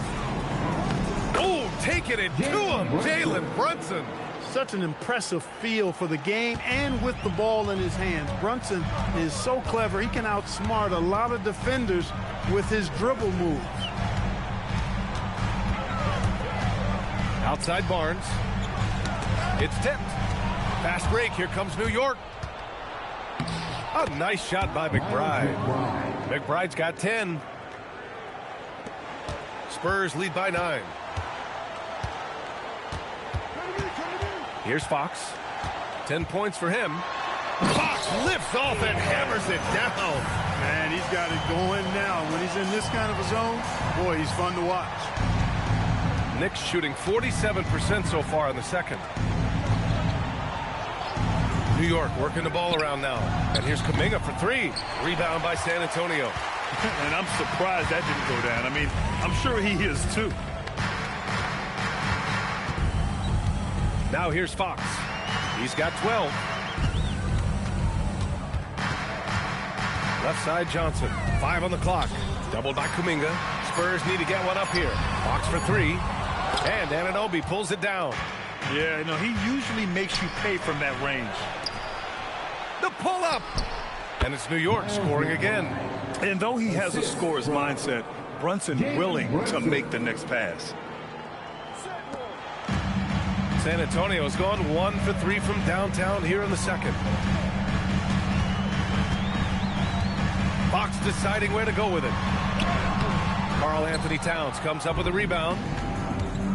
Oh, taking it to him, Jalen Brunson. Such an impressive feel for the game and with the ball in his hands. Brunson is so clever. He can outsmart a lot of defenders with his dribble moves. Outside Barnes. It's tipped. Fast break. Here comes New York. A nice shot by McBride. McBride's got 10. Spurs lead by 9. Here's Fox. 10 points for him. Fox lifts off and hammers it down. Man, he's got it going now. When he's in this kind of a zone, boy, he's fun to watch. Knicks shooting 47% so far in the second. New York working the ball around now. And here's Kuminga for 3. Rebound by San Antonio. And I'm surprised that didn't go down. I mean, I'm sure he is too. Now here's Fox. He's got 12. Left side Johnson. 5 on the clock. Doubled by Kuminga. Spurs need to get one up here. Fox for 3. And Anunoby pulls it down. Yeah, you know, he usually makes you pay from that range. The pull-up. And it's New York scoring again. And though he has a scorer's mindset, Brunson willing to make the next pass. San Antonio's gone 1 for 3 from downtown here in the second. Fox deciding where to go with it. Karl Anthony Towns comes up with a rebound.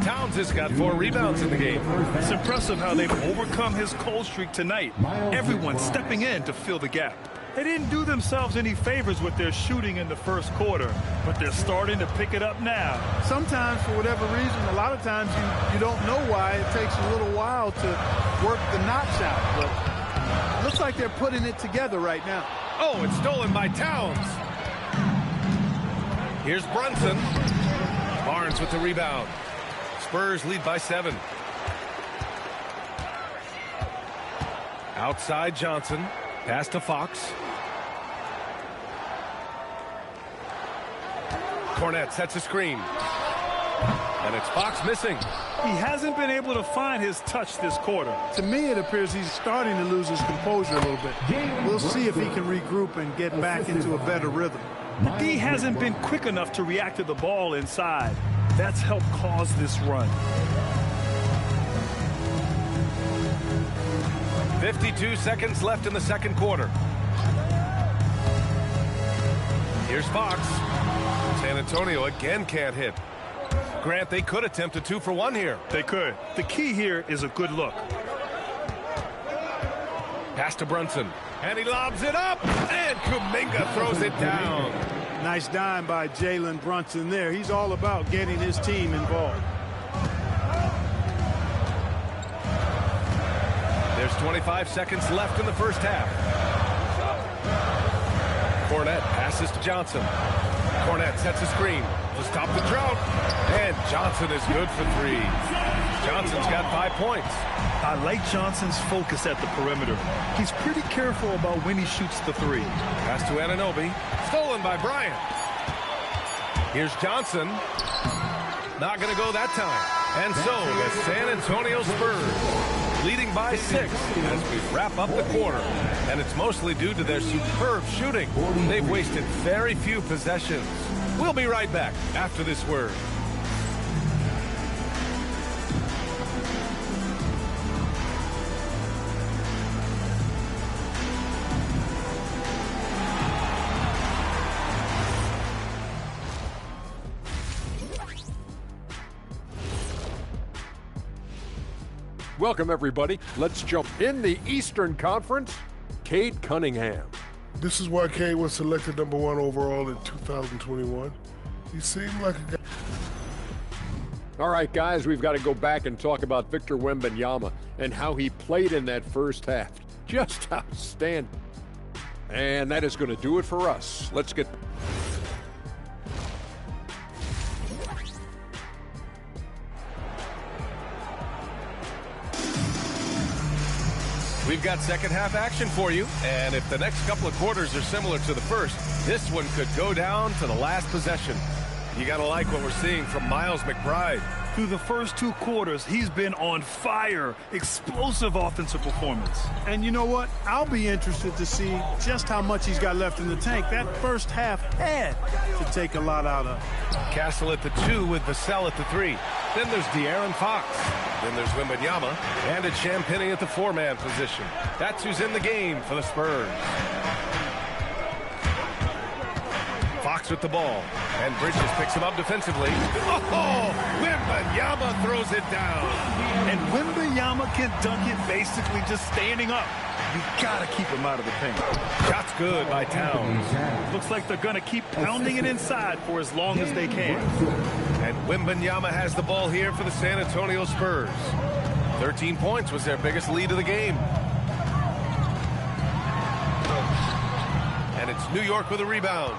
Towns has got 4 rebounds in the game. It's impressive how they've overcome his cold streak tonight. Everyone stepping in to fill the gap. They didn't do themselves any favors with their shooting in the first quarter, but they're starting to pick it up now. Sometimes, for whatever reason, a lot of times you don't know why. It takes a little while to work the knots out, but it looks like they're putting it together right now. Oh, it's stolen by Towns. Here's Brunson. Barnes with the rebound. Spurs lead by 7. Outside Johnson. Pass to Fox. Cornette sets a screen. And it's Fox missing. He hasn't been able to find his touch this quarter. To me, it appears he's starting to lose his composure a little bit. We'll see if he can regroup and get back into a better rhythm. The D hasn't been quick enough to react to the ball inside. That's helped cause this run. 52 seconds left in the second quarter. Here's Fox. San Antonio again can't hit. Grant, they could attempt a 2 for 1 here. They could. The key here is a good look. Pass to Brunson. And he lobs it up. And Kuminga throws it down. Nice dime by Jalen Brunson there. He's all about getting his team involved. There's 25 seconds left in the first half. Cornette passes to Johnson. Cornette sets a screen to stop the drought. And Johnson is good for 3. Johnson's got 5 points. I like Johnson's focus at the perimeter. He's pretty careful about when he shoots the 3. Pass to Anunoby. Stolen by Bryant. Here's Johnson. Not going to go that time. And so the San Antonio Spurs leading by 6 as we wrap up the quarter. And it's mostly due to their superb shooting. They've wasted very few possessions. We'll be right back after this word. Welcome, everybody. Let's jump in the Eastern Conference. Cade Cunningham. This is why Cade was selected #1 overall in 2021. He seemed like a guy. All right, guys, we've got to go back and talk about Victor Wembanyama and how he played in that first half. Just outstanding. And that is going to do it for us. Let's get... We've got second half action for you, and if the next couple of quarters are similar to the first, this one could go down to the last possession. You got to like what we're seeing from Miles McBride. Through the first 2 quarters, he's been on fire. Explosive offensive performance. And you know what? I'll be interested to see just how much he's got left in the tank. That first half had to take a lot out of. Castle at the 2 with Vassell at the 3. Then there's De'Aaron Fox. Then there's Wembanyama. And it's Champagnie at the 4-man position. That's who's in the game for the Spurs. Fox with the ball. And Bridges picks him up defensively. Oh, Wembanyama throws it down. And Wembanyama can dunk it basically just standing up. You got to keep him out of the paint. Shot's good by Towns. Looks like they're going to keep pounding it inside for as long as they can. And Wembanyama has the ball here for the San Antonio Spurs. 13 points was their biggest lead of the game. And it's New York with a rebound.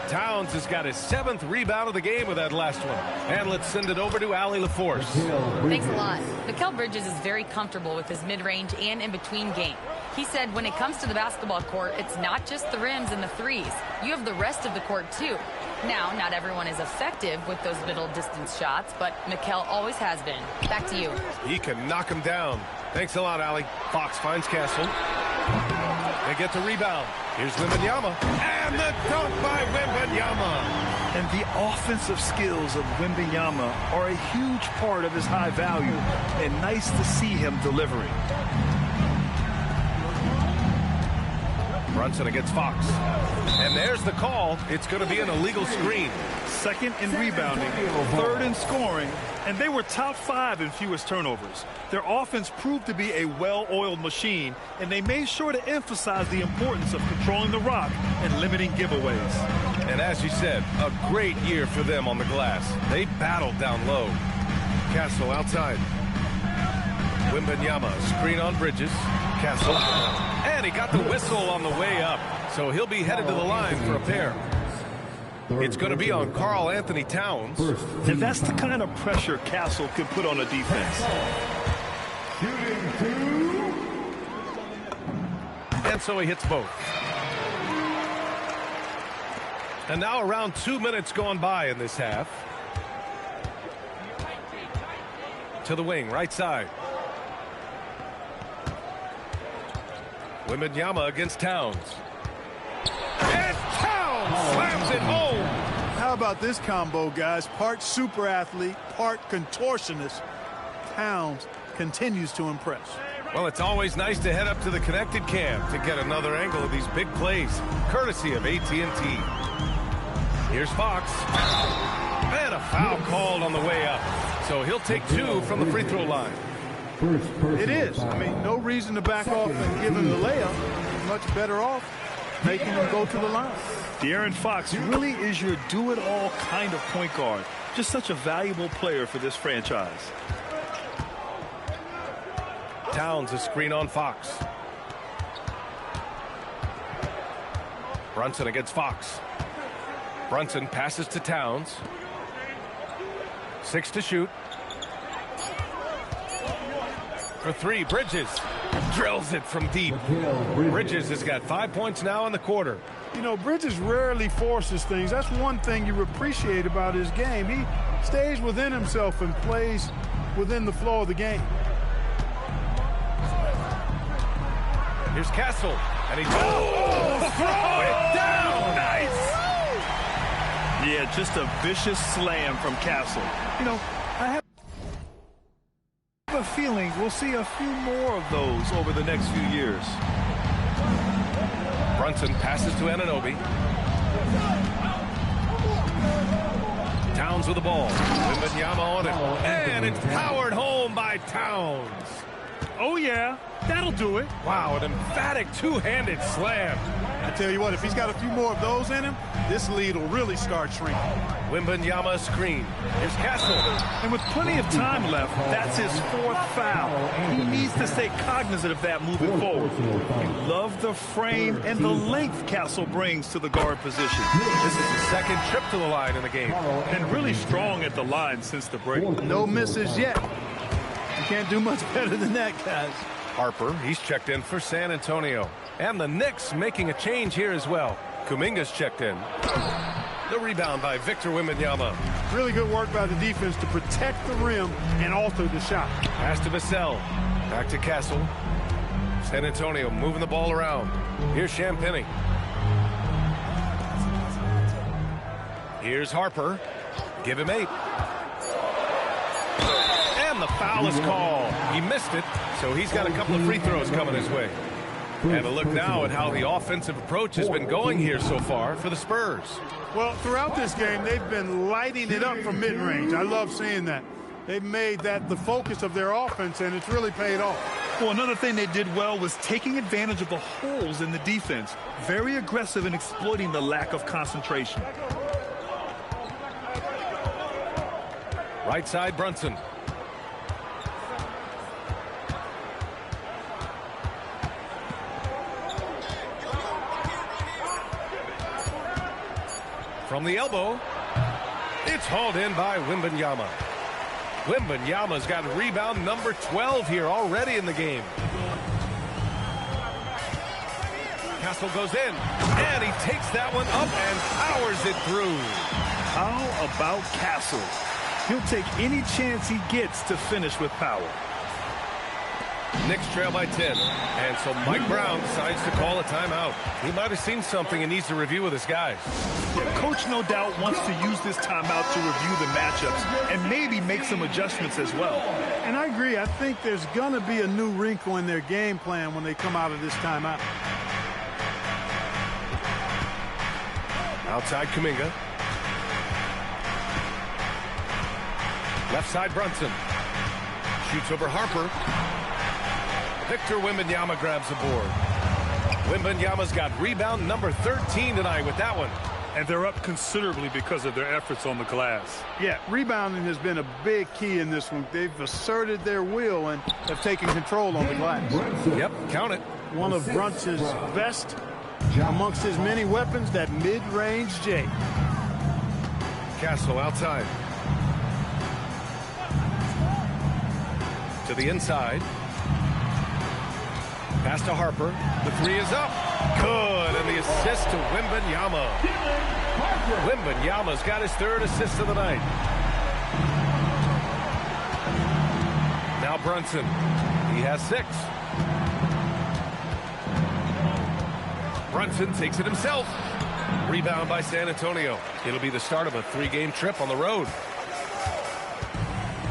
Towns has got his 7th rebound of the game with that last one. And let's send it over to Allie LaForce. Thanks a lot. Mikal Bridges is very comfortable with his mid-range and in-between game. He said when it comes to the basketball court, it's not just the rims and the threes. You have the rest of the court, too. Now, not everyone is effective with those middle-distance shots, but Mikal always has been. Back to you. He can knock him down. Thanks a lot, Allie. Fox finds Castle. They get the rebound. Here's Wembanyama. And the dunk by Wembanyama. And the offensive skills of Wembanyama are a huge part of his high value. And nice to see him delivering. Brunson against Fox. And there's the call. It's going to be an illegal screen. 2nd in rebounding, 3rd in scoring, and they were top 5 in fewest turnovers. Their offense proved to be a well-oiled machine, and they made sure to emphasize the importance of controlling the rock and limiting giveaways. And as you said, a great year for them on the glass. They battled down low. Castle outside. Wembanyama, screen on Bridges. Castle. And he got the whistle on the way up. So he'll be headed to the line for a pair. It's going to be on Karl Anthony Towns. And that's the kind of pressure Castle can put on a defense. And so he hits both. And now around 2 minutes gone by in this half. To the wing, right side. Wembanyama against Towns. And Towns slams it home. How about this combo, guys? Part super athlete, part contortionist. Towns continues to impress. Well, it's always nice to head up to the connected cam to get another angle of these big plays, courtesy of AT&T. Here's Fox. And a foul called on the way up. So he'll take 2 from the free throw line. It is. I mean, no reason to back off and give him the layup. Much better off making him go to the line. De'Aaron Fox really is your do-it-all kind of point guard. Just such a valuable player for this franchise. Towns a screen on Fox. Brunson against Fox. Brunson passes to Towns. 6 to shoot. For 3, Bridges drills it from deep. Bridges has got 5 points now in the quarter. You know, Bridges rarely forces things. That's one thing you appreciate about his game. He stays within himself and plays within the flow of the game. Here's Castle, and he throw it down. Nice. Yeah, just a vicious slam from Castle. You know, I have a feeling we'll see a few more of those over the next few years. Brunson passes to Anunoby. Towns with the ball. Wembanyama on it. And it's powered home by Towns. Oh, yeah. That'll do it. Wow, an emphatic two-handed slam. I tell you what, if he's got a few more of those in him, this lead will really start shrinking. Wembanyama screen. Here's Castle. And with plenty of time left, that's his 4th foul. He needs to stay cognizant of that moving forward. You love the frame and the length Castle brings to the guard position. This is his 2nd trip to the line in the game. And really strong at the line since the break. No misses yet. You can't do much better than that, guys. Harper, he's checked in for San Antonio. And the Knicks making a change here as well. Kuminga's checked in. The rebound by Victor Wembanyama. Really good work by the defense to protect the rim and alter the shot. Pass to Vassell. Back to Castle. San Antonio moving the ball around. Here's Champagny. Here's Harper. Give him 8. And the foul is called. He missed it, so he's got a couple of free throws coming his way. And a look now at how the offensive approach has been going here so far for the Spurs. Well, throughout this game, they've been lighting it up from mid-range. I love seeing that. They've made that the focus of their offense, and it's really paid off. Well, another thing they did well was taking advantage of the holes in the defense. Very aggressive in exploiting the lack of concentration. Right side, Brunson. From the elbow, it's hauled in by Wembanyama. Wembanyama's got rebound number 12 here already in the game. Castle goes in, and he takes that one up and powers it through. How about Castle? He'll take any chance he gets to finish with power. Knicks trail by 10, and so Mike Brown decides to call a timeout. He might have seen something and needs to review with his guys. Coach no doubt wants to use this timeout to review the matchups and maybe make some adjustments as well. And I agree. I think there's going to be a new wrinkle in their game plan when they come out of this timeout. Outside Kuminga. Left side Brunson. Shoots over Harper. Victor Wembanyama grabs the board. Wembanyama's got rebound number 13 tonight with that one. And they're up considerably because of their efforts on the glass. Yeah, rebounding has been a big key in this one. They've asserted their will and have taken control on the glass. Yep, count it. One of Brunson's best amongst his many weapons, that mid-range J. Castle outside. To the inside. Pass to Harper. The 3 is up. Good. And the assist to Wembanyama. Wembanyama's got his 3rd assist of the night. Now Brunson. He has 6. Brunson takes it himself. Rebound by San Antonio. It'll be the start of a 3-game trip on the road.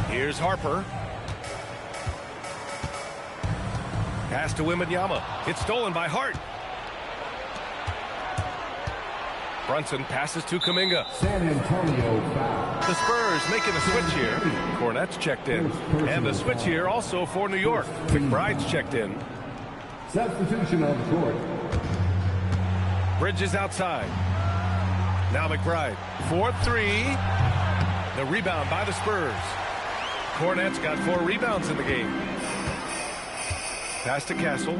Here's Harper. Pass to Wembanyama. It's stolen by Hart. Brunson passes to Kuminga. San Antonio foul. The Spurs making a switch here. Cornette's checked in. And the switch here also for New York. McBride's checked in. Substitution on the court. Bridges outside. Now McBride. 4-3. The rebound by the Spurs. Cornette's got 4 rebounds in the game. Pass to Castle.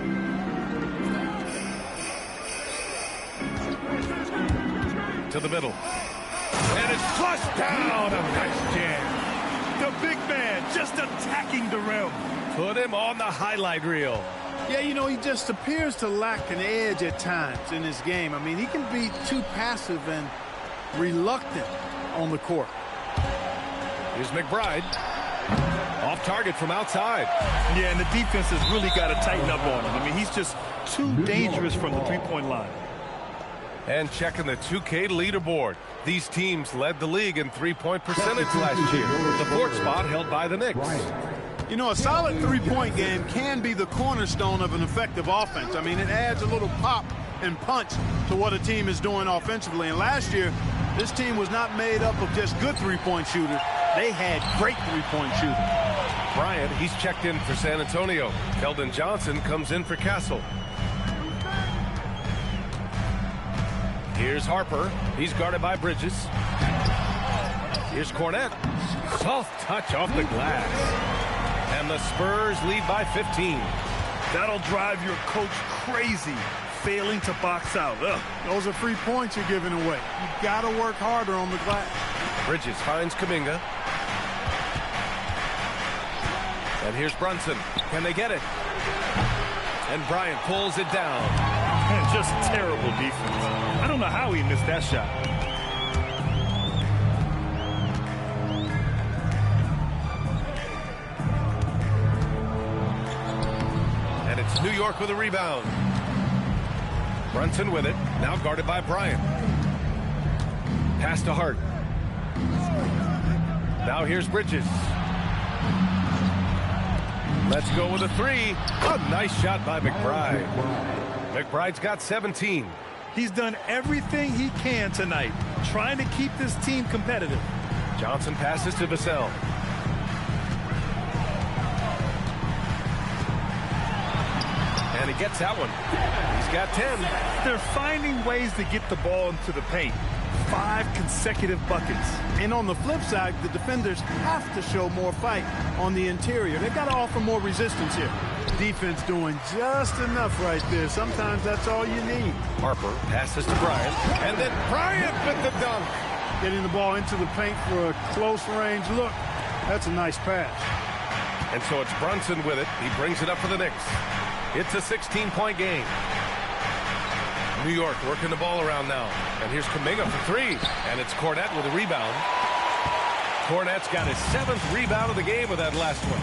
To the middle. And it's flushed down. A nice jam. The big man just attacking the rim. Put him on the highlight reel. Yeah, you know, he just appears to lack an edge at times in his game. I mean, he can be too passive and reluctant on the court. Here's McBride. Off target from outside. Yeah, and the defense has really got to tighten up on him. I mean, he's just too dangerous from the three-point line. And checking the 2K leaderboard. These teams led the league in three-point percentage last year. The 4th spot held by the Knicks. You know, a solid three-point game can be the cornerstone of an effective offense. I mean, it adds a little pop and punch to what a team is doing offensively. And last year, this team was not made up of just good three-point shooters. They had great three-point shooters. Bryant, he's checked in for San Antonio. Keldon Johnson comes in for Castle. Here's Harper. He's guarded by Bridges. Here's Cornette. Soft touch off the glass. And the Spurs lead by 15. That'll drive your coach crazy, failing to box out. Ugh. Those are free points you're giving away. You've got to work harder on the glass. Bridges finds Kuminga. And here's Brunson. Can they get it? And Bryant pulls it down. And just terrible defense. I don't know how he missed that shot. New York with a rebound. Brunson with it. Now guarded by Bryant. Pass to Hart. Now here's Bridges. Let's go with a three. A nice shot by McBride. McBride's got 17. He's done everything he can tonight, trying to keep this team competitive. Johnson passes to Vassell. And he gets that one. He's got 10. They're finding ways to get the ball into the paint. 5 consecutive buckets. And on the flip side, the defenders have to show more fight on the interior. They've got to offer more resistance here. Defense doing just enough right there. Sometimes that's all you need. Harper passes to Bryant. And then Bryant with the dunk. Getting the ball into the paint for a close range look. That's a nice pass. And so it's Brunson with it. He brings it up for the Knicks. It's a 16-point game. New York working the ball around now. And here's Kuminga for three. And it's Cornette with a rebound. Cornette's got his 7th rebound of the game with that last one.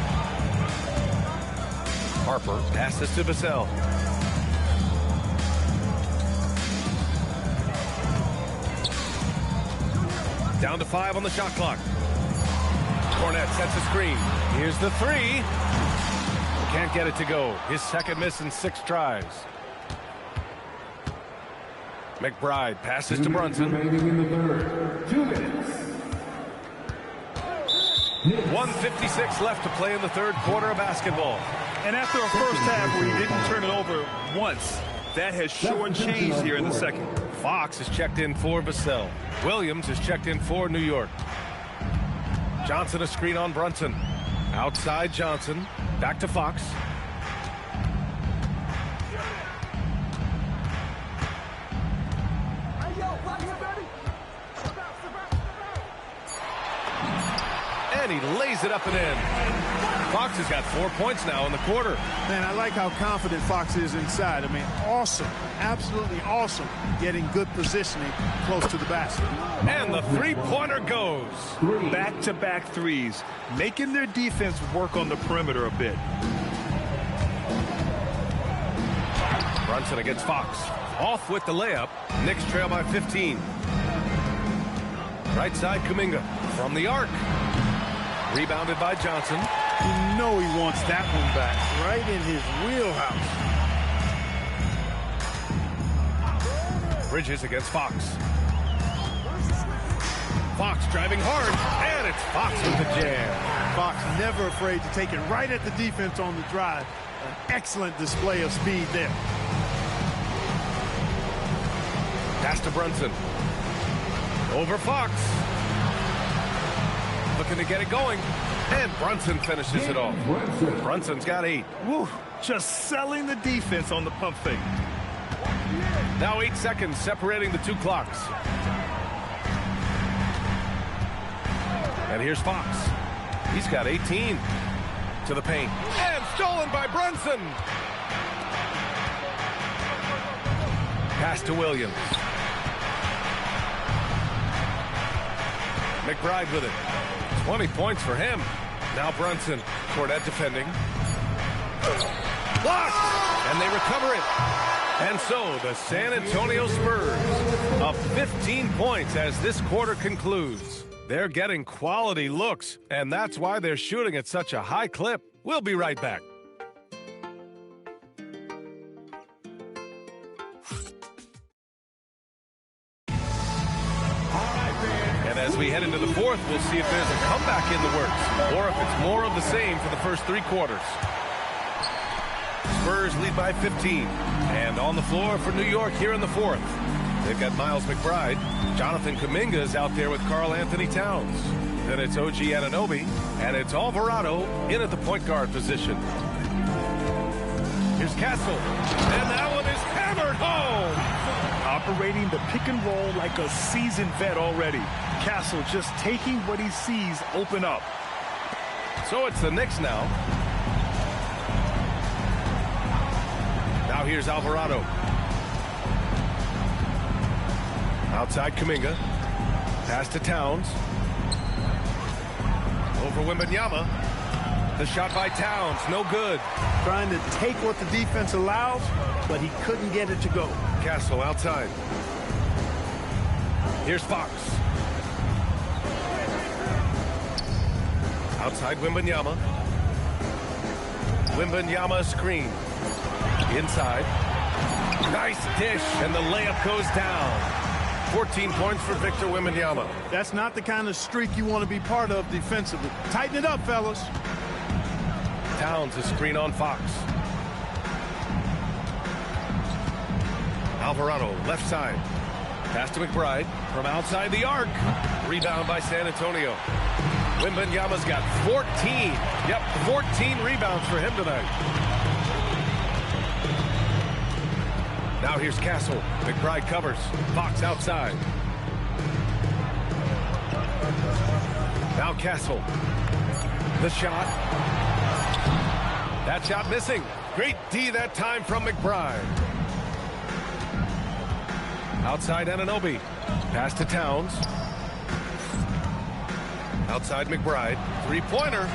Harper passes to Vassell. Down to 5 on the shot clock. Cornette sets a screen. Here's the three. Can't get it to go. His 2nd miss in 6 tries. McBride passes to Brunson. 2 minutes. 1:56 left to play in the 3rd quarter of basketball. And after a first half where he didn't turn it over once, that has shortchanged here in the 2nd. Fox is checked in for Vassell. Williams is checked in for New York. Johnson a screen on Brunson. Outside Johnson. Back to Fox. And he lays it up and in. Fox has got 4 points now in the quarter. Man, I like how confident Fox is inside. I mean, awesome. Absolutely awesome. Getting good positioning close to the basket. And the three-pointer goes. Back-to-back threes, making their defense work on the perimeter a bit. Brunson against Fox. Off with the layup. Knicks trail by 15. Right side Kuminga from the arc. Rebounded by Johnson. You know he wants that one back. Right in his wheelhouse. Bridges against Fox. Fox driving hard. And it's Fox with the jam. Fox never afraid to take it right at the defense on the drive. An excellent display of speed there. Pass to Brunson. Over Fox. Looking to get it going. And Brunson finishes it off. Brunson's got 8. Woo, just selling the defense on the pump fake. Now 8 seconds separating the 2 clocks. And here's Fox. He's got 18 to the paint. And stolen by Brunson. Pass to Williams. McBride with it. 20 points for him. Now Brunson. Cornette defending. Blocked! And they recover it. And so the San Antonio Spurs up 15 points as this quarter concludes. They're getting quality looks, and that's why they're shooting at such a high clip. We'll be right back. And as we head into the 4th, we'll see if there's a comeback in the works, or if it's more of the same for the first 3 quarters. Spurs lead by 15. And on the floor for New York here in the 4th. They've got Miles McBride. Jonathan Kuminga is out there with Karl Anthony Towns. Then it's OG Anunoby. And it's Alvarado in at the point guard position. Here's Castle. And that one is hammered home. Operating the pick and roll like a seasoned vet already. Castle just taking what he sees open up. So it's the Knicks now. Now here's Alvarado. Outside Kuminga. Pass to Towns. Over Wembanyama. The shot by Towns, no good. Trying to take what the defense allows, but he couldn't get it to go. Castle outside. Here's Fox. Outside Wembanyama. Wembanyama screen. Inside. Nice dish, and the layup goes down. 14 points for Victor Wembanyama. That's not the kind of streak you want to be part of defensively. Tighten it up, fellas. Towns a screen on Fox. Alvarado, left side. Pass to McBride from outside the arc. Rebound by San Antonio. Wembanyama's got 14. Yep, 14 rebounds for him tonight. Now here's Castle. McBride covers. Fox outside. Now Castle. The shot. That shot missing. Great D that time from McBride. Outside Anunoby. Pass to Towns. Outside McBride. Three-pointer.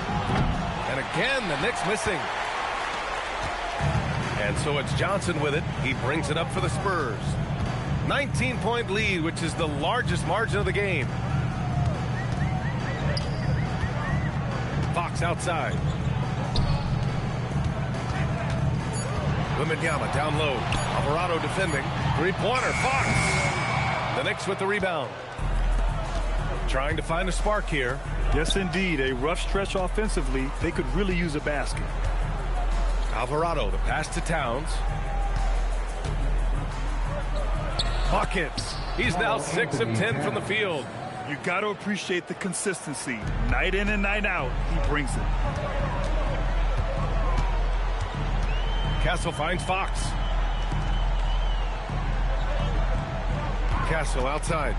And again, the Knicks missing. And so it's Johnson with it. He brings it up for the Spurs. 19-point lead, which is the largest margin of the game. Fox outside. Wembanyama down low. Alvarado defending. Three-pointer. Fox. The Knicks with the rebound. Trying to find a spark here. Yes, indeed. A rough stretch offensively. They could really use a basket. Alvarado, the pass to Towns. Buckets. He's now 6 of 10 from the field. You got to appreciate the consistency. Night in and night out, he brings it. Castle finds Fox. Castle outside.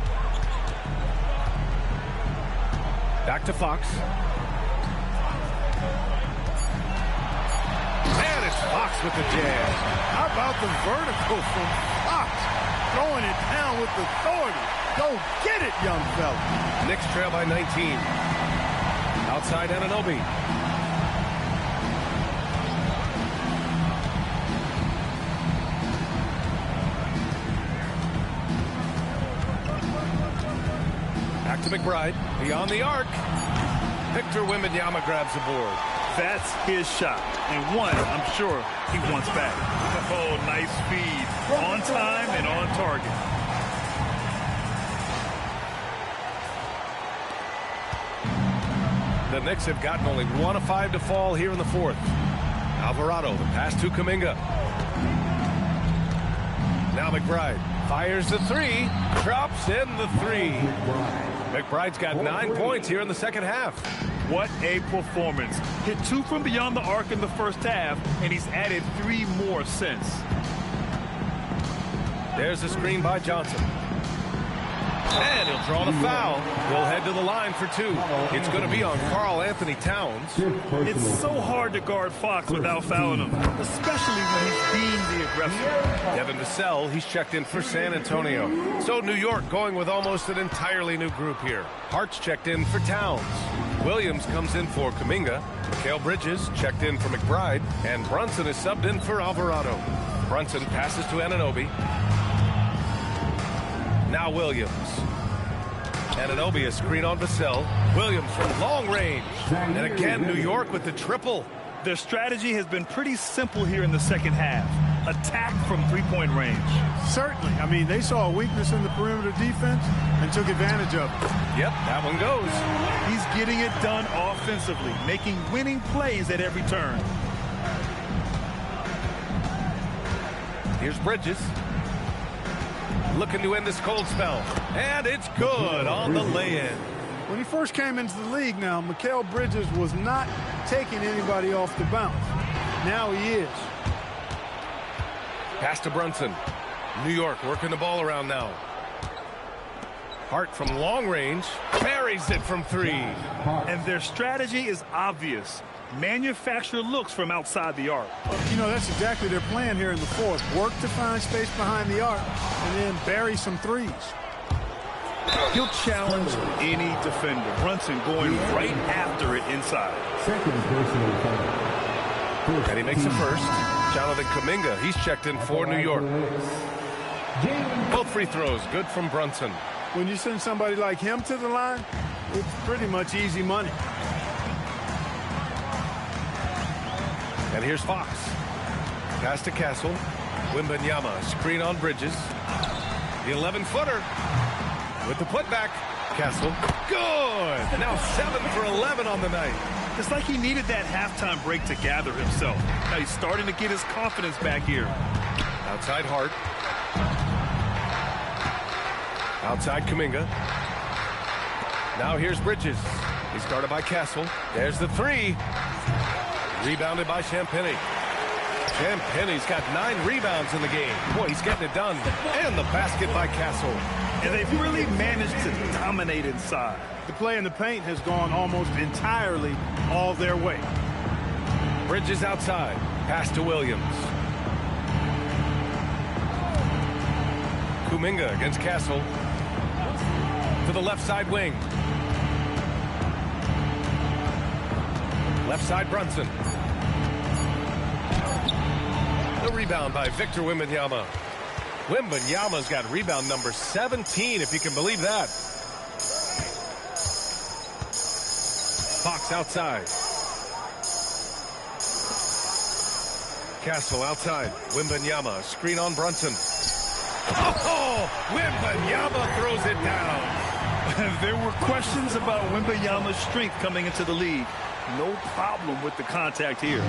Back to Fox. And it's Fox with the jam. How about the vertical from Fox? Throwing it down with authority. Go get it, young fella. Knicks trail by 19. Outside Anunoby. Back to McBride. Beyond the arc. Victor Wembanyama grabs the board. That's his shot. And one, I'm sure he wants back. Oh, nice feed. On time and on target. The Knicks have gotten only 1 of 5 to fall here in the fourth. Alvarado, the pass to Kuminga. Now McBride fires the three, drops in the three. McBride's got 9 points here in the second half. What a performance. Hit 2 from beyond the arc in the first half, and he's added 3 more since. There's a screen by Johnson. And he'll draw the foul. He'll head to the line for 2. It's going to be on Karl Anthony Towns. It's so hard to guard Fox without fouling him, especially when he's being the aggressor. Devin Vassell, he's checked in for San Antonio. So New York going with almost an entirely new group here. Hart's checked in for Towns. Williams comes in for Kuminga. Mikal Bridges checked in for McBride. And Brunson is subbed in for Alvarado. Brunson passes to Anunoby. Now Williams. Anunoby a screen on Vassell. Williams from long range. And again, New York with the triple. Their strategy has been pretty simple here in the second half. Attack from three-point range. Certainly. I mean, they saw a weakness in the perimeter defense and took advantage of it. Yep, that one goes. He's getting it done offensively, making winning plays at every turn. Here's Bridges. Looking to end this cold spell. And it's good on the lay-in. When he first came into the league now, Mikal Bridges was not taking anybody off the bounce. Now he is. Pass to Brunson. New York working the ball around now. Hart from long range buries it from 3. And their strategy is obvious. Manufacture looks from outside the arc. You know, that's exactly their plan here in the fourth. Work to find space behind the arc and then bury some threes. He'll challenge any defender. Brunson going right after it inside. Second personal foul. And he makes the first. Jonathan Kuminga, he's checked in for New York. Both free throws, good from Brunson. When you send somebody like him to the line, it's pretty much easy money. And here's Fox. Pass to Castle. Wembanyama, screen on Bridges. The 11-footer with the putback. Castle, good! Now 7 for 11 on the night. It's like he needed that halftime break to gather himself. Now he's starting to get his confidence back here. Outside Hart. Outside Kuminga. Now here's Bridges. He's guarded by Castle. There's the three. Rebounded by Champagny. Champagny's got 9 rebounds in the game. Boy, he's getting it done. And the basket by Castle. And they've really managed to dominate inside. The play in the paint has gone almost entirely all their way. Bridges outside. Pass to Williams. Kuminga against Castle. To the left side wing. Left side Brunson. The rebound by Victor Wembanyama. Wembanyama's got rebound number 17, if you can believe that. Fox outside. Castle outside. Wembanyama, screen on Brunson. Oh, Wembanyama throws it down. There were questions about Wembanyama's strength coming into the league. No problem with the contact here.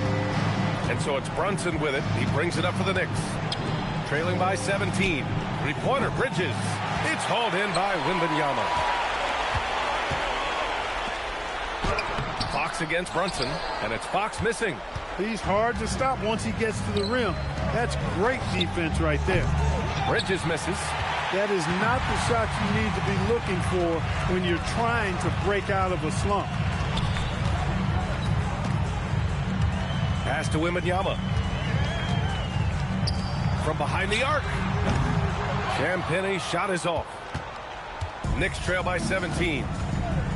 And so it's Brunson with it. He brings it up for the Knicks. Trailing by 17. Three-pointer Bridges. It's hauled in by Wembanyama. Fox against Brunson, and it's Fox missing. He's hard to stop once he gets to the rim. That's great defense right there. Bridges misses. That is not the shot you need to be looking for when you're trying to break out of a slump. Pass to Wembanyama. From behind the arc. Champagny shot is off. Knicks trail by 17.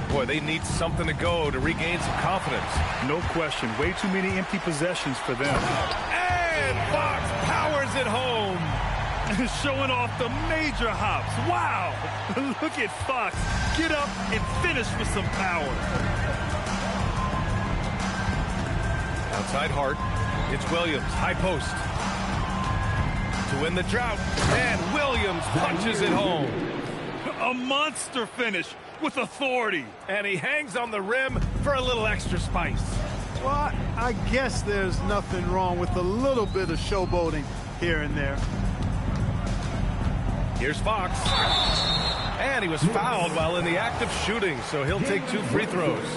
Boy, they need something to go to regain some confidence. No question. Way too many empty possessions for them. And Fox powers it home. Showing off the major hops. Wow. Look at Fox. Get up and finish with some power. Outside Hart. It's Williams. High post. To win the drought. And Williams punches it home. A monster finish with authority. And he hangs on the rim for a little extra spice. Well, I guess there's nothing wrong with a little bit of showboating here and there. Here's Fox. And he was fouled while in the act of shooting, so he'll take 2 free throws.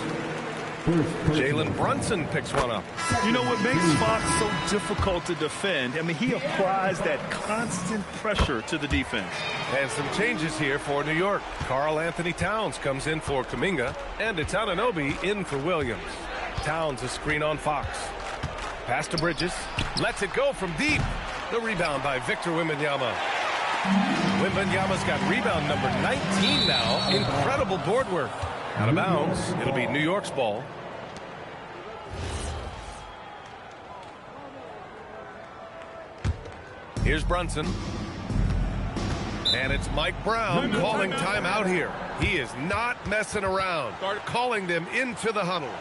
Jalen Brunson picks one up. You know what makes Fox so difficult to defend? I mean, he applies that constant pressure to the defense. And some changes here for New York. Karl Anthony Towns comes in for Kuminga, and it's Anunoby in for Williams. Towns a screen on Fox. Pass to Bridges. Lets it go from deep. The rebound by Victor Wembanyama. Wembanyama's got rebound number 19 now. Incredible board work. Out of bounds. It'll be New York's ball. Here's Brunson. And it's Mike Brown calling timeout here. He is not messing around. Start calling them into the huddle.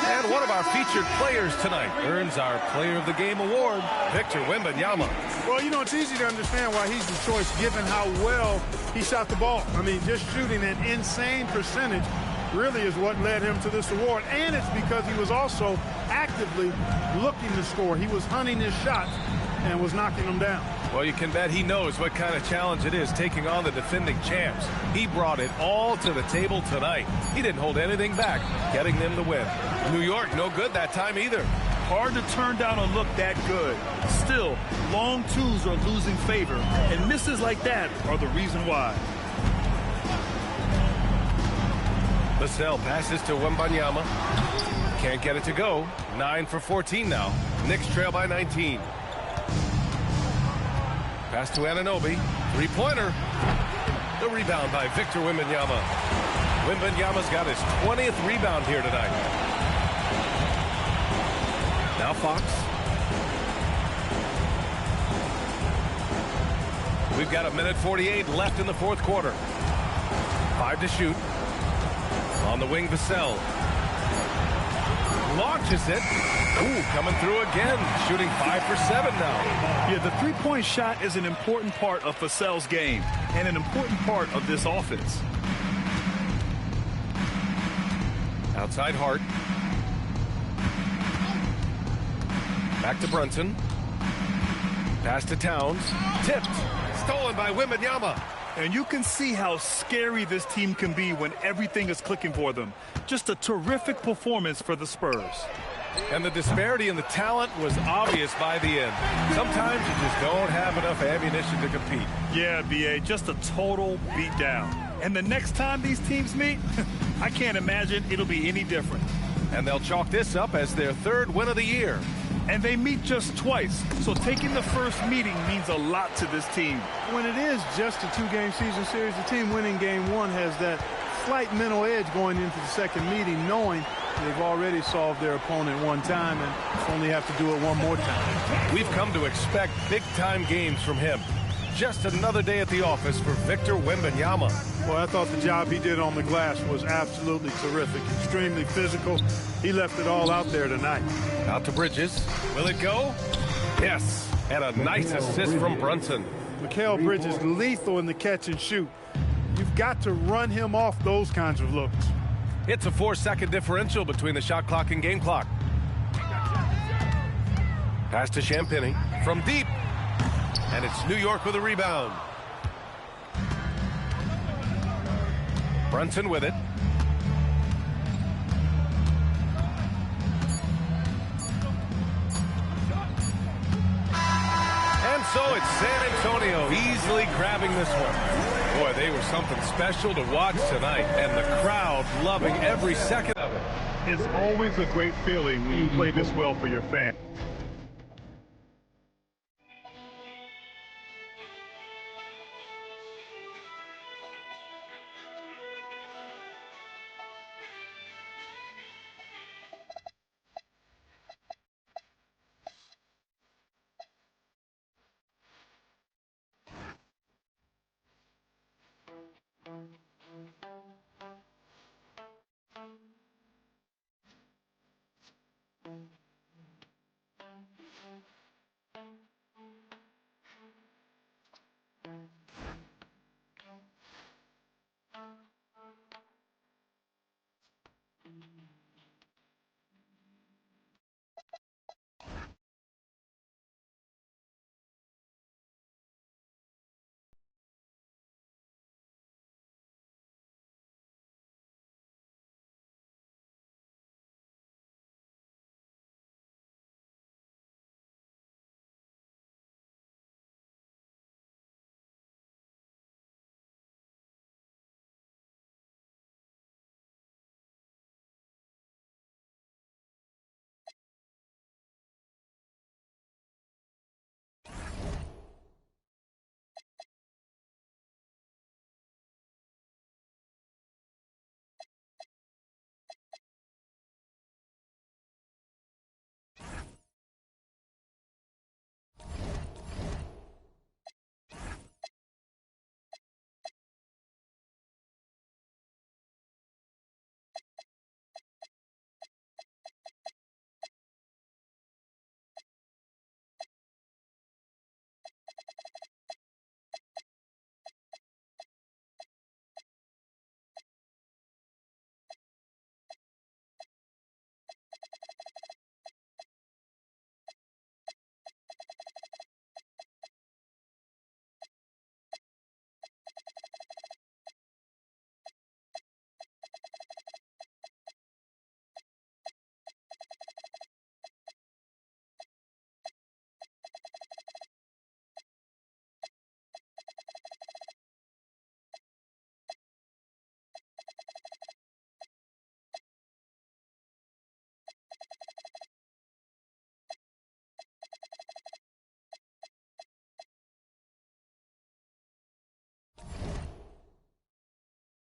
And one of our featured players tonight earns our Player of the Game award, Victor Wembanyama. Well, you know, it's easy to understand why he's the choice given how well he shot the ball. I mean, just shooting an insane percentage really is what led him to this award. And it's because he was also actively looking to score. He was hunting his shots and was knocking them down. Well, you can bet he knows what kind of challenge it is taking on the defending champs. He brought it all to the table tonight. He didn't hold anything back, getting them the win. New York, no good that time either. Hard to turn down a look that good. Still, long twos are losing favor, and misses like that are the reason why. Vassell passes to Wembanyama. Can't get it to go. 9 for 14 now. Knicks trail by 19. Pass to Anunoby. Three-pointer. The rebound by Victor Wembanyama. Wembanyama's got his 20th rebound here tonight. Now Fox. We've got 1:48 left in the fourth quarter. 5 to shoot. On the wing, Vassell. Launches it. Ooh, coming through again. Shooting 5 for 7 now. Yeah, the three-point shot is an important part of Vassell's game and an important part of this offense. Outside Hart. Back to Brunson. Pass to Towns. Tipped. Stolen by Wembanyama. And you can see how scary this team can be when everything is clicking for them. Just a terrific performance for the Spurs. And the disparity in the talent was obvious by the end. Sometimes you just don't have enough ammunition to compete. Yeah, B.A., just a total beatdown. And the next time these teams meet, I can't imagine it'll be any different. And they'll chalk this up as their 3rd win of the year. And they meet just twice, so taking the first meeting means a lot to this team. When it is just a 2-game season series, the team winning game 1 has that slight mental edge going into the second meeting, knowing they've already solved their opponent one time and only have to do it one more time. We've come to expect big-time games from him. Just another day at the office for Victor Wembanyama. Well, I thought the job he did on the glass was absolutely terrific, extremely physical. He left it all out there tonight. Out to Bridges. Will it go? Yes. And a nice assist from Brunson. Mikal Bridges lethal in the catch and shoot. You've got to run him off those kinds of looks. It's a 4-second differential between the shot clock and game clock. Pass to Champagnie from deep. And it's New York with a rebound. Brunson with it. And so it's San Antonio easily grabbing this one. Boy, they were something special to watch tonight, and the crowd loving every second of it. It's always a great feeling when you play this well for your fans.